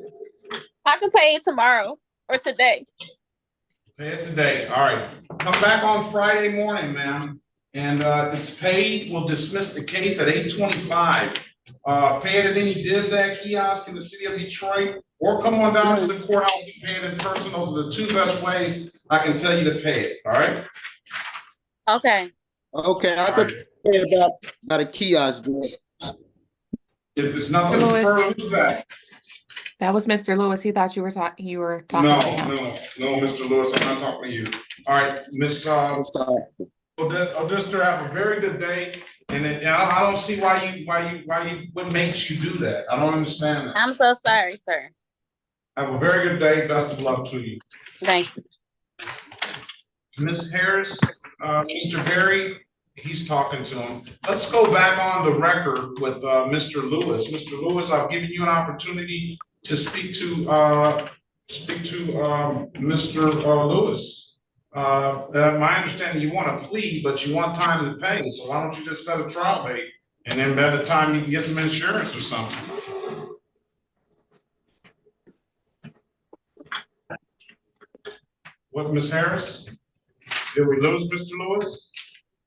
I can pay it tomorrow or today. Pay it today. All right. Come back on Friday morning, ma'am. And it's paid. We'll dismiss the case at 8:25. Pay it at any DivDag kiosk in the city of Detroit, or come on down to the courthouse and pay it in person. Those are the two best ways I can tell you to pay it. All right. Okay. Okay, I could pay about a kiosk. If there's nothing further to that. That was Mr. Lewis. He thought you were talking. You were talking. No, Mr. Lewis, I'm not talking to you. All right, Miss Odister, have a very good day. And I don't see what makes you do that. I don't understand that. I'm so sorry, sir. Have a very good day. Best of luck to you. Thank you. Ms. Harris, Mr. Berry, he's talking to him. Let's go back on the record with Mr. Lewis. Mr. Lewis, I've given you an opportunity to speak to speak to Mr. Lewis. My understanding, you want a plea, but you want time to pay, so why don't you just set a trial date? And then by the time you can get some insurance or something. What, Ms. Harris? Did we lose Mr. Lewis?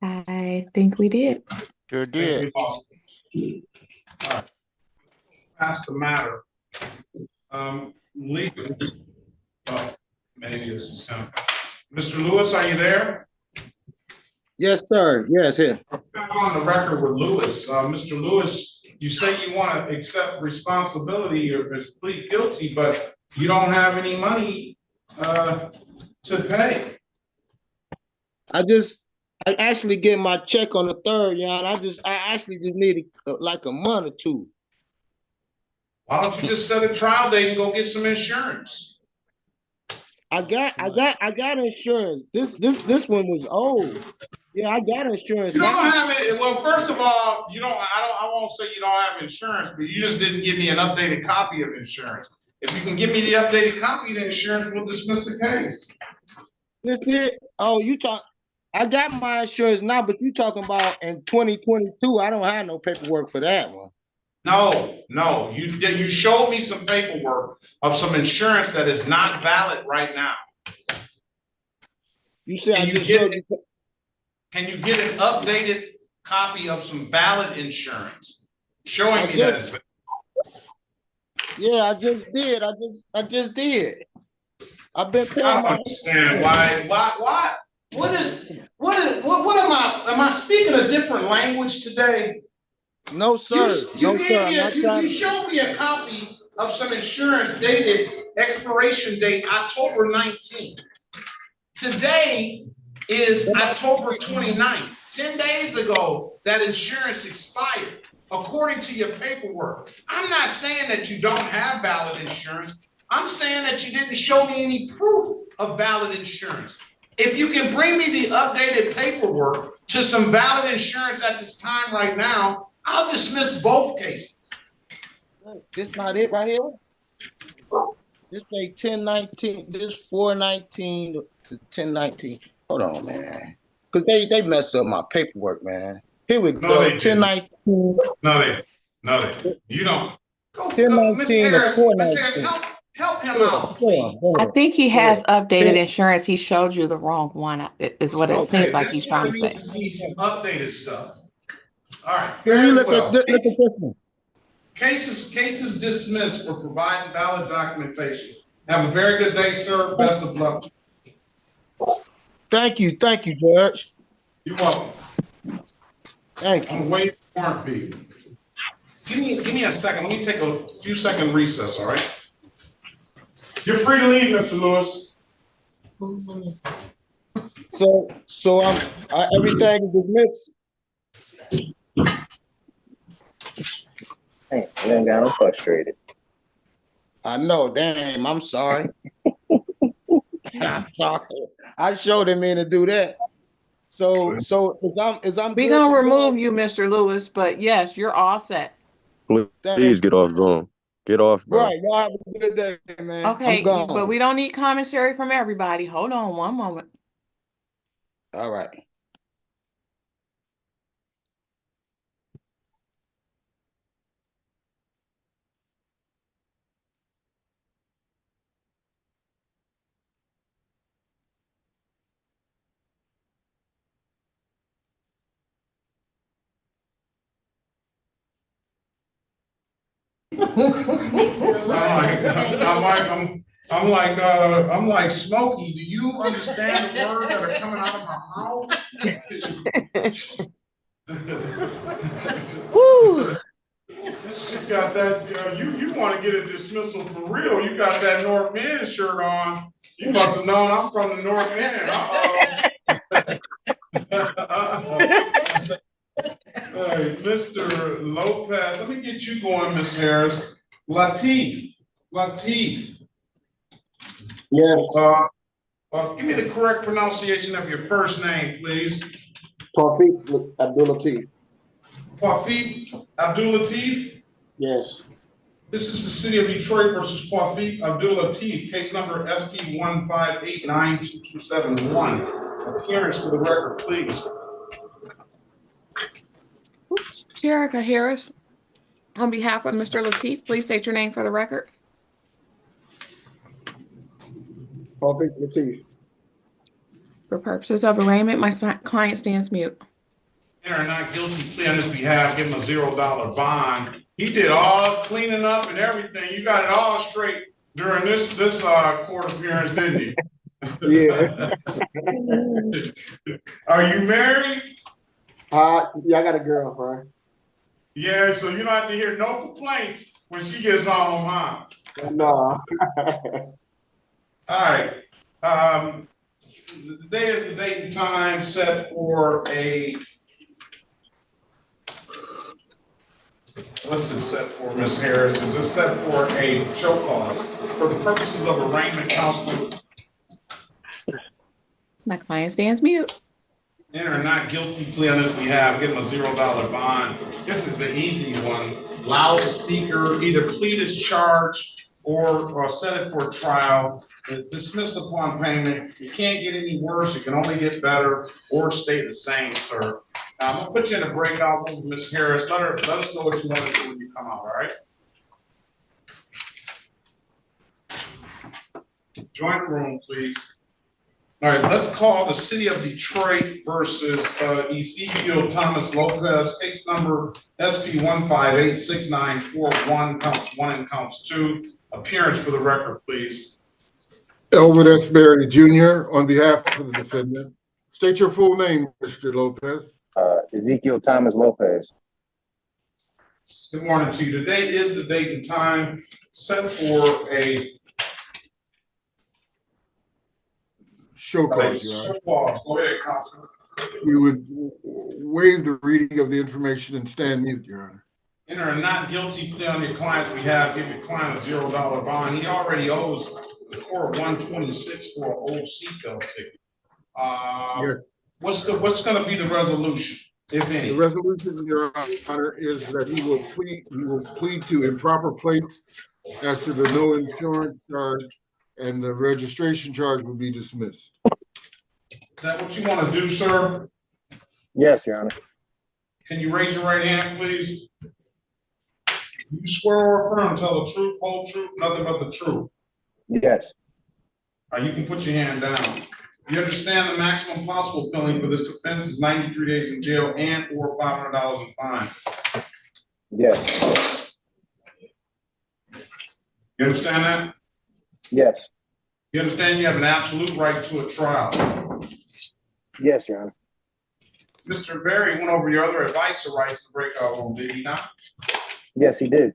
I think we did. Sure did. All right. Pass the matter. Legal. Oh, maybe this is him. Mr. Lewis, are you there? Yes, sir. Yes, here. I'm on the record with Lewis. Mr. Lewis, you say you want to accept responsibility or plead guilty, but you don't have any money to pay. I actually get my check on the 3rd, y'all. I actually just needed like a month or two. Why don't you just set a trial date and go get some insurance? I got insurance. This one was old. Yeah, I got insurance. You don't have it. Well, first of all, you don't. I won't say you don't have insurance, but you just didn't give me an updated copy of insurance. If you can give me the updated copy of the insurance, we'll dismiss the case. That's it. Oh, I got my insurance now, but you talking about in 2022? I don't have no paperwork for that one. No, you showed me some paperwork of some insurance that is not valid right now. You said I just showed you. Can you get an updated copy of some valid insurance showing me that it's valid? Yeah, I just did. I just did. I've been paying. I don't understand why. What am I speaking a different language today? No, sir. You showed me a copy of some insurance dated expiration date October 19th. Today is October 29th. 10 days ago, that insurance expired, according to your paperwork. I'm not saying that you don't have valid insurance. I'm saying that you didn't show me any proof of valid insurance. If you can bring me the updated paperwork to some valid insurance at this time right now, I'll dismiss both cases. This not it right here? This say 1019, this 419 to 1019. Hold on, man. Because they messed up my paperwork, man. Here we go. 1019. No, you don't. Go, Ms. Harris, help him out, please. I think he has updated insurance. He showed you the wrong one, is what it seems like he's trying to say. To see some updated stuff. All right. Can you look at this one? Cases dismissed for providing valid documentation. Have a very good day, sir. Best of luck. Thank you, Judge. You're welcome. Thank you. I'm waiting for warrant fee. Give me a second. Let me take a few second recess. All right. You're free to leave, Mr. Lewis. So everything is dismissed. Hey, I done got him frustrated. I know, damn, I'm sorry. I'm sorry. I sure didn't mean to do that. So as I'm We're gonna remove you, Mr. Lewis, but yes, you're all set. Please get off Zoom. Get off, bro. Right, y'all have a good day, man. Okay, but we don't need commentary from everybody. Hold on one moment. All right. I'm like Smokey. Do you understand the words that are coming out of my mouth? Woo! You got that? You want to get a dismissal for real? You got that North End shirt on. You must have known I'm from the North End. All right, Mr. Lopez, let me get you going, Ms. Harris. Latif. Yes. Give me the correct pronunciation of your first name, please. Abdulatif. Abdulatif? Yes. This is the City of Detroit versus Kwafi Abdulatif, case number SP 1589227-1. Appearance for the record, please. Jerica Harris, on behalf of Mr. Latif, please state your name for the record. Latif. For purposes of arraignment, my client stands mute. Enter a not guilty plea on his behalf, give him a $0 bond. He did all cleaning up and everything. You got it all straight during this court appearance, didn't you? Yeah. Are you married? Yeah, I got a girlfriend. Yeah, so you don't have to hear no complaints when she gets home, huh? No. All right. Today is the date and time set for a. What's this set for, Ms. Harris? Is this set for a show cause for the purposes of arraignment counsel? My client stands mute. Enter a not guilty plea on his behalf, give him a $0 bond. This is the easy one. Loudspeaker, either plead his charge or set it for trial. Dismiss upon payment. You can't get any worse. It can only get better or stay the same, sir. I'm gonna put you in a breakout room with Ms. Harris. Let us know what you want to do when you come out, all right? Join the room, please. All right, let's call the City of Detroit versus Ezekiel Lopez, case number SP 1586941, counts 1 and counts 2. Appearance for the record, please. Elvin S. Berry Jr. on behalf of the defendant. State your full name, Mr. Lopez. Ezekiel Lopez. Good morning to you. Today is the date and time set for a show cause, Your Honor. show cause. Go ahead, Counselor. We would waive the reading of the information and stand mute, Your Honor. Enter a not guilty plea on your client's behalf. Give your client a $0 bond. He already owes the court $126 for an old seatbelt ticket. Yes. What's going to be the resolution, if any? The resolution, Your Honor, is that he will plead to improper plates as to the no insurance charge, and the registration charge will be dismissed. Is that what you want to do, sir? Yes, Your Honor. Can you raise your right hand, please? You swear or affirm, tell the truth, whole truth, nothing but the truth. Yes. All right, you can put your hand down. You understand the maximum possible penalty for this offense is 93 days in jail and or $500 in fine. Yes. You understand that? Yes. You understand you have an absolute right to a trial. Yes, Your Honor. Mr. Berry went over your other advice or rights to break out on, did he not? Yes, he did.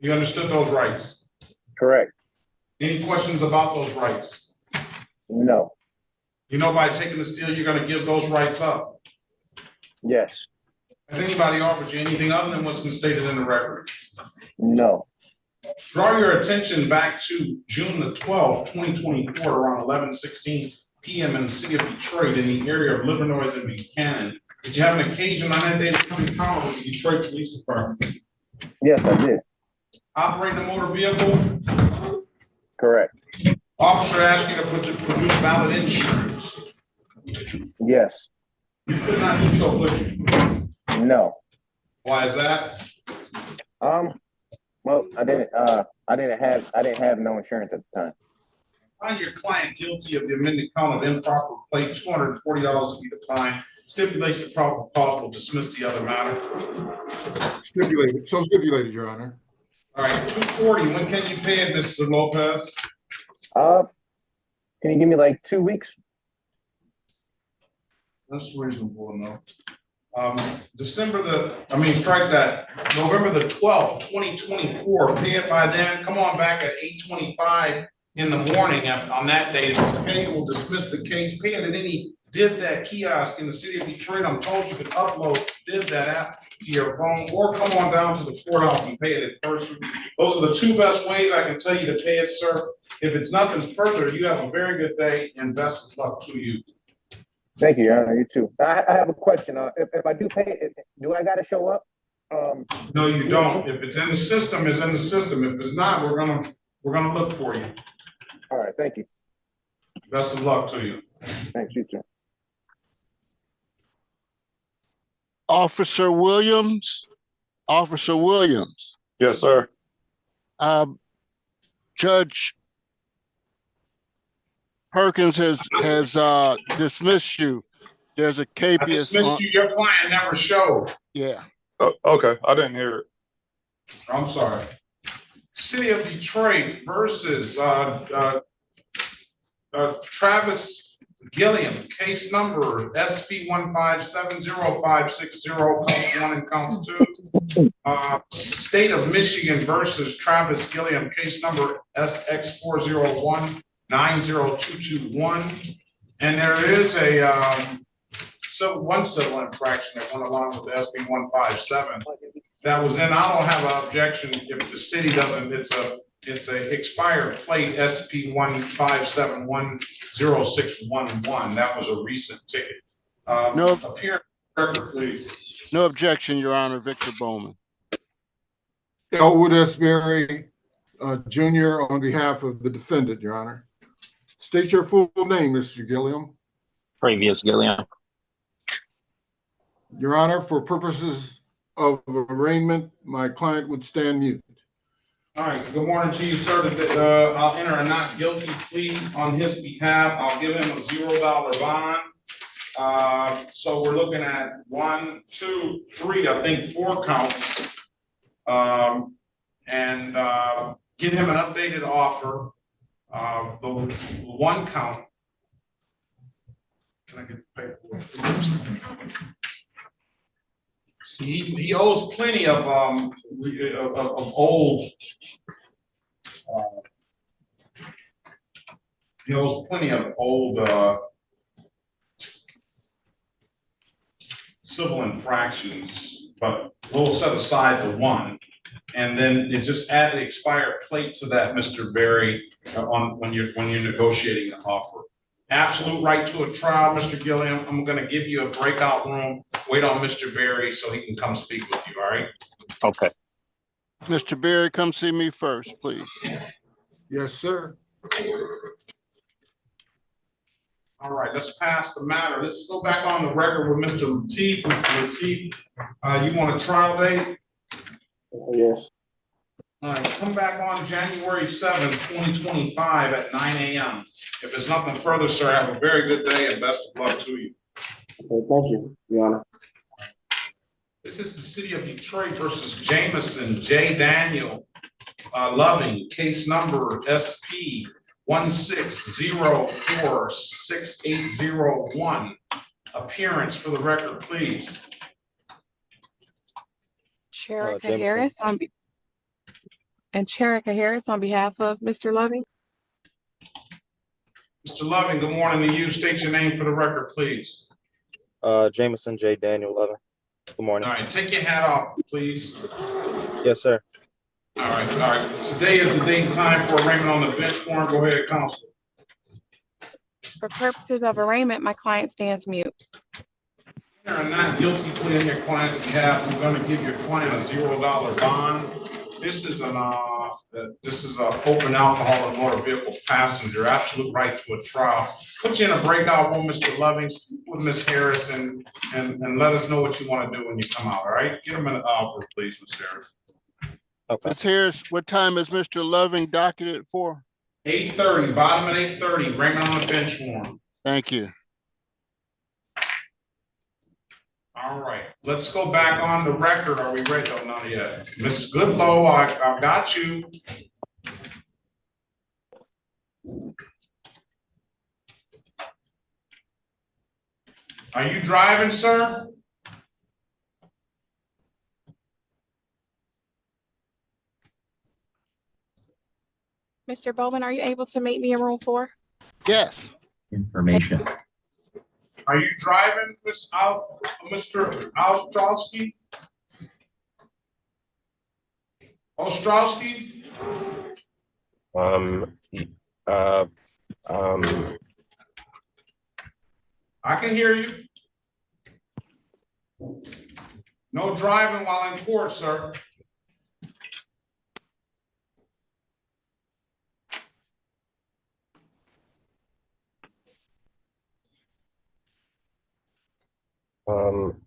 You understood those rights? Correct. Any questions about those rights? No. You know, by taking the steal, you're going to give those rights up. Yes. Has anybody offered you anything other than what's been stated in the record? No. Draw your attention back to June the 12th, 2024, around 11:16 p.m. in the city of Detroit in the area of Livernois and Buchanan. Did you have an occasion on that day to come in contact with the Detroit Police Department? Yes, I did. Operating a motor vehicle? Correct. Officer asked you to produce valid insurance. Yes. You could not do so, would you? No. Why is that? Well, I didn't have no insurance at the time. Find your client guilty of the amended count of improper plate, $240 to be the fine. Stipulates the proper cause will dismiss the other matter. Stipulated. So stipulated, Your Honor. All right, $240. When can you pay it, Mr. Lopez? Can you give me like 2 weeks? That's reasonable enough. Strike that. November the 12th, 2024. Pay it by then. Come on back at 8:25 in the morning on that day. If it's paid, we'll dismiss the case. Pay it at any DivDat kiosk in the city of Detroit. I'm told you can upload DivDat app to your phone or come on down to the courthouse and pay it in person. Those are the two best ways I can tell you to pay it, sir. If it's nothing further, you have a very good day and best of luck to you. Thank you, Your Honor. You too. I have a question. If I do pay it, do I got to show up? No, you don't. If it's in the system, it's in the system. If it's not, we're gonna look for you. All right, thank you. Best of luck to you. Thanks, you too. Officer Williams. Officer Williams. Yes, sir. Judge Perkins has dismissed you. There's a I capious. dismissed you. Your client never showed. Yeah. Oh, okay, I didn't hear it. I'm sorry. City of Detroit versus Travis Gilliam, case number SP 1570560, counts 1 and counts 2. State of Michigan versus Travis Gilliam, case number SX 401-90221. And there is a one civil infraction that went along with the SB 157 that was in. I don't have an objection if the city doesn't. It's a expired plate SP 157106111. That was a recent ticket. No appearance record, please. No objection, Your Honor. Victor Bowman. Elwood S. Berry, Jr. on behalf of the defendant, Your Honor. State your full name, Mr. Gilliam. Previous Gilliam. Your Honor, for purposes of arraignment, my client would stand mute. All right, good morning to you, sir. I'll enter a not guilty plea on his behalf. I'll give him a $0 bond. So we're looking at 1, 2, 3, I think 4 counts. And get him an updated offer. The 1 count. Can I get the paperwork? See, he owes plenty of old. He owes plenty of old civil infractions, but we'll set aside the 1, and then it just add the expired plate to that, Mr. Berry, when you're negotiating an offer. Absolute right to a trial, Mr. Gilliam. I'm going to give you a breakout room. Wait on Mr. Berry so he can come speak with you, all right? Okay. Mr. Berry, come see me first, please. Yes, sir. All right, let's pass the matter. Let's go back on the record with Mr. Latif. Mr. Latif, you want a trial date? Yes. All right, come back on January 7th, 2025 at 9 a.m. If there's nothing further, sir, have a very good day and best of luck to you. Okay, thank you, Your Honor. This is the City of Detroit versus Jameson J. Danielle Loving, case number SP 16046801. Appearance for the record, please. Cherika Harris Cherika Harris on behalf of Mr. Loving. Mr. Loving, good morning to you. State your name for the record, please. Jameson J. Danielle Loving. Good morning. All right, take your hat off, please. Yes, sir. All right. Today is the date and time for arraignment on the bench warrant. Go ahead, counsel. For purposes of arraignment, my client stands mute. You're a not guilty plea on your client's behalf. I'm going to give your client a $0 bond. This is an open alcohol and motor vehicle passenger. Absolute right to a trial. Put you in a breakout room, Mr. Loving, with Ms. Harris, and let us know what you want to do when you come out. All right, get him in the offer, please, Ms. Harris. Okay. Ms. Harris, what time is Mr. Loving docketed for? 8:30. Bottom at 8:30. Arraignment on the bench warrant. Thank you. All right, let's go back on the record. Are we ready? Oh, not yet. Ms. Goodlow, I've got you. Are you driving, sir? Mr. Bowman, are you able to meet me in room 4? Yes. Information. Are you driving, Mr. Ostrowski? Ostrowski? I can hear you. No driving while in court, sir. Um,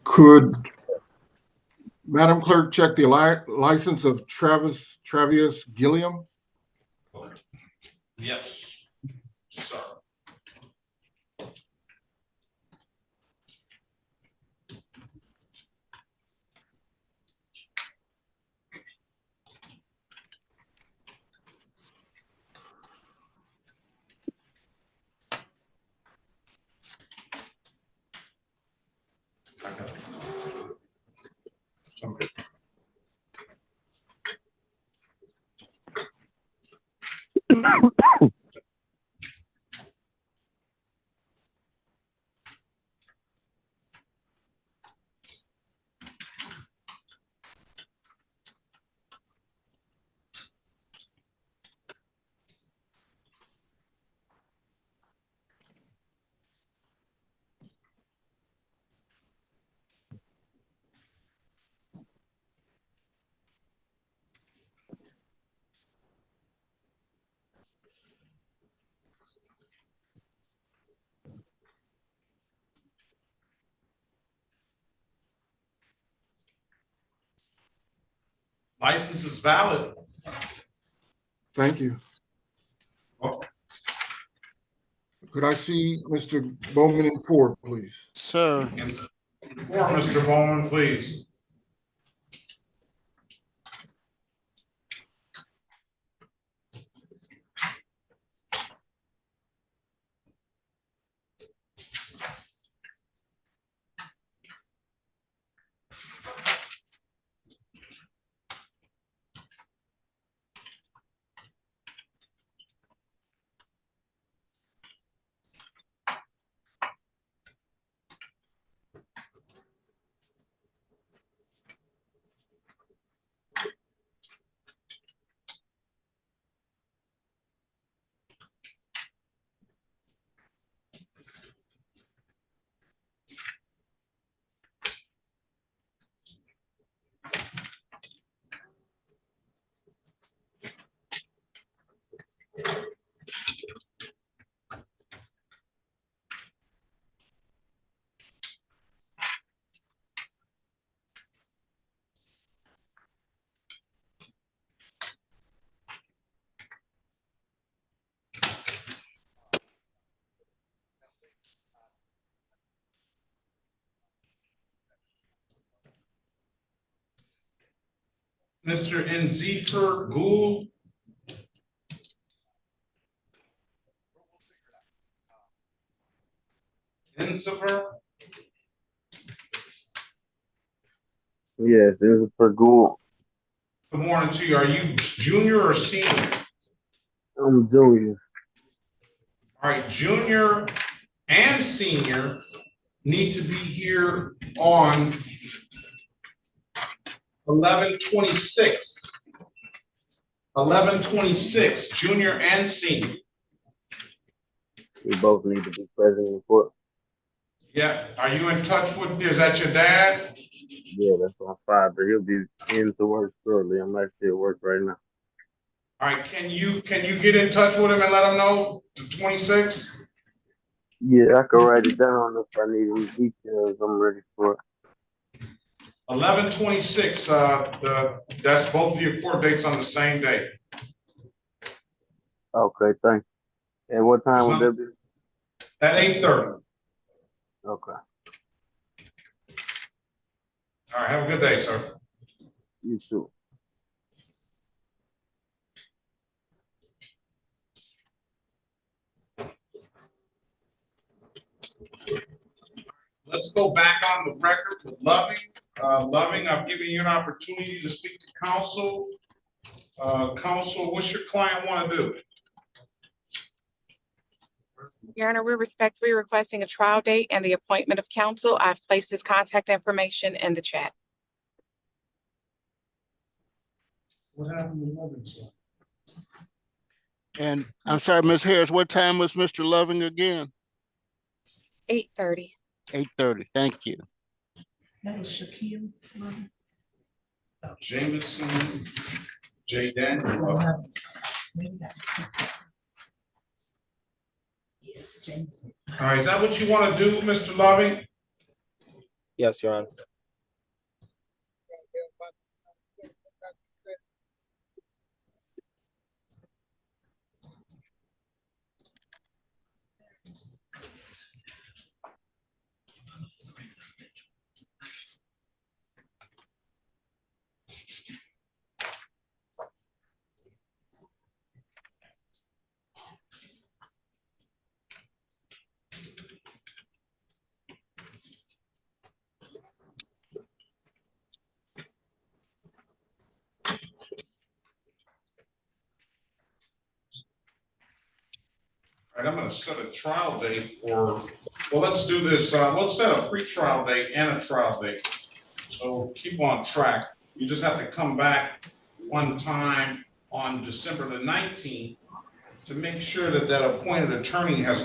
Could Madam Clerk check the license of Travis Gilliam? Yes, sir. Okay. License is valid. Thank you. Oh. Could I see Mr. Bowman in 4, please? Sir. Before Mr. Bowman, please. Mr. Nzifer Gould. Nzifer. Yes, this is for Gould. Good morning to you. Are you junior or senior? I'm junior. All right, junior and senior need to be here on 11/26. 11/26, junior and senior. We both need to be present in court. Yeah, are you in touch with, is that your dad? Yeah, that's my father. He'll be into work shortly. I'm actually at work right now. All right, can you get in touch with him and let him know the 26th? Yeah, I can write it down if I need any details. I'm ready for it. 11/26, that's both of your court dates on the same day. Okay, thanks. And what time would that be? At 8:30. Okay. All right, have a good day, sir. You too. Let's go back on the record with Loving. Loving, I've given you an opportunity to speak to counsel. Counsel, what's your client want to do? Your Honor, we're respectfully requesting a trial date and the appointment of counsel. I've placed his contact information in the chat. What happened to Loving? And I'm sorry, Ms. Harris, what time was Mr. Loving again? 8:30. 8:30. Thank you. That was Shaquille Loving. Jameson, J. Daniel. All right, is that what you want to do, Mr. Loving? Yes, Your Honor. All right, I'm going to set a trial date for, well, let's do this. Let's set a pre-trial date and a trial date. So keep on track. You just have to come back one time on December the 19th to make sure that that appointed attorney has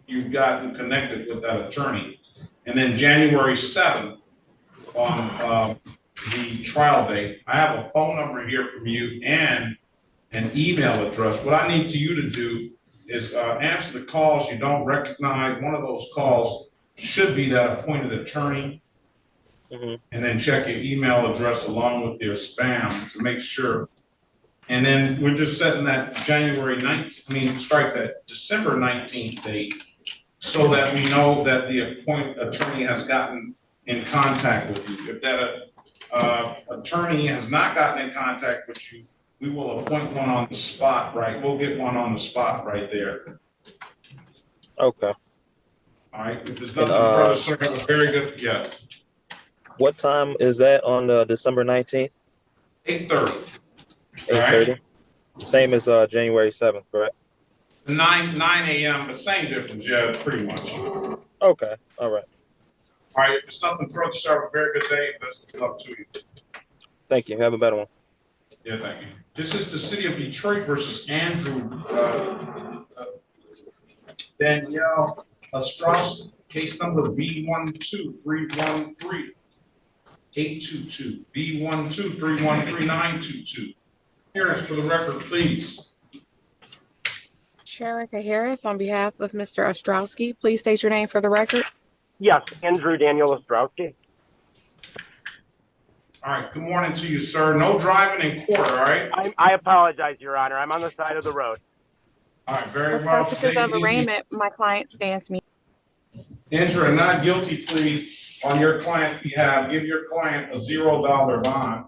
you've gotten connected with that attorney. And then January 7th on the trial date. I have a phone number here from you and an email address. What I need you to do is answer the calls you don't recognize. One of those calls should be that appointed attorney. And then check your email address along with your spam to make sure. And then we're just setting that January 19th, strike that December 19th date so that we know that the appointed attorney has gotten in contact with you. If that attorney has not gotten in contact with you, we will appoint one on the spot, right? We'll get one on the spot right there. Okay. All right. If there's nothing further, sir, have a very good, yeah. What time is that on December 19th? 8:30. 8:30. Same as January 7th, correct? 9 a.m., but same difference, yeah, pretty much. Okay. All right. All right. If there's nothing further, sir, have a very good day. Best of luck to you. Thank you. Have a better one. Yeah, thank you. This is the city of Detroit versus Andrew Danielle Gaskin, case number B123133822, B123133922. Harris, for the record, please. Sherika Harris, on behalf of Mr. Ostrowski, please state your name for the record. Yes, Andrew Daniel Ostrowski. All right, good morning to you, sir. No driving in court, all right? I apologize, Your Honor. I'm on the side of the road. All right, very For well. purposes of arraignment, my client stands me. Enter a not guilty plea on your client's behalf. Give your client a $0 bond.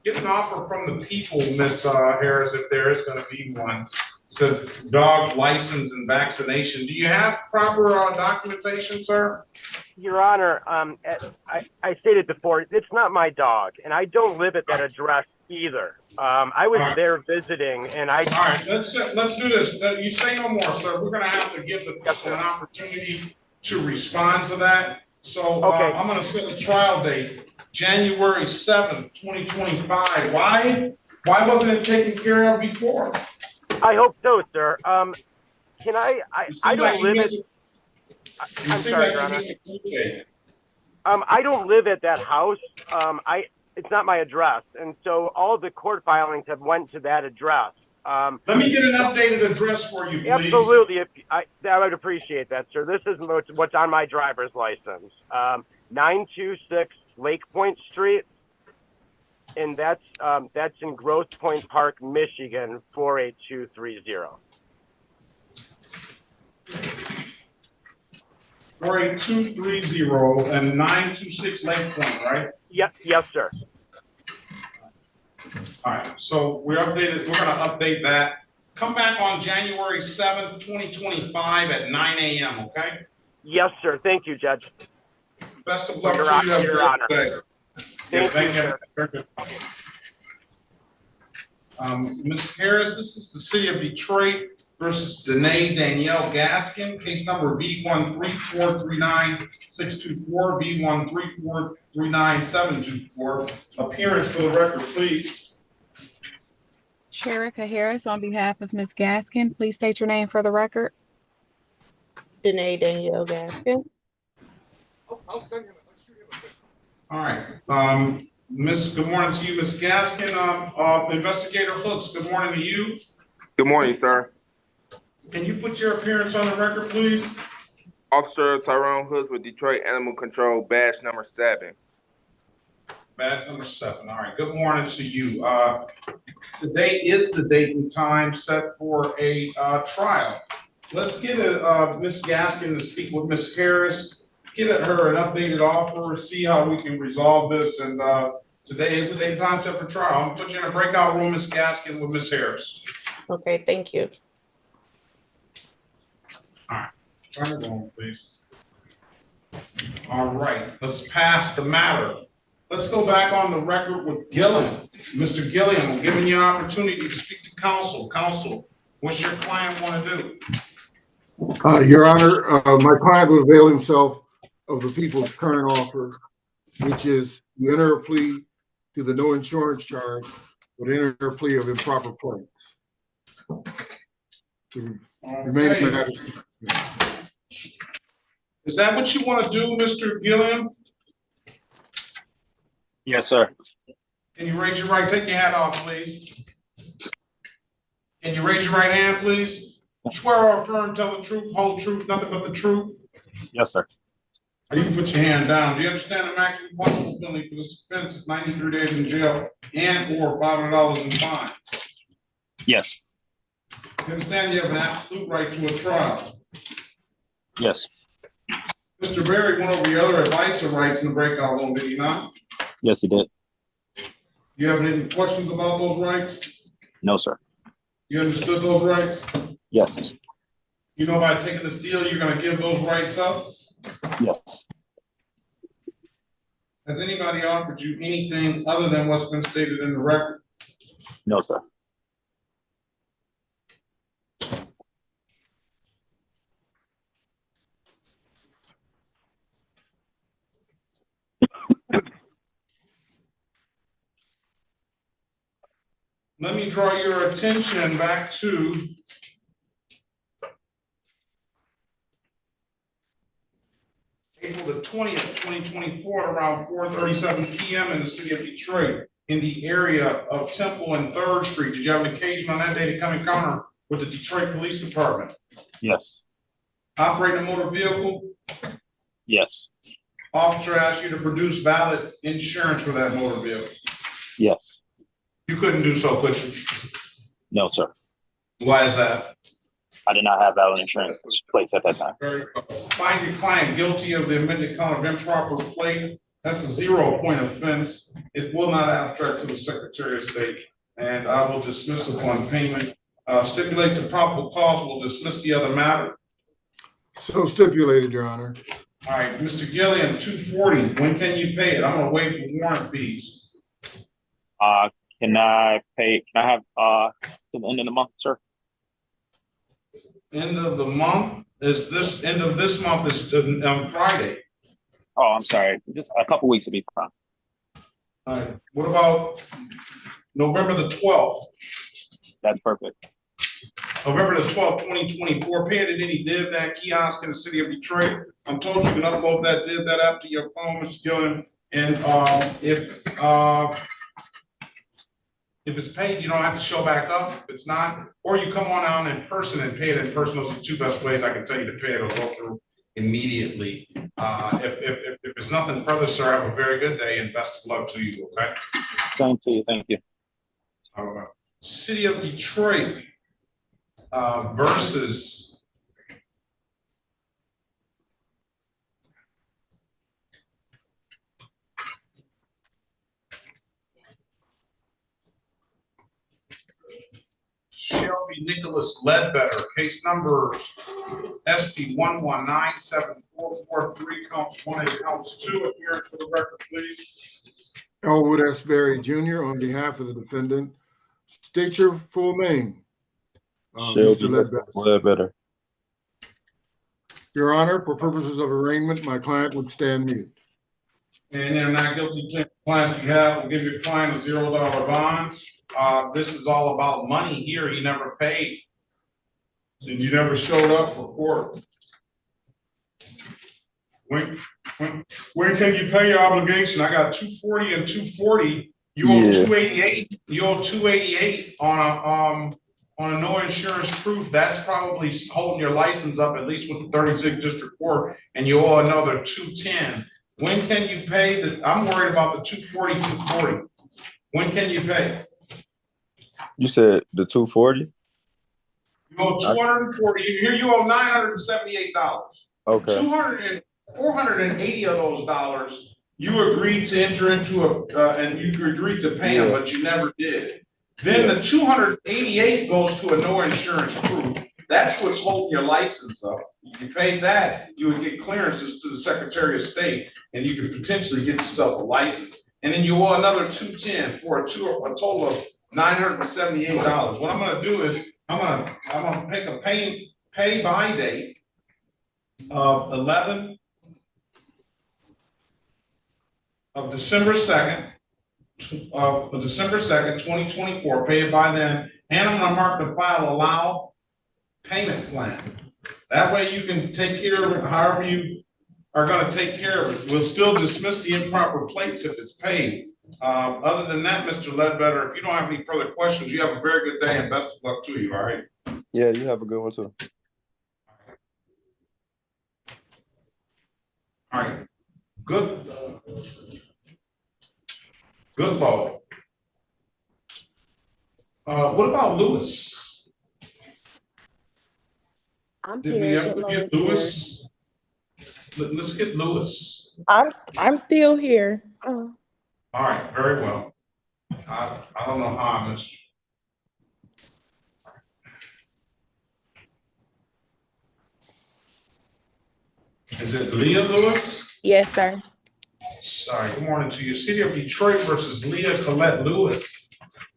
Get an offer from the people, Ms. Harris, if there is going to be one. So dog license and vaccination. Do you have proper documentation, sir? Your Honor, I stated before, it's not my dog, and I don't live at that address either. I was there visiting, and I. All right, let's do this. You say no more, sir. We're going to have to give the person an opportunity to respond to that. So I'm going to set a trial date, January 7th, 2025. Why wasn't it taken care of before? I hope so, sir. Can I don't live at. I'm sorry, Your Honor. I don't live at that house. It's not my address, and so all of the court filings have went to that address. Let me get an updated address for you, please. Absolutely, I would appreciate that, sir. This is what's on my driver's license. 926 Lake Point Street, and that's in Grosse Pointe Park, Michigan, 48230. 48230 and 926 Lake Point, right? Yes, sir. All right, so we're going to update that. Come back on January 7th, 2025 at 9 a.m., okay? Yes, sir. Thank you, Judge. Best of luck to you. Your Honor. Thank you. Ms. Harris, this is the city of Detroit versus Danielle Gaskin, case number V13439-624, V13439-724. Appearance for the record, please. Sherika Harris on behalf of Ms. Gaskin. Please state your name for the record. Danielle Gaskin. All right. Good morning to you, Ms. Gaskin. Investigator Hooks, good morning to you. Good morning, sir. Can you put your appearance on the record, please? Officer Tyrone Hooks with Detroit Animal Control, badge number 7. Badge number 7. All right. Good morning to you. Today is the date and time set for a trial. Let's get Ms. Gaskin to speak with Ms. Harris, get her an updated offer, see how we can resolve this. And today is the date and time set for trial. I'm gonna put you in a breakout room, Ms. Gaskin, with Ms. Harris. Okay, thank you. All right. Turn it on, please. All right. Let's pass the matter. Let's go back on the record with Gilliam. Mr. Gilliam, I'm giving you an opportunity to speak to counsel. Counsel, what's your client want to do? Your Honor, my client would avail himself of the people's current offer, which is to enter a plea to the no insurance charge, but enter a plea of improper points. Is that what you want to do, Mr. Gilliam? Yes, sir. Can you raise your right? Take your hat off, please. Can you raise your right hand, please? Swear or affirm, tell the truth, whole truth, nothing but the truth. Yes, sir. You can put your hand down. Do you understand the maximum punishable penalty for this offense is 93 days in jail and or $500 in fine? Yes. You understand you have an absolute right to a trial? Yes. Mr. Berry went over your other advice or rights in the breakout room, did he not? Yes, he did. You have any questions about those rights? No, sir. You understood those rights? Yes. You know by taking this deal, you're going to give those rights up? Yes. Has anybody offered you anything other than what's been stated in the record? No, sir. Let me draw your attention back to April the 20th, 2024, at around 4:37 p.m. in the city of Detroit, in the area of Temple and 3rd Street. Did you have an occasion on that day to come encounter with the Detroit Police Department? Yes. Operating a motor vehicle? Yes. Officer asked you to produce valid insurance for that motor vehicle? Yes. You couldn't do so, could you? No, sir. Why is that? I did not have valid insurance plates at that time. Find your client guilty of the amended count of improper plate. That's a 0-point offense. It will not abstract to the Secretary of State, and I will dismiss upon payment. Stipulate the probable cause. Will dismiss the other matter. So stipulated, Your Honor. All right, Mr. Gilliam, $240. When can you pay it? I'm going to waive the warrant fees. Can I have to the end of the month, sir? End of the month is this. End of this month is Friday. Oh, I'm sorry. Just a couple weeks would be fine. All right. What about November the 12th? That's perfect. November the 12th, 2024. Pay it at any div that kiosk in the city of Detroit. I'm told you can upload that div that app to your phone, Mr. Gilliam. And if it's paid, you don't have to show back up. If it's not, or you come on out in person and pay it in person. Those are the two best ways I can tell you to pay it or go through immediately. If there's nothing further, sir, have a very good day and best of luck to you, okay? Same to you. Thank you. City of Detroit versus Shelby Nicholas Ledbetter, case number SP 1197443, counts 1 and counts 2. Appearance for the record, please. Elwood S. Berry Jr. on behalf of the defendant. State your full name. Shelby Ledbetter. Your Honor, for purposes of arraignment, my client would stand mute. And they're not guilty to client you have, will give your client a $0 bond. This is all about money here. You never paid. And you never showed up for court. When can you pay your obligation? I got 240 and 240. You owe 288. You owe 288 on a no insurance proof. That's probably holding your license up, at least with the 36th District Court, and you owe another 210. When can you pay I'm worried about the 240, 240. When can you pay? You said the 240? You owe 240. Here you owe $978. Okay. 480 of those dollars you agreed to enter into and you agreed to pay them, but you never did. Then the 288 goes to a no insurance proof. That's what's holding your license up. If you paid that, you would get clearances to the Secretary of State, and you could potentially get yourself a license. And then you owe another 210 for a total of $978. What I'm going to do is I'm going to pick a pay by date of December 2nd, 2024, pay it by then, and I'm gonna mark the file allow payment plan. That way you can take care of it however you are gonna take care of it. We'll still dismiss the improper plates if it's paid. Other than that, Mr. Ledbetter, if you don't have any further questions, you have a very good day and best of luck to you, all right? Yeah, you have a good one too. All right, good ball. What about Lewis? Did we ever get Lewis? Let's get Lewis. I'm still here. All right, very well. I don't know how I missed you. Is it Leah Lewis? Yes, sir. Sorry, good morning to you. City of Detroit versus Leah Colette Lewis.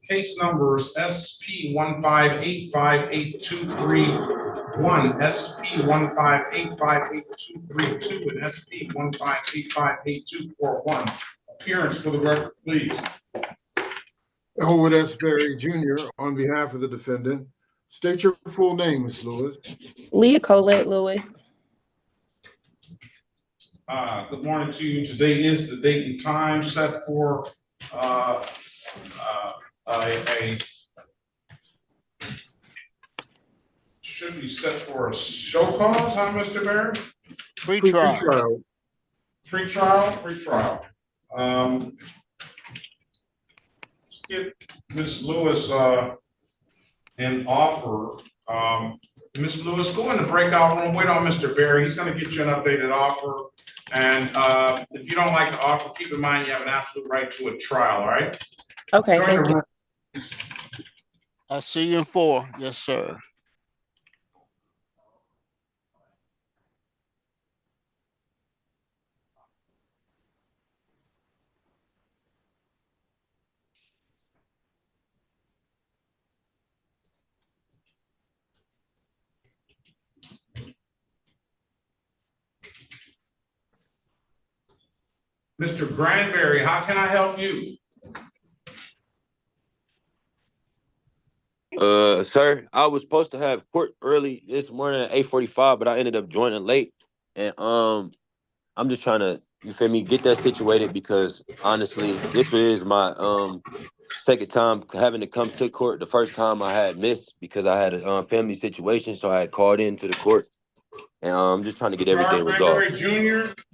Case numbers SP 1585823, SP 158588232, and SP 158588241. Appearance for the record, please. Elwood S. Berry Jr. on behalf of the defendant. State your full name, Ms. Lewis. Leah Colette Lewis. Good morning to you. Today is the date and time set for should be set for a show cause, huh, Mr. Barry? Pre-trial. Pre-trial. Let's get Ms. Lewis an offer. Ms. Lewis, go in the breakout room. Wait on Mr. Barry. He's going to get you an updated offer. And if you don't like the offer, keep in mind you have an absolute right to a trial, all right? Okay, thank you. I'll see you in 4. Yes, sir. Mr. Granberry, how can I help you? Sir, I was supposed to have court early this morning at 8:45, but I ended up joining late. And I'm just trying to, you feel me, get that situated because honestly, this is my second time having to come to court. The first time I had missed because I had a family situation, so I had called into the court. And I'm just trying to get everything resolved.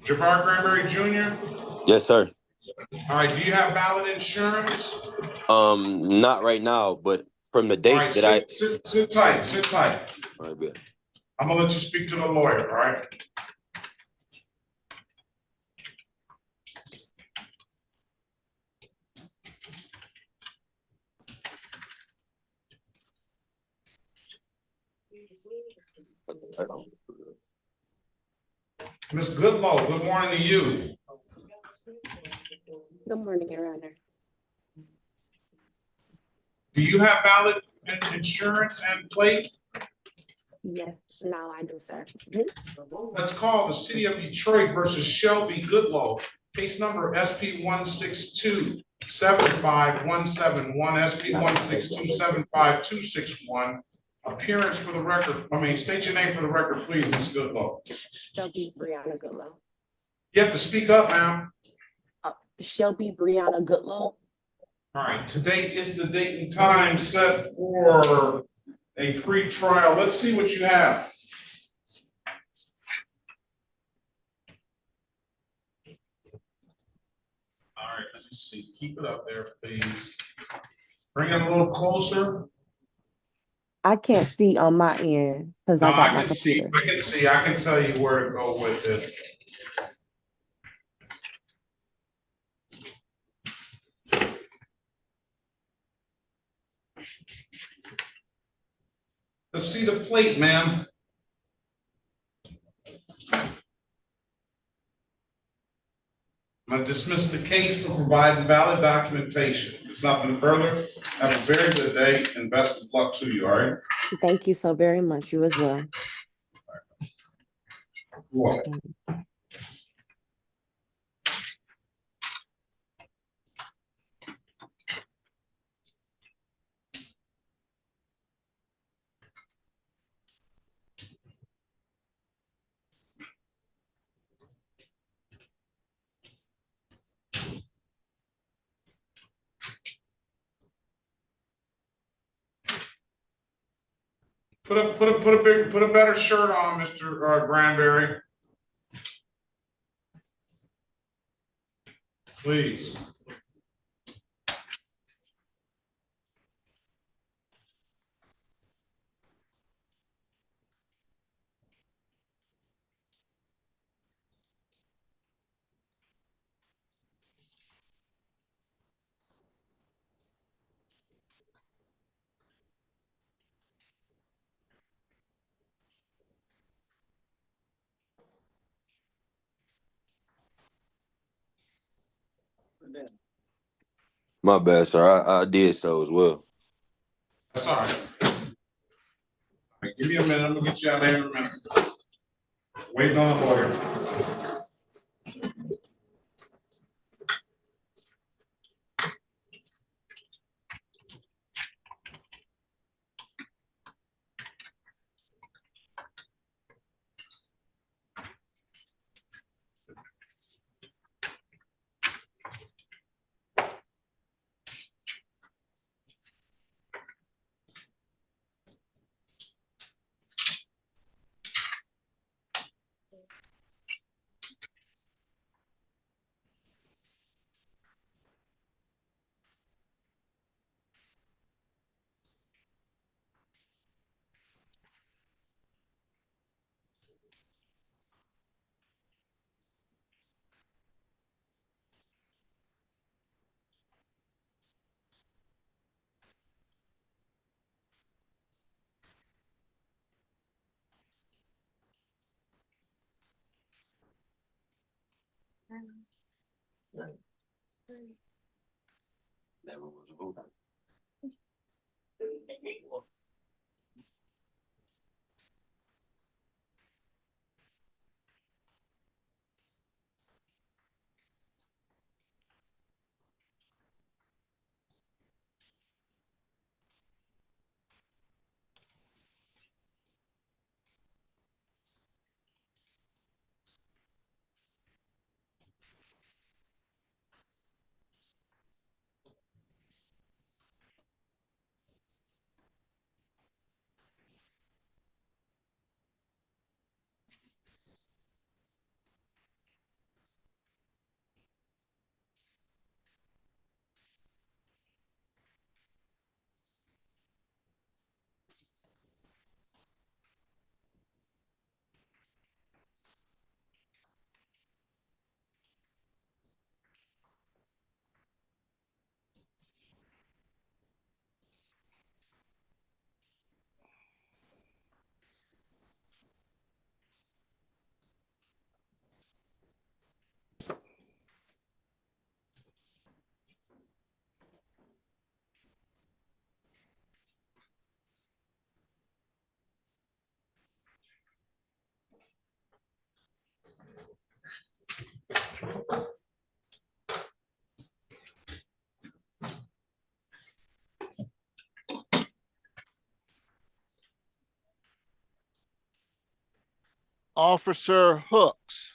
Jabbar Granberry Jr.? Yes, sir. All right, do you have valid insurance? Not right now, but from the date right, that sit tight. All right, good. I'm gonna let you speak to the lawyer, all right? Ms. Goodlow, good morning to you. Good morning, Your Honor. Do you have valid insurance and plate? Yes, now I do, sir. Let's call the City of Detroit versus Shelby Goodlow. Case number SP 162-75171, SP 162-75261. Appearance for the record. State your name for the record, please, Ms. Goodlow. Shelby Brianna Goodlow. You have to speak up, ma'am. Shelby Brianna Goodlow. All right, today is the date and time set for a pre-trial. Let's see what you have. All right, let me see. Keep it up there, please. Bring it a little closer. I can't see on my end because No, I got I my can see. computer. I can see. I can tell you where to go with it. Let's see the plate, ma'am. I'm going to dismiss the case for providing valid documentation. There's nothing further. Have a very good day and best of luck to you, all right? Thank you so very much. You as well. You're welcome. Put a better shirt on, Mr. Granberry. Please. My bad, sir. I did so as well. That's all right. All right, give me a minute. I'm gonna get you out of here in a minute. Waiting on the lawyer. Never was a vote. Officer Hooks.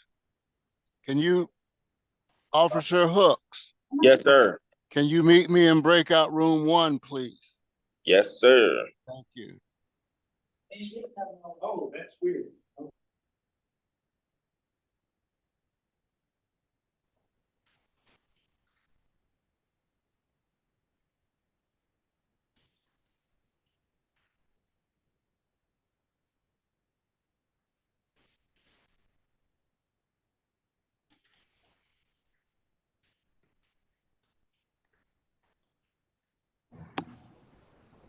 Officer Hooks, Yes, sir. can you meet me in breakout room 1, please? Yes, sir. Thank you. Oh, that's weird.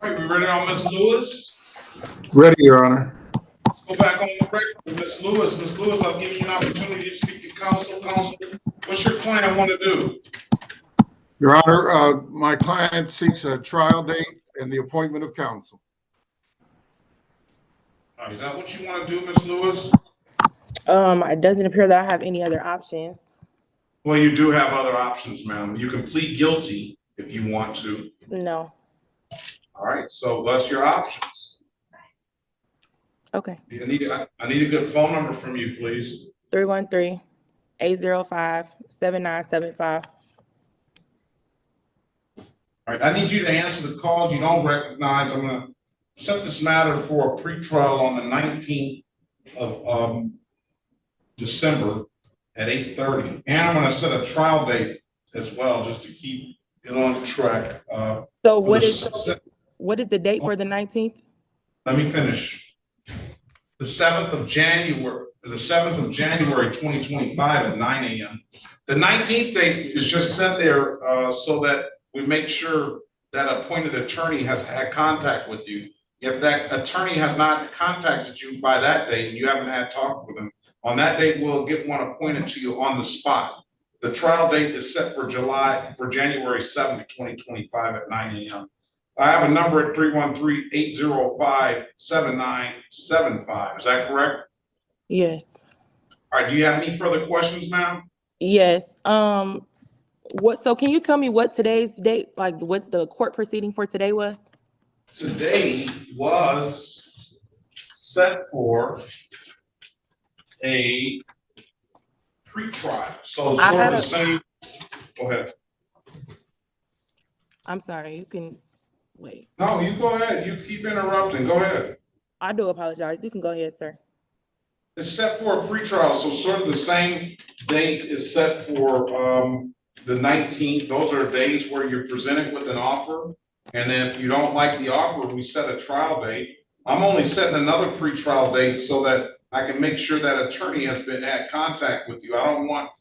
All right, we ready on Ms. Lewis? Ready, Your Honor. Let's go back on the record with Ms. Lewis. Ms. Lewis, I'll give you an opportunity to speak to counsel. Counsel, what's your client want to do? Your Honor, my client seeks a trial date and the appointment of counsel. All right, is that what you want to do, Ms. Lewis? It doesn't appear that I have any other options. Well, you do have other options, ma'am. You can plead guilty if you want to. No. All right, so that's your options. Okay. I need a good phone number from you, please. 313-805-7975. All right, I need you to answer the calls you don't recognize. I'm going to set this matter for a pretrial on the 19th of December at 8:30. And I'm going to set a trial date as well, just to keep it on track. So what is the date for the 19th? Let me finish. The 7th of January 2025 at 9 a.m. The 19th date is just set there so that we make sure that appointed attorney has had contact with you. If that attorney has not contacted you by that date and you haven't had talk with them, on that date we'll get one appointed to you on the spot. The trial date is set for January 7th, 2025 at 9 a.m. I have a number at 313-805-7975. Is that correct? Yes. All right, do you have any further questions, ma'am? Yes. So can you tell me what today's date, like what the court proceeding for today was? Today was set for a pre-trial. So it's sort of the same. Go ahead. I'm sorry, you can wait. No, you go ahead. You keep interrupting. Go ahead. I do apologize. You can go ahead, sir. It's set for a pretrial, so sort of the same date is set for the 19th. Those are days where you're presented with an offer, and then if you don't like the offer, we set a trial date. I'm only setting another pretrial date so that I can make sure that attorney has been at contact with you. I don't want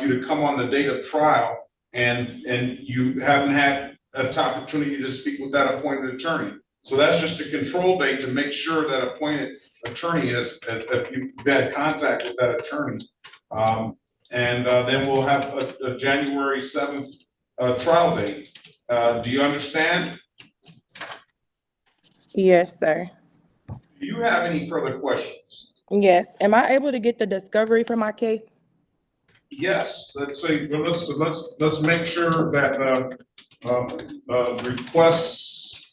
you to come on the date of trial and you haven't had an opportunity to speak with that appointed attorney. So that's just a control date to make sure that appointed attorney has, if you've had contact with that attorney. Then we'll have a January 7th trial date. Do you understand? Yes, sir. Do you have any further questions? Yes. Am I able to get the discovery for my case? Yes. Let's say, let's make sure that requests.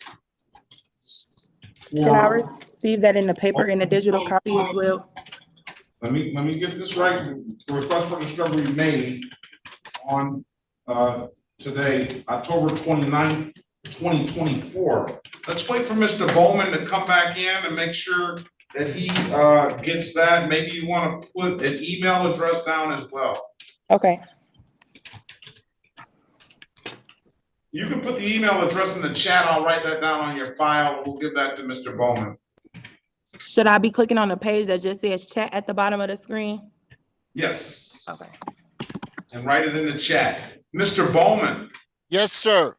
Can I receive that in the paper in a digital copy as well? Let me get this right. The request for discovery made on today, October 29th, 2024. Let's wait for Mr. Bowman to come back in and make sure that he gets that. Maybe you want to put an email address down as well. Okay. You can put the email address in the chat. I'll write that down on your file. We'll give that to Mr. Bowman. Should I be clicking on the page that just says chat at the bottom of the screen? Yes. Okay. And write it in the chat. Mr. Bowman. Yes, sir.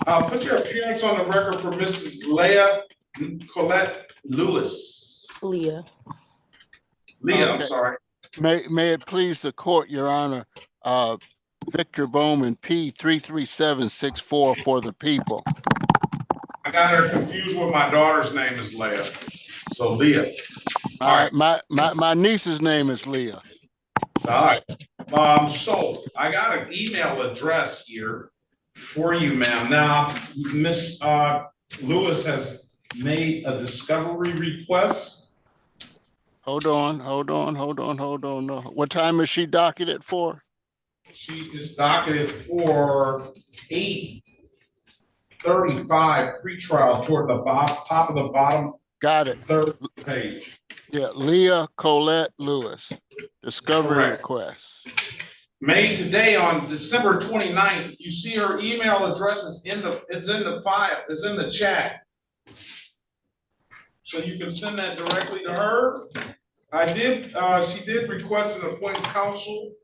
Put your appearance on the record for Mrs. Leah Colette Lewis. Leah. Leah, I'm sorry. May it please the court, Your Honor. Victor Bowman, P33764 for the people. I got her confused with my daughter's name is Leah. So Leah. All right. My niece's name is Leah. All right. So I got an email address here for you, ma'am. Now, Miss Lewis has made a discovery request. Hold on. No. What time is she docketed for? She is docketed for 8:35 pretrial toward the top of the bottom. Got it. Third page. Yeah, Leah Colette Lewis, discovery Correct. request. Made today on December 29th. You see her email address is in the file, is in the chat. So you can send that directly to her. She did request an appointed counsel,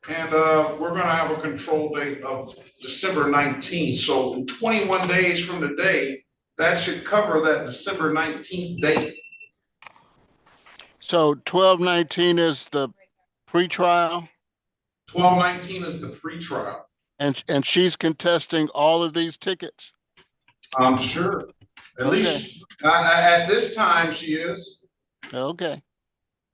and we're gonna have a control date of December 19th. So in 21 days from today, that should cover that December 19th date. So 12/19 is the pretrial? 12/19 is the pretrial. And she's contesting all of these tickets? I'm sure. At least at this time she is. Okay.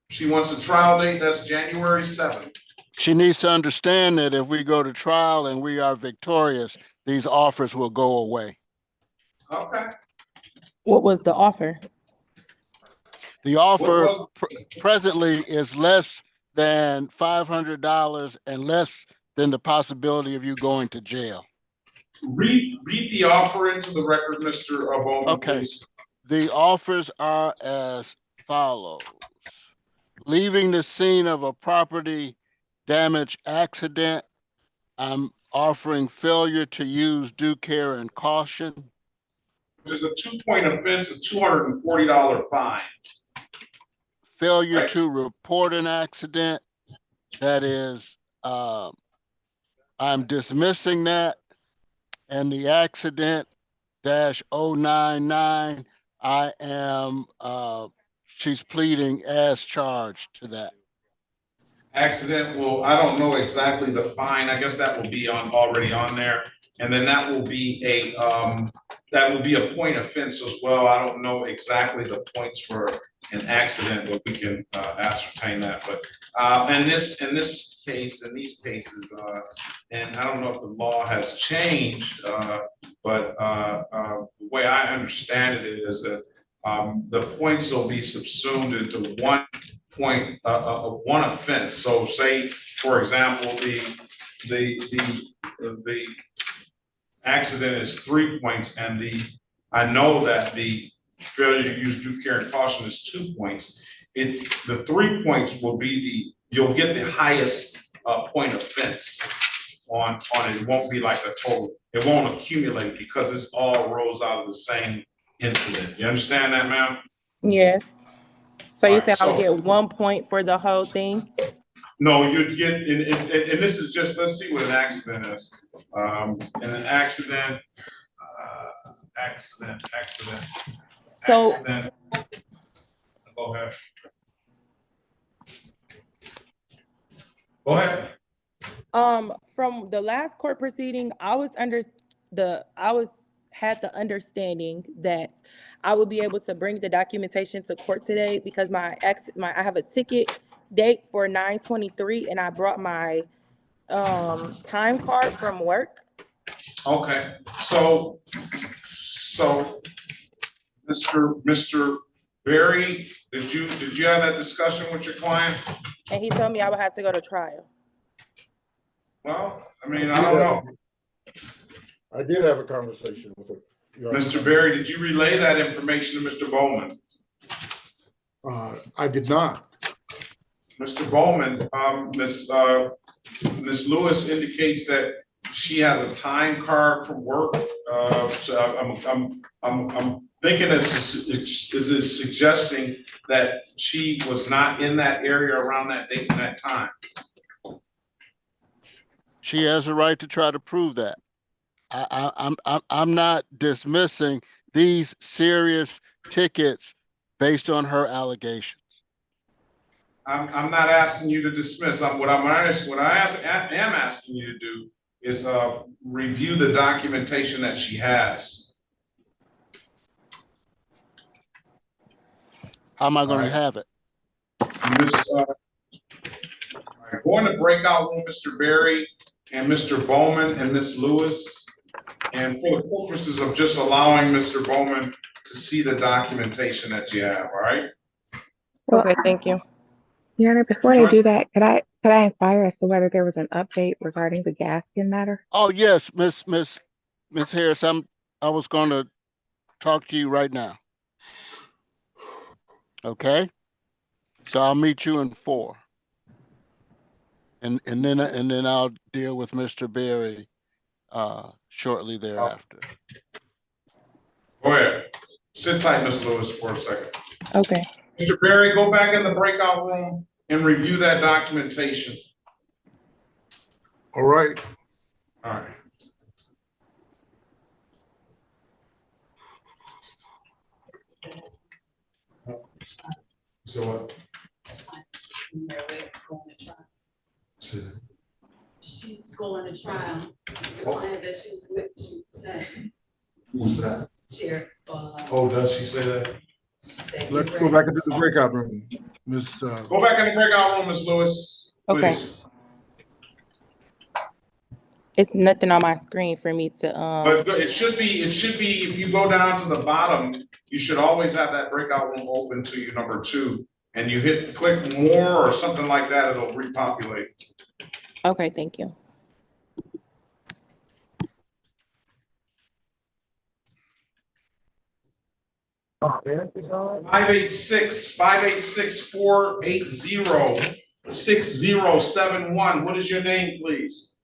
She wants a trial date that's January 7th. She needs to understand that if we go to trial and we are victorious, these offers will go away. Okay. What was the offer? The offer presently is less than $500 and less than the possibility of you going to jail. Read the offer into the record, Mr. Bowman, okay. Please. The offers are as follows. Leaving the scene of a property damage accident, I'm offering failure to use due care and caution. There's a 2-point offense, a $240 fine. Failure to report an accident, that is, I'm dismissing that. And the accident -099, I am, she's pleading as charged to that. Accident will, I don't know exactly the fine. I guess that will be already on there. And then that will be a point offense as well. I don't know exactly the points for an accident, but we can ascertain that. But in these cases, and I don't know if the law has changed, but the way I understand it is that the points will be subsumed into one point, one offense. So say, for example, the accident is 3 points, and I know that the failure to use due care and caution is 2 points. The 3 points will be you'll get the highest point offense on it. It won't be like a total. It won't accumulate because this all rolls out of the same incident. You understand that, ma'am? Yes. So you said I would so get 1 point for the whole thing? No, you'd get, and this is just, let's see what an accident is. And an accident. So, Go ahead. Go ahead. From the last court proceeding, I had the understanding that I would be able to bring the documentation to court today because I have a ticket date for 9/23, and I brought my time card from work. Okay, so Mr. Berry, did you have that discussion with your client? And he told me I would have to go to trial. Well, I mean, I don't know. I did have a conversation with him. Mr. Berry, did you relay that information to Mr. Bowman? I did not. Mr. Bowman, Ms. Lewis indicates that she has a time card from work. So I'm thinking this is suggesting that she was not in that area around that date and that time. She has a right to try to prove that. I'm not dismissing these serious tickets based on her allegations. I'm not asking you to dismiss. What I am asking you to do is review the documentation that she has. How am I going to have it? I'm going to break out with Mr. Berry and Mr. Bowman and Ms. Lewis, and for the purposes of just allowing Mr. Bowman to see the documentation that you have, all right? Well, Okay, thank you. Your Honor, before they do that, could I inquire as to whether there was an update regarding the Gaskin matter? Oh, yes, Miss Harris, I was gonna talk to you right now. Okay? So I'll meet you in 4. And then I'll deal with Mr. Berry shortly thereafter. Go ahead. Sit tight, Ms. Lewis, for a second. Okay. Mr. Berry, go back in the breakout room and review that documentation. All right. All right. So what? She's going to trial. The client that she was with, she said. Who's that? Sheriff. Oh, does she say that? Let's go back into the breakout room. Miss. Go back in the breakout room, Ms. Lewis. Okay. Please. It's nothing on my screen for me to But it should be, if you go down to the bottom, you should always have that breakout room open to you, number 2. And you click more or something like that, it'll repopulate. Okay, thank you. Oh, 586-480-6071. What is your name, please?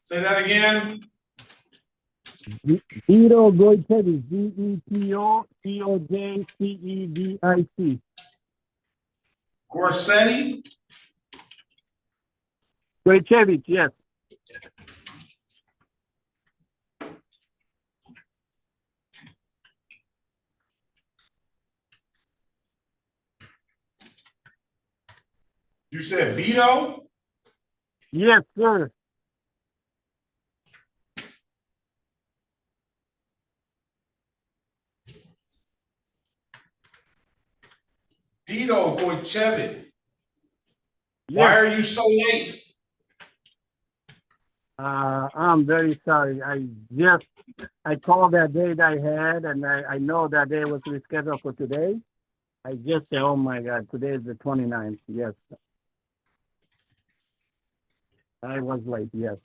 Say that again. Vito Goitevic, G-E-T-O-C-O-J-C-E-V-I-C. Gorsetti? Goitevic, yes. You said Vito? Yes, sir. Dito Goitevic. Yes. Why are you so late? I'm very sorry. I called that date I had, and I know that day was rescheduled for today. I just said, oh my God, today is the 29th. Yes. I was late, yes.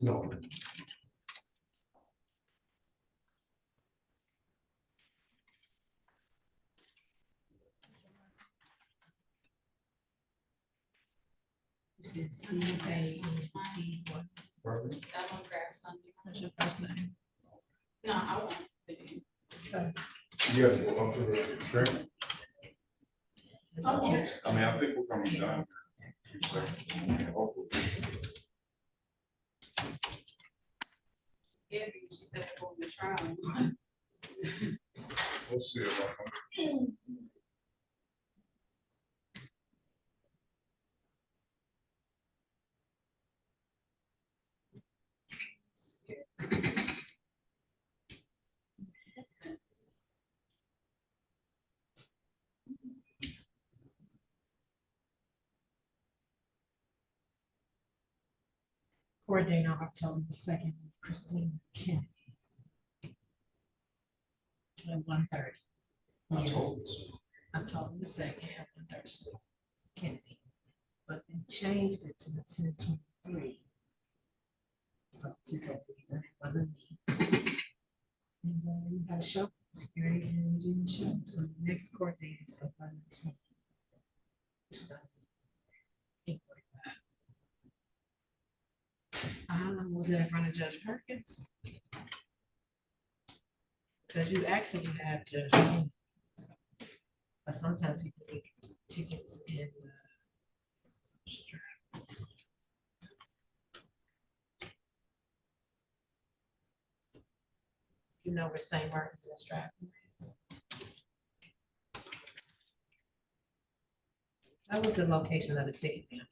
No. You said C-A-N-T what? That one grab something. What's your first name? No, I won't. You have to go up to the trip. Okay. I mean, I think we're gonna be done. in a few seconds. Hopefully. Yeah, she said we're going to trial. We'll see about that. Court date on October the 2nd, Christine Kennedy. At 1:30. October the 2nd at 1:30. Kennedy. But they changed it to the 10/23. So to that reason, it wasn't me. And you had a show security and you didn't show. So the next court date is September 20. 2045. How long was it in front of Judge Perkins? Because you actually have Judge Perkins. But sometimes people get tickets in you know where St. Martin's and Stratford is. That was the location of the ticket.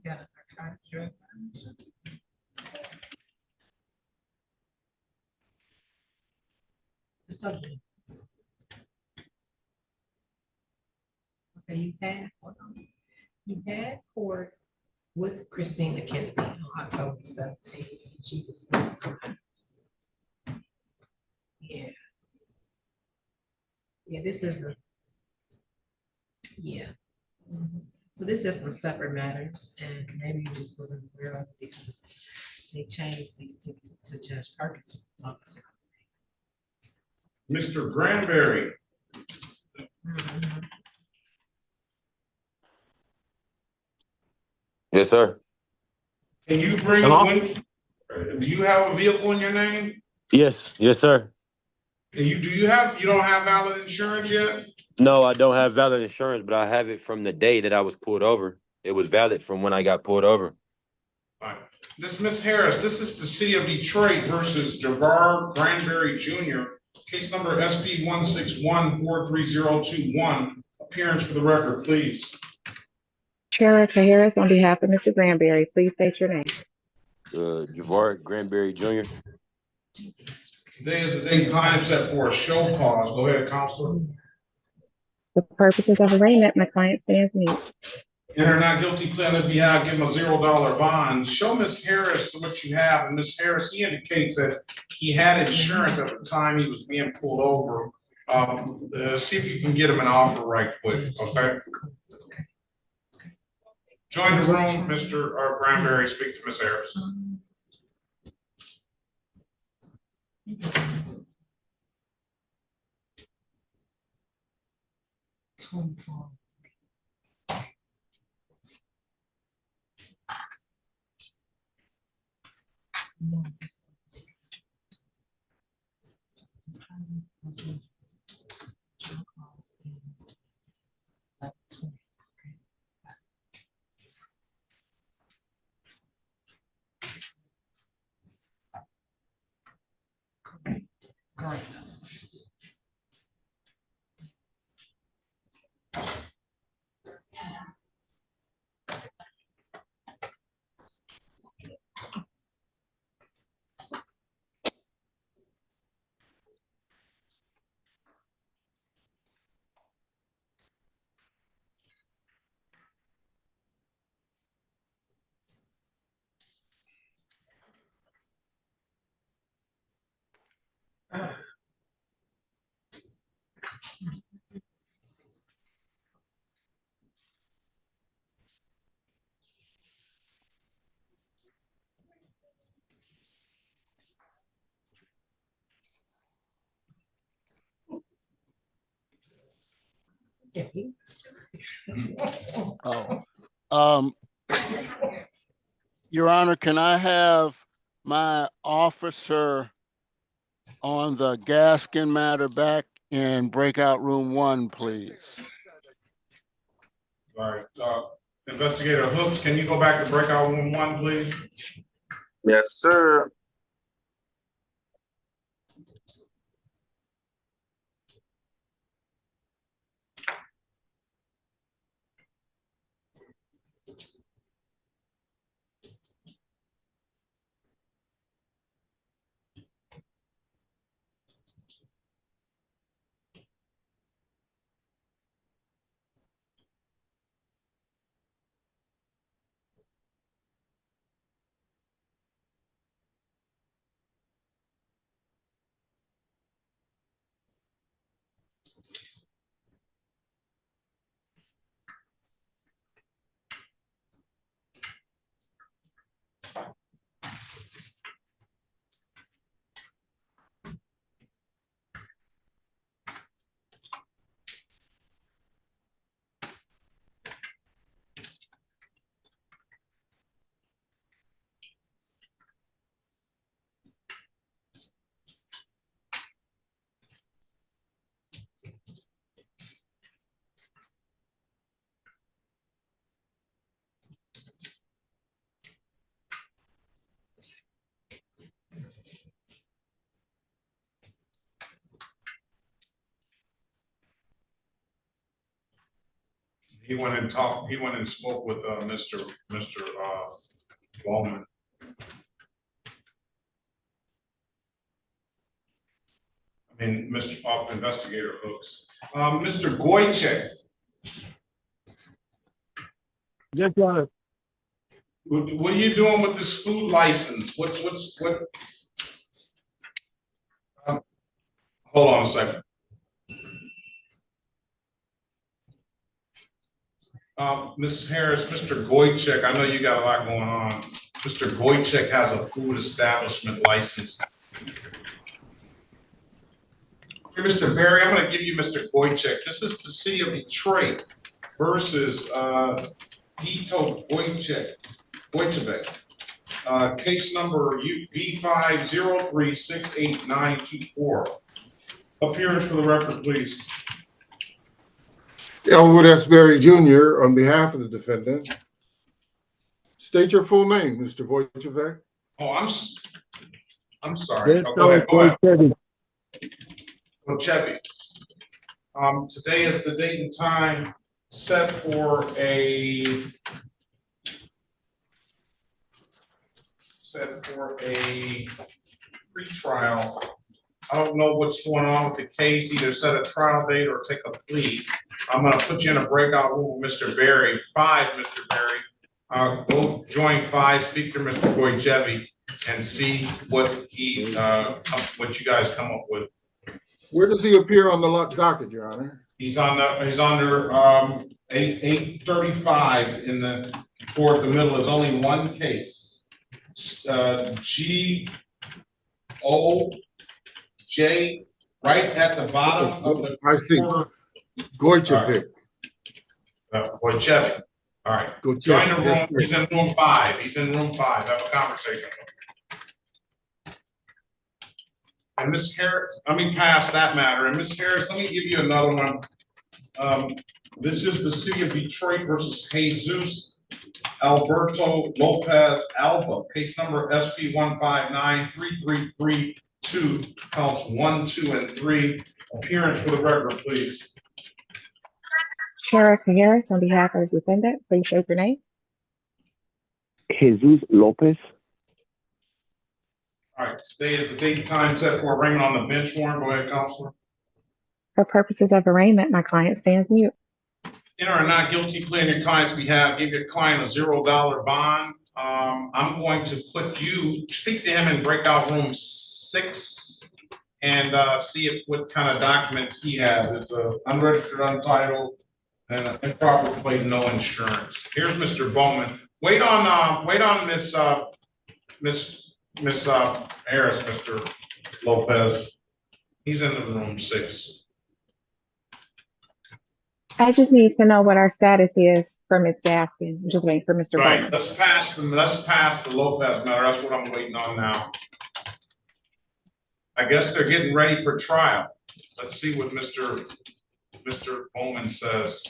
Got a narcotic drug violation. Just talk to me. Okay, you had court with Christina Kennedy on October 17th. She dismissed some matters. Yeah. Yeah, this is a, yeah. So this is some separate matters, and maybe you just wasn't aware of it because they changed these tickets to Judge Perkins' office. Mr. Granberry. Yes, sir. Can you bring, do you have a vehicle in your name? Yes, yes, sir. And you don't have valid insurance yet? No, I don't have valid insurance, but I have it from the day that I was pulled over. It was valid from when I got pulled over. All right. This Ms. Harris, this is the City of Detroit versus Javard Granberry Jr. Case number SP 161-43021. Appearance for the record, please. Chair Harris, on behalf of Mr. Granberry, please state your name. Javard Granberry Jr. Today is the day time set for a show cause. Go ahead, Counselor. For purposes of arraignment, my client stands mute. Enter not guilty plea on his behalf, give him a $0 bond. Show Ms. Harris what you have. And Ms. Harris, he indicates that he had insurance at the time he was being pulled over. See if you can get him an offer right quick, okay? Join the room, Mr. Granberry, speak to Ms. Harris. Great. Oh, Your Honor, can I have my officer on the Gaskin matter back in breakout room 1, please? All right, Investigator Hooks, can you go back to breakout room 1, please? Yes, sir. He went and talked, he went and spoke with Mr. Bowman. I mean, Mr. Investigator Hooks. Mr. Goychek. Yes, Your Honor. What are you doing with this food license? What? Hold on a second. Ms. Harris, Mr. Goychek, I know you got a lot going on. Mr. Goychek has a food establishment license. Hey, Mr. Berry, I'm going to give you Mr. Goychek. This is the city of Detroit versus Dito Goychek. Case number V5036894. Appearance for the record, please. Elwood S. Berry Jr. on behalf of the defendant. State your full name, Mr. Wojciech. Oh, I'm sorry. Yes, Oh, go ahead. Chevy. Chevy. Today is the date and time set for a pretrial. I don't know what's going on with the case. Either set a trial date or take a plea. I'm going to put you in a breakout room with Mr. Berry. 5, Mr. Berry. Go join 5. Speak to Mr. Goychevy and see what you guys come up with. Where does he appear on the docket, Your Honor? He's under 835 in the toward the middle. Is only one case. G-O-J, right at the bottom of the. I see. Goychevy. Goychevy. All right. Join the room. Yes, he's in room 5. He's in room 5. Have a conversation. And Ms. Harris, let me pass that matter. And Ms. Harris, let me give you another one. This is the city of Detroit versus Jesus Alberto Lopez Alba. Case number SP 1593332, counts 1, 2, and 3. Appearance for the record, please. Sheriff Harris on behalf of the defendant, please state your name. Jesus Lopez. All right, today is the date and time set for arraignment on the bench warrant. Go ahead, Counselor. For purposes of arraignment, my client stands mute. Enter a not guilty plea on your client's behalf. Give your client a $0 bond. I'm going to speak to him in breakout room 6 and see what kind of documents he has. It's a unregistered, untitled, and an improper plate, no insurance. Here's Mr. Bowman. Wait on Miss Harris, Mr. Lopez. He's in the room 6. I just need to know what our status is for Ms. Gaskin. I'm just waiting for Mr. Right, Bowman. let's pass the Lopez matter. That's what I'm waiting on now. I guess they're getting ready for trial. Let's see what Mr. Bowman says.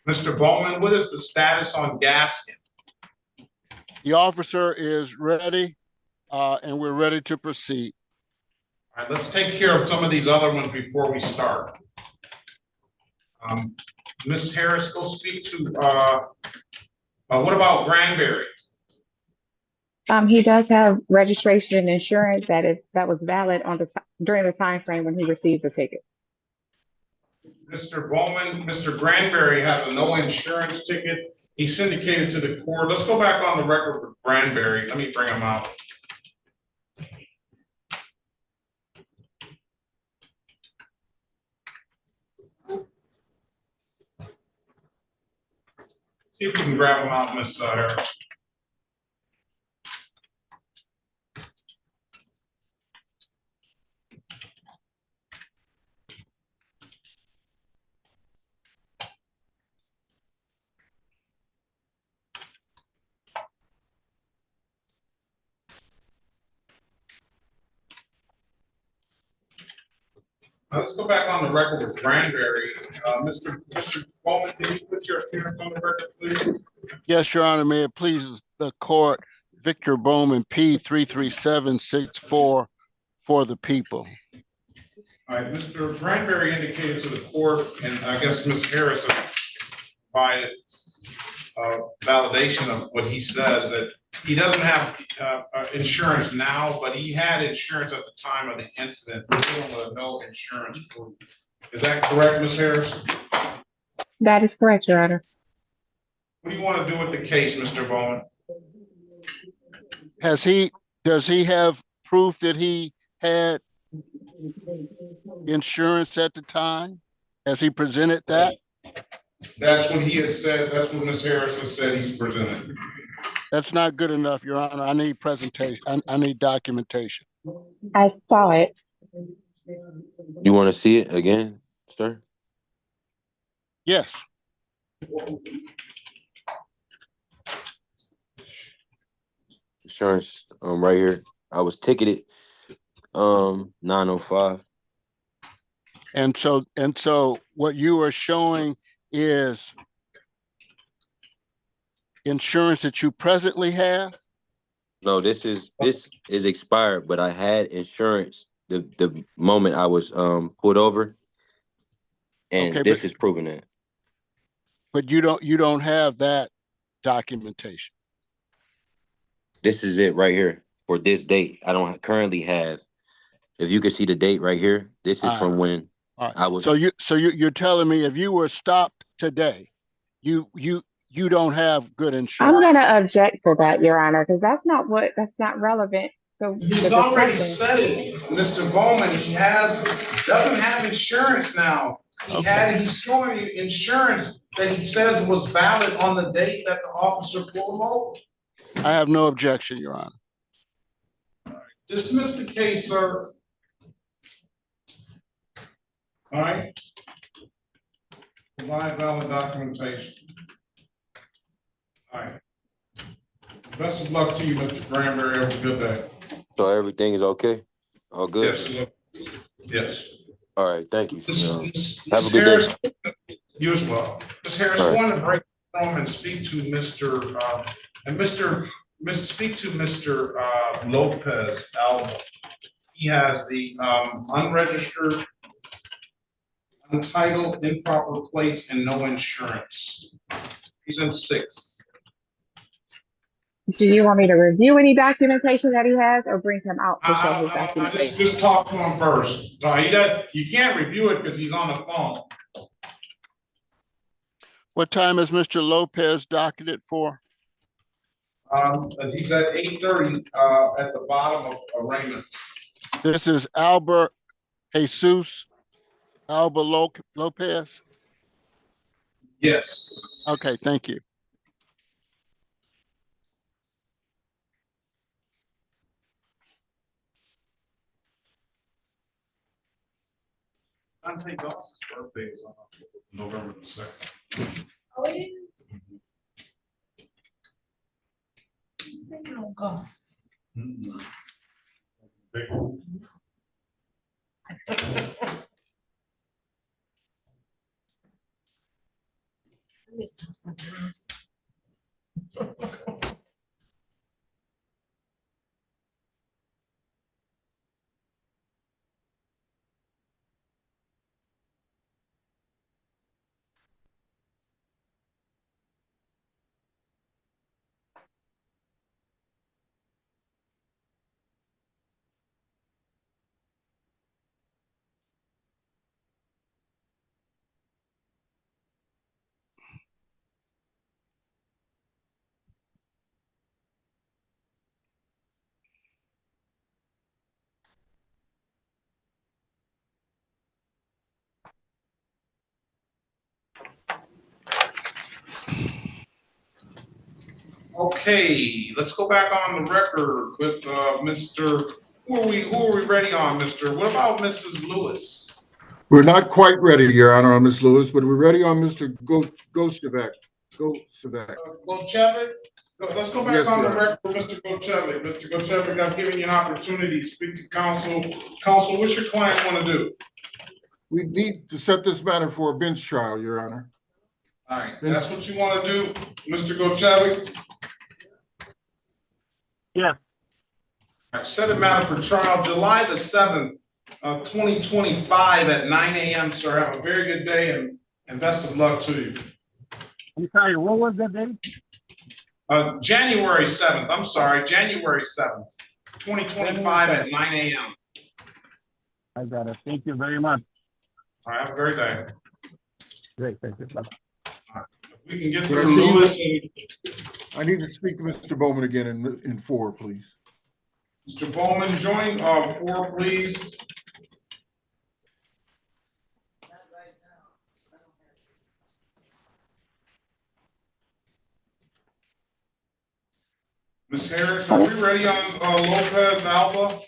Mr. Bowman, what is the status on Gaskin? The officer is ready, and we're ready to proceed. All right, let's take care of some of these other ones before we start. Ms. Harris, go speak to, what about Granberry? He does have registration and insurance that was valid on during the time frame when he received the ticket. Mr. Bowman, Mr. Granberry has a no insurance ticket. He syndicated to the court. Let's go back on the record with Granberry. Let me bring him out. See if we can grab him out, Ms. Harris. Let's go back on the record with Granberry. Mr. Bowman, can you put your appearance on the record, please? Yes, Your Honor, may it please the court, Victor Bowman, P33764 for the people. All right, Mr. Granberry indicated to the court, and I guess Ms. Harris provided validation of what he says, that he doesn't have insurance now, but he had insurance at the time of the incident. We're dealing with a no insurance proof. Is that correct, Ms. Harris? That is correct, Your Honor. What do you want to do with the case, Mr. Bowman? Does he have proof that he had insurance at the time? Has he presented that? That's what he has said. That's what Ms. Harris has said he's presented. That's not good enough, Your Honor. I need presentation. I need documentation. I saw it. You want to see it again, sir? Yes. Insurance, right here. I was ticketed, 905. And so what you are showing is insurance that you presently have? No, this is expired, but I had insurance the moment I was pulled over, and Okay, this is proving that. But you don't have that documentation. This is it right here for this date. I don't currently have. If you could see the date right here, this is from when I was. So you're telling me if you were stopped today, you don't have good insurance. I'm gonna object to that, Your Honor, because that's not relevant. So He's already said it, Mr. Bowman. He doesn't have insurance now. He's showing insurance that he says was valid on the date that the officer pulled him over. I have no objection, Your Honor. Dismiss the case, sir. All right. Provide valid documentation. All right. Best of luck to you, Mr. Granberry. Have a good day. So everything is okay? All good? Yes. Yes. All right. Thank you. Have a good day. You as well. Ms. Harris, I want to break from and speak to Mr. Lopez Alba. He has the unregistered, untitled, improper plates, and no insurance. He's in 6. Do you want me to review any documentation that he has, or bring him out to show his documentation? Just talk to him first. No, you can't review it because he's on the phone. What time is Mr. Lopez docketed for? He's at 8:30 at the bottom of arraignment. This is Albert Jesus Alba Lopez? Yes. Okay, thank you. Contact Dante Goss's birthday is on November the 2nd. Oh, yeah. He's singing on Goss. Big I miss him sometimes. Okay, let's go back on the record with Mr. Who are we ready on, Mr.? What about Mrs. Lewis? We're not quite ready, Your Honor, on Ms. Lewis, but we're ready on Mr. Gocevic. Gocevic. Gocevic? So let's go back Yes, on the Your Honor. record for Mr. Gocevic. Mr. Gocevic, I've given you an opportunity to speak to counsel. Counsel, what's your client want to do? We need to set this matter for a bench trial, Your Honor. All right, that's what you want to do, Mr. Gocevic? Yeah. All right, set a matter for trial July the 7th, 2025 at 9 a.m. Sir, have a very good day and best of luck to you. I'm sorry, what was that date? January 7th, I'm sorry, January 7th, 2025 at 9 a.m. I got it. Thank you very much. All right, have a great day. Great, thank you. Bye. We can get Can I through see Lewis you? I need to speak to Mr. Bowman again in 4, please. Mr. Bowman, join 4, please. Ms. Harris, are we ready on Lopez Alba?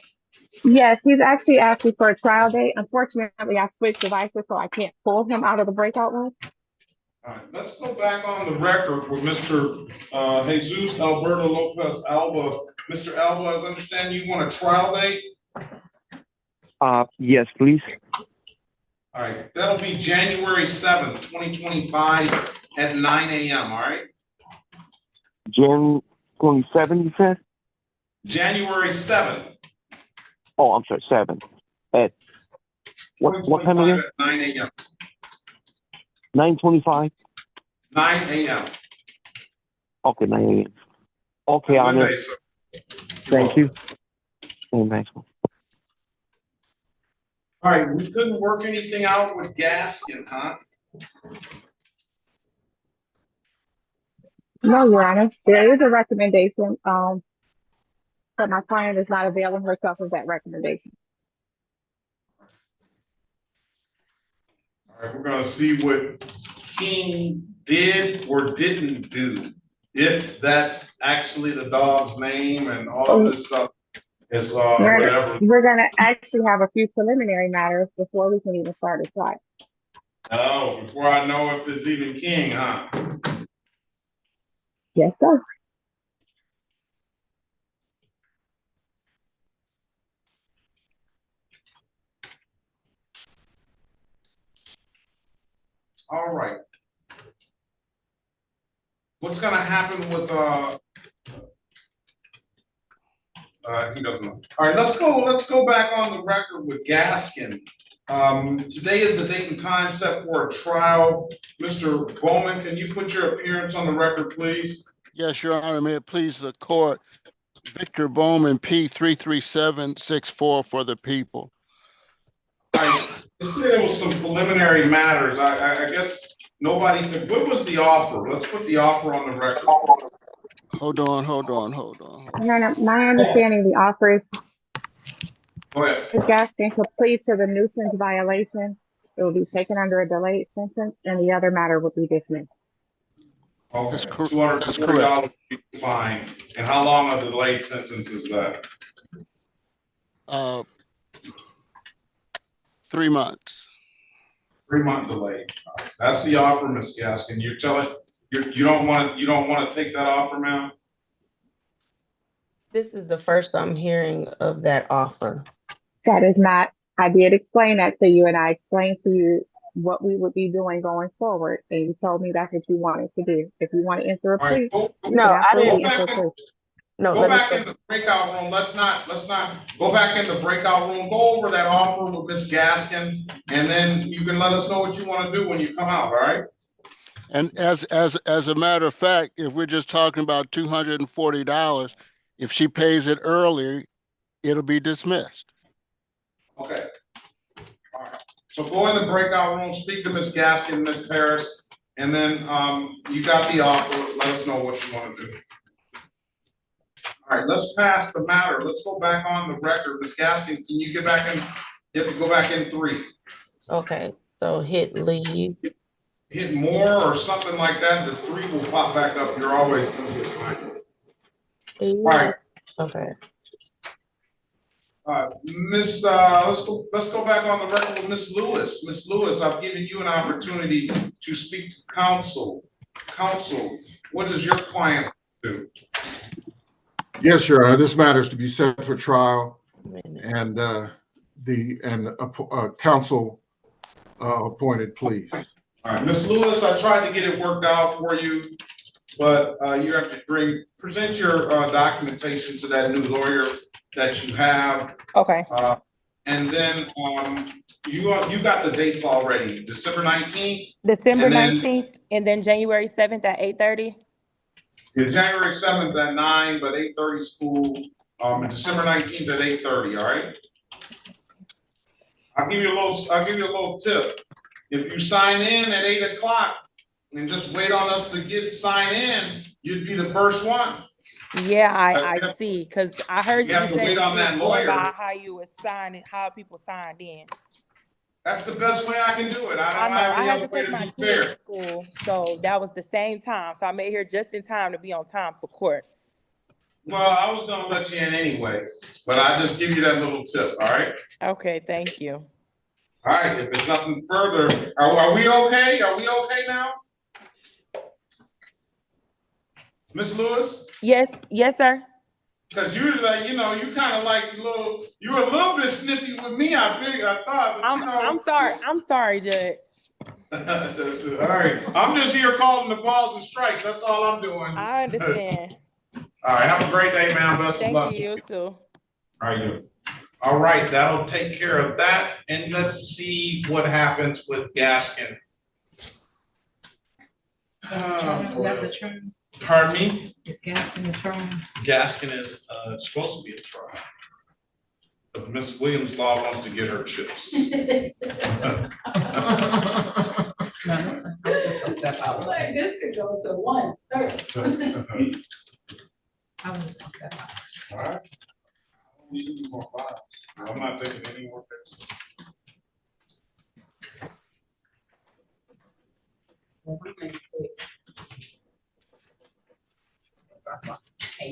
Yes, he's actually asking for a trial date. Unfortunately, I switched devices, so I can't pull him out of the breakout room. All right, let's go back on the record with Mr. Jesus Alberto Lopez Alba. Mr. Alba, as I understand, you want a trial date? Yes, please. All right, that'll be January 7th, 2025 at 9 a.m., all right? Jan 27, you said? January 7th. Oh, I'm sorry, 7. At what time again? At 9 a.m. 9:25? 9 a.m. Okay, 9 a.m. Okay, Have a on good it. day, sir. Thank you. Oh, nice one. All right, we couldn't work anything out with Gaskin, huh? No, Your Honor, there is a recommendation, but my client is not availing herself of that recommendation. All right, we're gonna see what King did or didn't do. If that's actually the dog's name and all of this stuff is whatever. We're gonna actually have a few preliminary matters before we can even start a trial. Oh, before I know if it's even King, huh? Yes, sir. All right. What's gonna happen with he doesn't know. All right, let's go back on the record with Gaskin. Today is the date and time set for a trial. Mr. Bowman, can you put your appearance on the record, please? Yes, Your Honor, may it please the court. Victor Bowman, P33764 for the people. I said there was some preliminary matters. I guess nobody could. What was the offer? Let's put the offer on the record. Hold on. My understanding, the offer is Go ahead. Ms. Gaskin to plead to the nuisance violation. It will be taken under a delayed sentence, and the other matter will be dismissed. Okay, $240 fine. And how long a delayed sentence is that? 3 months. 3-month delay. That's the offer, Ms. Gaskin. You're telling, you don't want to take that offer, ma'am? This is the first I'm hearing of that offer. That is not, I did explain that to you, and I explained to you what we would be doing going forward, and you told me that's what you wanted to do. If you want to enter a plea, you No, can I absolutely didn't. enter a plea. No, Go back in the breakout room. Let's not go back in the breakout room. Go over that offer with Ms. Gaskin, and then you can let us know what you want to do when you come out, all right? And as a matter of fact, if we're just talking about $240, if she pays it early, it'll be dismissed. Okay. All right. So go in the breakout room, speak to Ms. Gaskin, Ms. Harris, and then you got the offer. Let us know what you want to do. All right, let's pass the matter. Let's go back on the record. Ms. Gaskin, can you get back in? You have to go back in 3. Okay, so hit leave. Hit more or something like that. The 3 will pop back up. You're always going to get fine. All right. Okay. Let's go back on the record with Ms. Lewis. Ms. Lewis, I've given you an opportunity to speak to counsel. Counsel, what does your client do? Yes, Your Honor, this matter is to be set for trial, and counsel appointed, please. All right, Ms. Lewis, I tried to get it worked out for you, but you have to present your documentation to that new lawyer that you have. Okay. And then you got the dates already. December 19th. December 19th, and then January 7th at 8:30. Yeah, January 7th at 9, but 8:30 is cool. December 19th at 8:30. All right. I'll give you a little tip. If you sign in at 8 o'clock and just wait on us to sign in, you'd be the first one. Yeah, I see. Because I heard you have to say wait on that going lawyer. by how you were signing, how people signed in. That's the best way I can do it. I don't I know. have I any had other to way take to my be kids fair. to school, so that was the same time. So I made here just in time to be on time for court. Well, I was gonna let you in anyway, but I just give you that little tip. All right. Okay, thank you. All right. If there's nothing further, are we okay? Are we okay now? Miss Lewis? Yes, sir. Because you kind of like you were a little bit snippy with me. I thought, but I'm sorry, Judge. All right. I'm just here calling the balls and strikes. That's all I'm doing. I understand. All right. Have a great day, man. Best of luck. Thank you, you too. All right. That'll take care of that. And let's see what happens with Gaskin. Pardon me? Is Gaskin a trial? Gaskin is supposed to be a trial. Because Miss Williams Law wants to get her chips. Like, this could go to 1/3. I was just gonna step out. All right. I don't need any more files. I'm not taking any more pictures.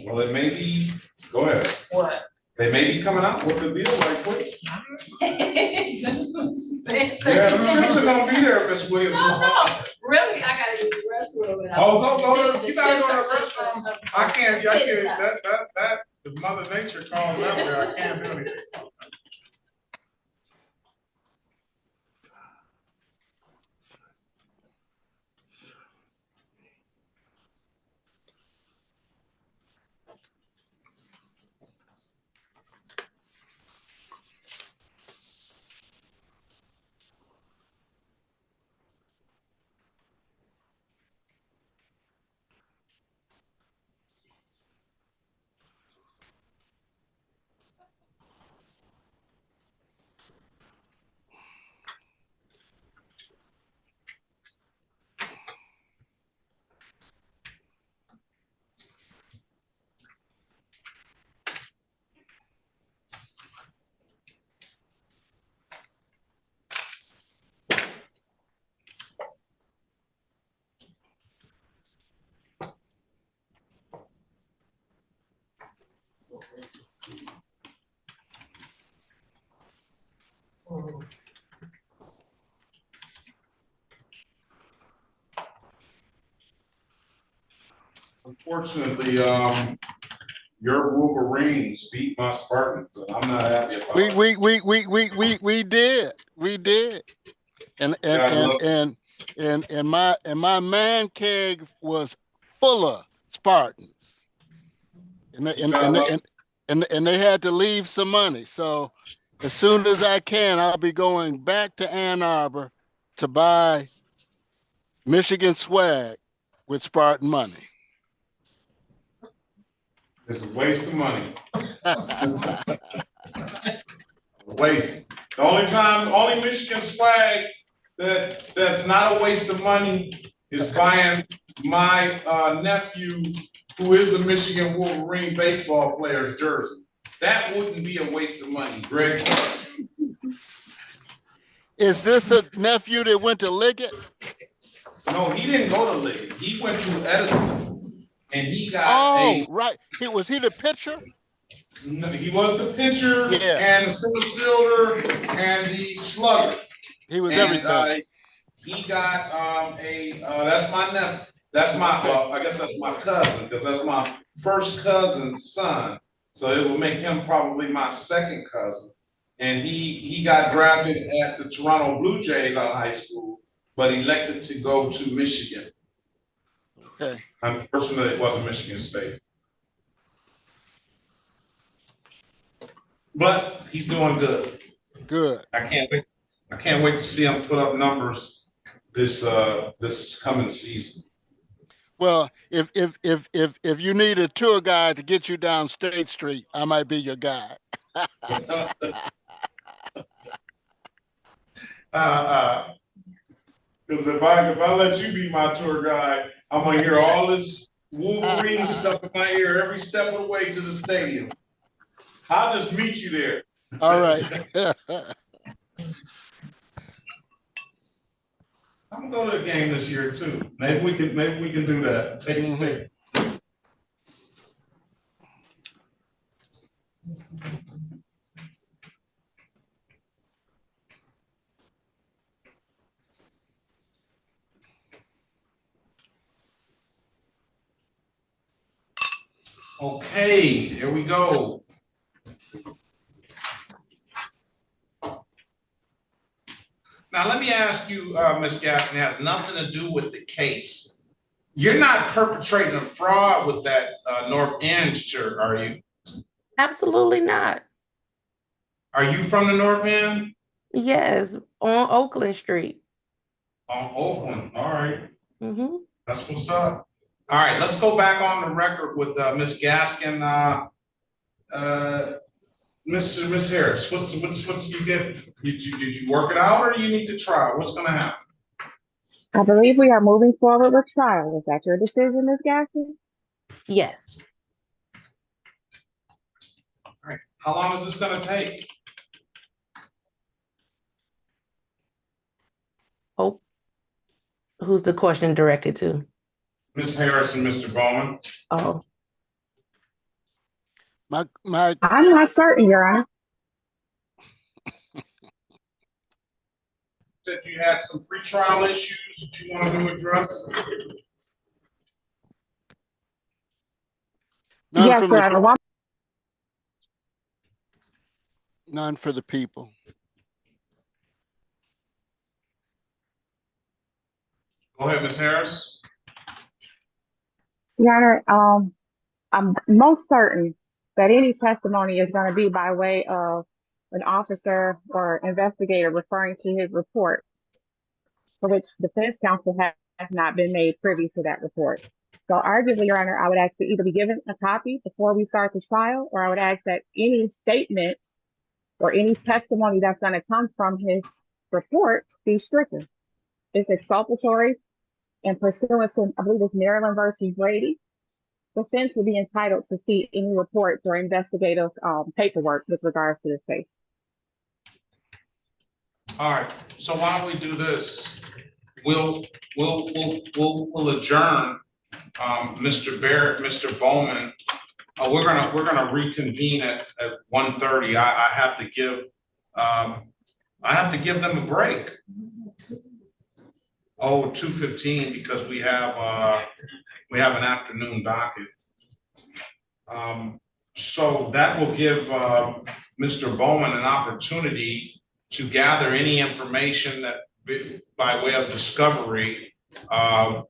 Well, it may be, go ahead. What? They may be coming out with the deal like quick. That's what she said. Yeah, the chips are gonna be there, Miss Williams. No, really, I gotta use the restroom. And Go, you gotta go to the restroom. I can't, that, if Mother Nature calls that way, I can't do anything. Unfortunately, your Wolverines beat my Spartans, and I'm not happy about it. We did. And my man keg was full of Spartans. And they had to leave some money. So as soon as I can, I'll be going back to Ann Arbor to buy Michigan swag with Spartan money. It's a waste of money. Waste. The only Michigan swag that's not a waste of money is buying my nephew, who is a Michigan Wolverine baseball player's jersey. That wouldn't be a waste of money, Greg. Is this a nephew that went to Liggett? No, he didn't go to Liggett. He went to Edison, and he got right. Was he the pitcher? No, he was the pitcher and the center fielder and the slugger. He was everything. He got that's my nephew. I guess that's my cousin, because that's my first cousin's son. So it will make him probably my second cousin. And he got drafted at the Toronto Blue Jays out of high school, but elected to go to Michigan. Okay. Unfortunately, it wasn't Michigan State. But he's doing good. Good. I can't wait to see him put up numbers this coming season. Well, if you need a tour guide to get you down State Street, I might be your guy. Because if I let you be my tour guide, I'm gonna hear all this Wolverine stuff in my ear every step of the way to the stadium. I'll just meet you there. All right. I'm gonna go to a game this year too. Maybe we can do that. Take it. Okay, here we go. Now, let me ask you, Ms. Gaskin, it has nothing to do with the case. You're not perpetrating a fraud with that North End shirt, are you? Absolutely not. Are you from the North End? Yes, on Oakland Street. On Oakland, all right. Mm-hmm. That's what's up. All right, let's go back on the record with Ms. Gaskin. Miss Harris, what's you get? Did you work it out, or do you need to try? What's going to happen? I believe we are moving forward with trial. Is that your decision, Ms. Gaskin? Yes. All right. How long is this going to take? Oh, who's the question directed to? Ms. Harris and Mr. Bowman. Oh. I'm not certain, Your Honor. Said you had some pretrial issues that you wanted to address. Yes, Your Honor. None for the people. Go ahead, Ms. Harris. Your Honor, I'm most certain that any testimony is going to be by way of an officer or investigator referring to his report, for which defense counsel has not been made privy to that report. So arguably, Your Honor, I would ask to either be given a copy before we start the trial, or I would ask that any statement or any testimony that's going to come from his report be stricken. It's exculpatory and pursuant to, I believe it's Maryland versus Brady. Defense would be entitled to see any reports or investigative paperwork with regards to this case. All right. So why don't we do this? We'll adjourn. Mr. Barrett, Mr. Bowman. We're gonna reconvene at 1:30. I have to give them a break. Oh, 2:15, because we have we have an afternoon docket. So that will give Mr. Bowman an opportunity to gather any information that by way of discovery to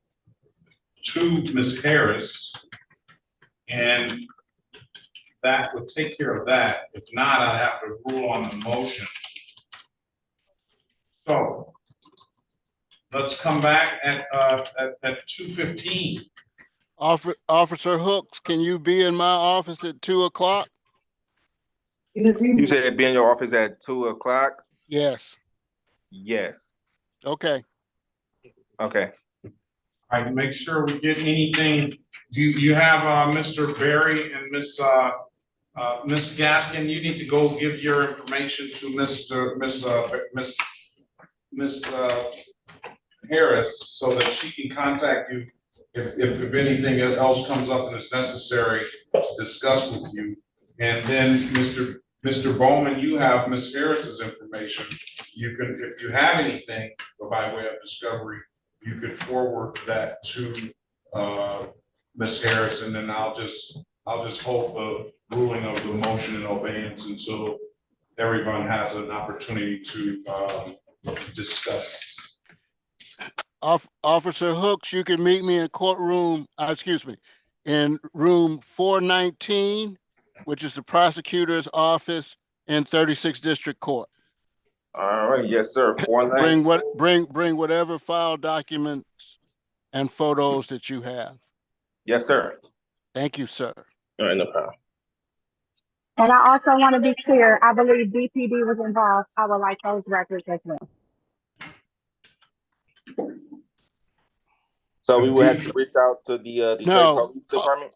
Ms. Harris, and that would take care of that. If not, I'd have to rule on the motion. So let's come back at 2:15. Officer Hooks, can you be in my office at 2 o'clock? You said be in your office at 2 o'clock? Yes. Yes. Okay. Okay. All right, make sure we get anything. Do you have Mr. Berry and Miss Gaskin? You need to go give your information to Miss Harris so that she can contact you if anything else comes up and is necessary to discuss with you. And then Mr. Bowman, you have Miss Harris's information. You can, if you have anything by way of discovery, you could forward that to Ms. Harris, and then I'll just hold the ruling of the motion in abeyance until everyone has an opportunity to discuss. Officer Hooks, you can meet me in courtroom, in room 419, which is the prosecutor's office in 36th District Court. All right, yes, sir. Bring whatever file documents and photos that you have. Yes, sir. Thank you, sir. All right, no problem. And I also want to be clear, I believe DPD was involved. I would like those records as well. So we will have to reach out to the Detroit Police Department?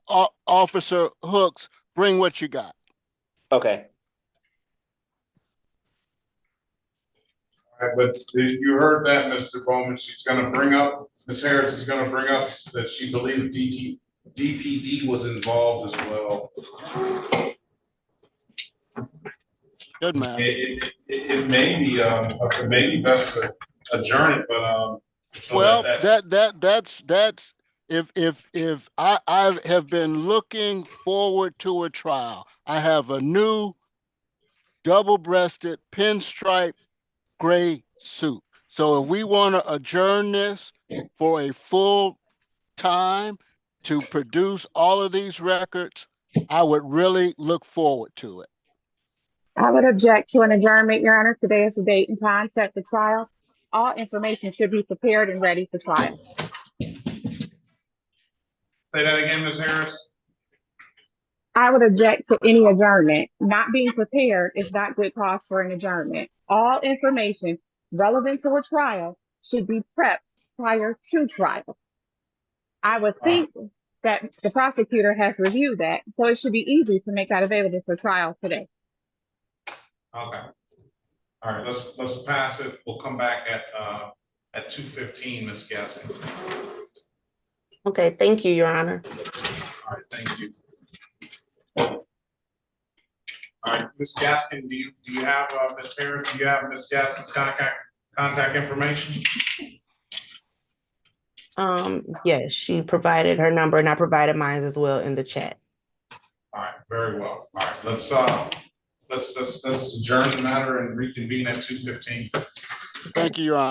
Officer Hooks, bring what you got. Okay. All right, but you heard that, Mr. Bowman. She's going to bring up, Ms. Harris is going to bring up that she believes DPD was involved as well. Good man. It may be best to adjourn it, but so well, that's if I have been looking forward to a trial. I have a new double-breasted pinstripe gray suit. So if we want to adjourn this for a full time to produce all of these records, I would really look forward to it. I would object to an adjournment, Your Honor. Today is the date and time set for trial. All information should be prepared and ready for trial. Say that again, Ms. Harris. I would object to any adjournment. Not being prepared is not good cause for an adjournment. All information relevant to a trial should be prepped prior to trial. I would think that the prosecutor has reviewed that, so it should be easy to make that available for trial today. Okay. All right, let's pass it. We'll come back at 2:15, Ms. Gaskin. Okay, thank you, Your Honor. All right, thank you. All right, Ms. Gaskin, do you have Ms. Harris? Do you have Ms. Gaskin's contact information? Yes, she provided her number and I provided mine as well in the chat. All right, very well. All right, let's adjourn the matter and reconvene at 2:15. Thank you, Your Honor.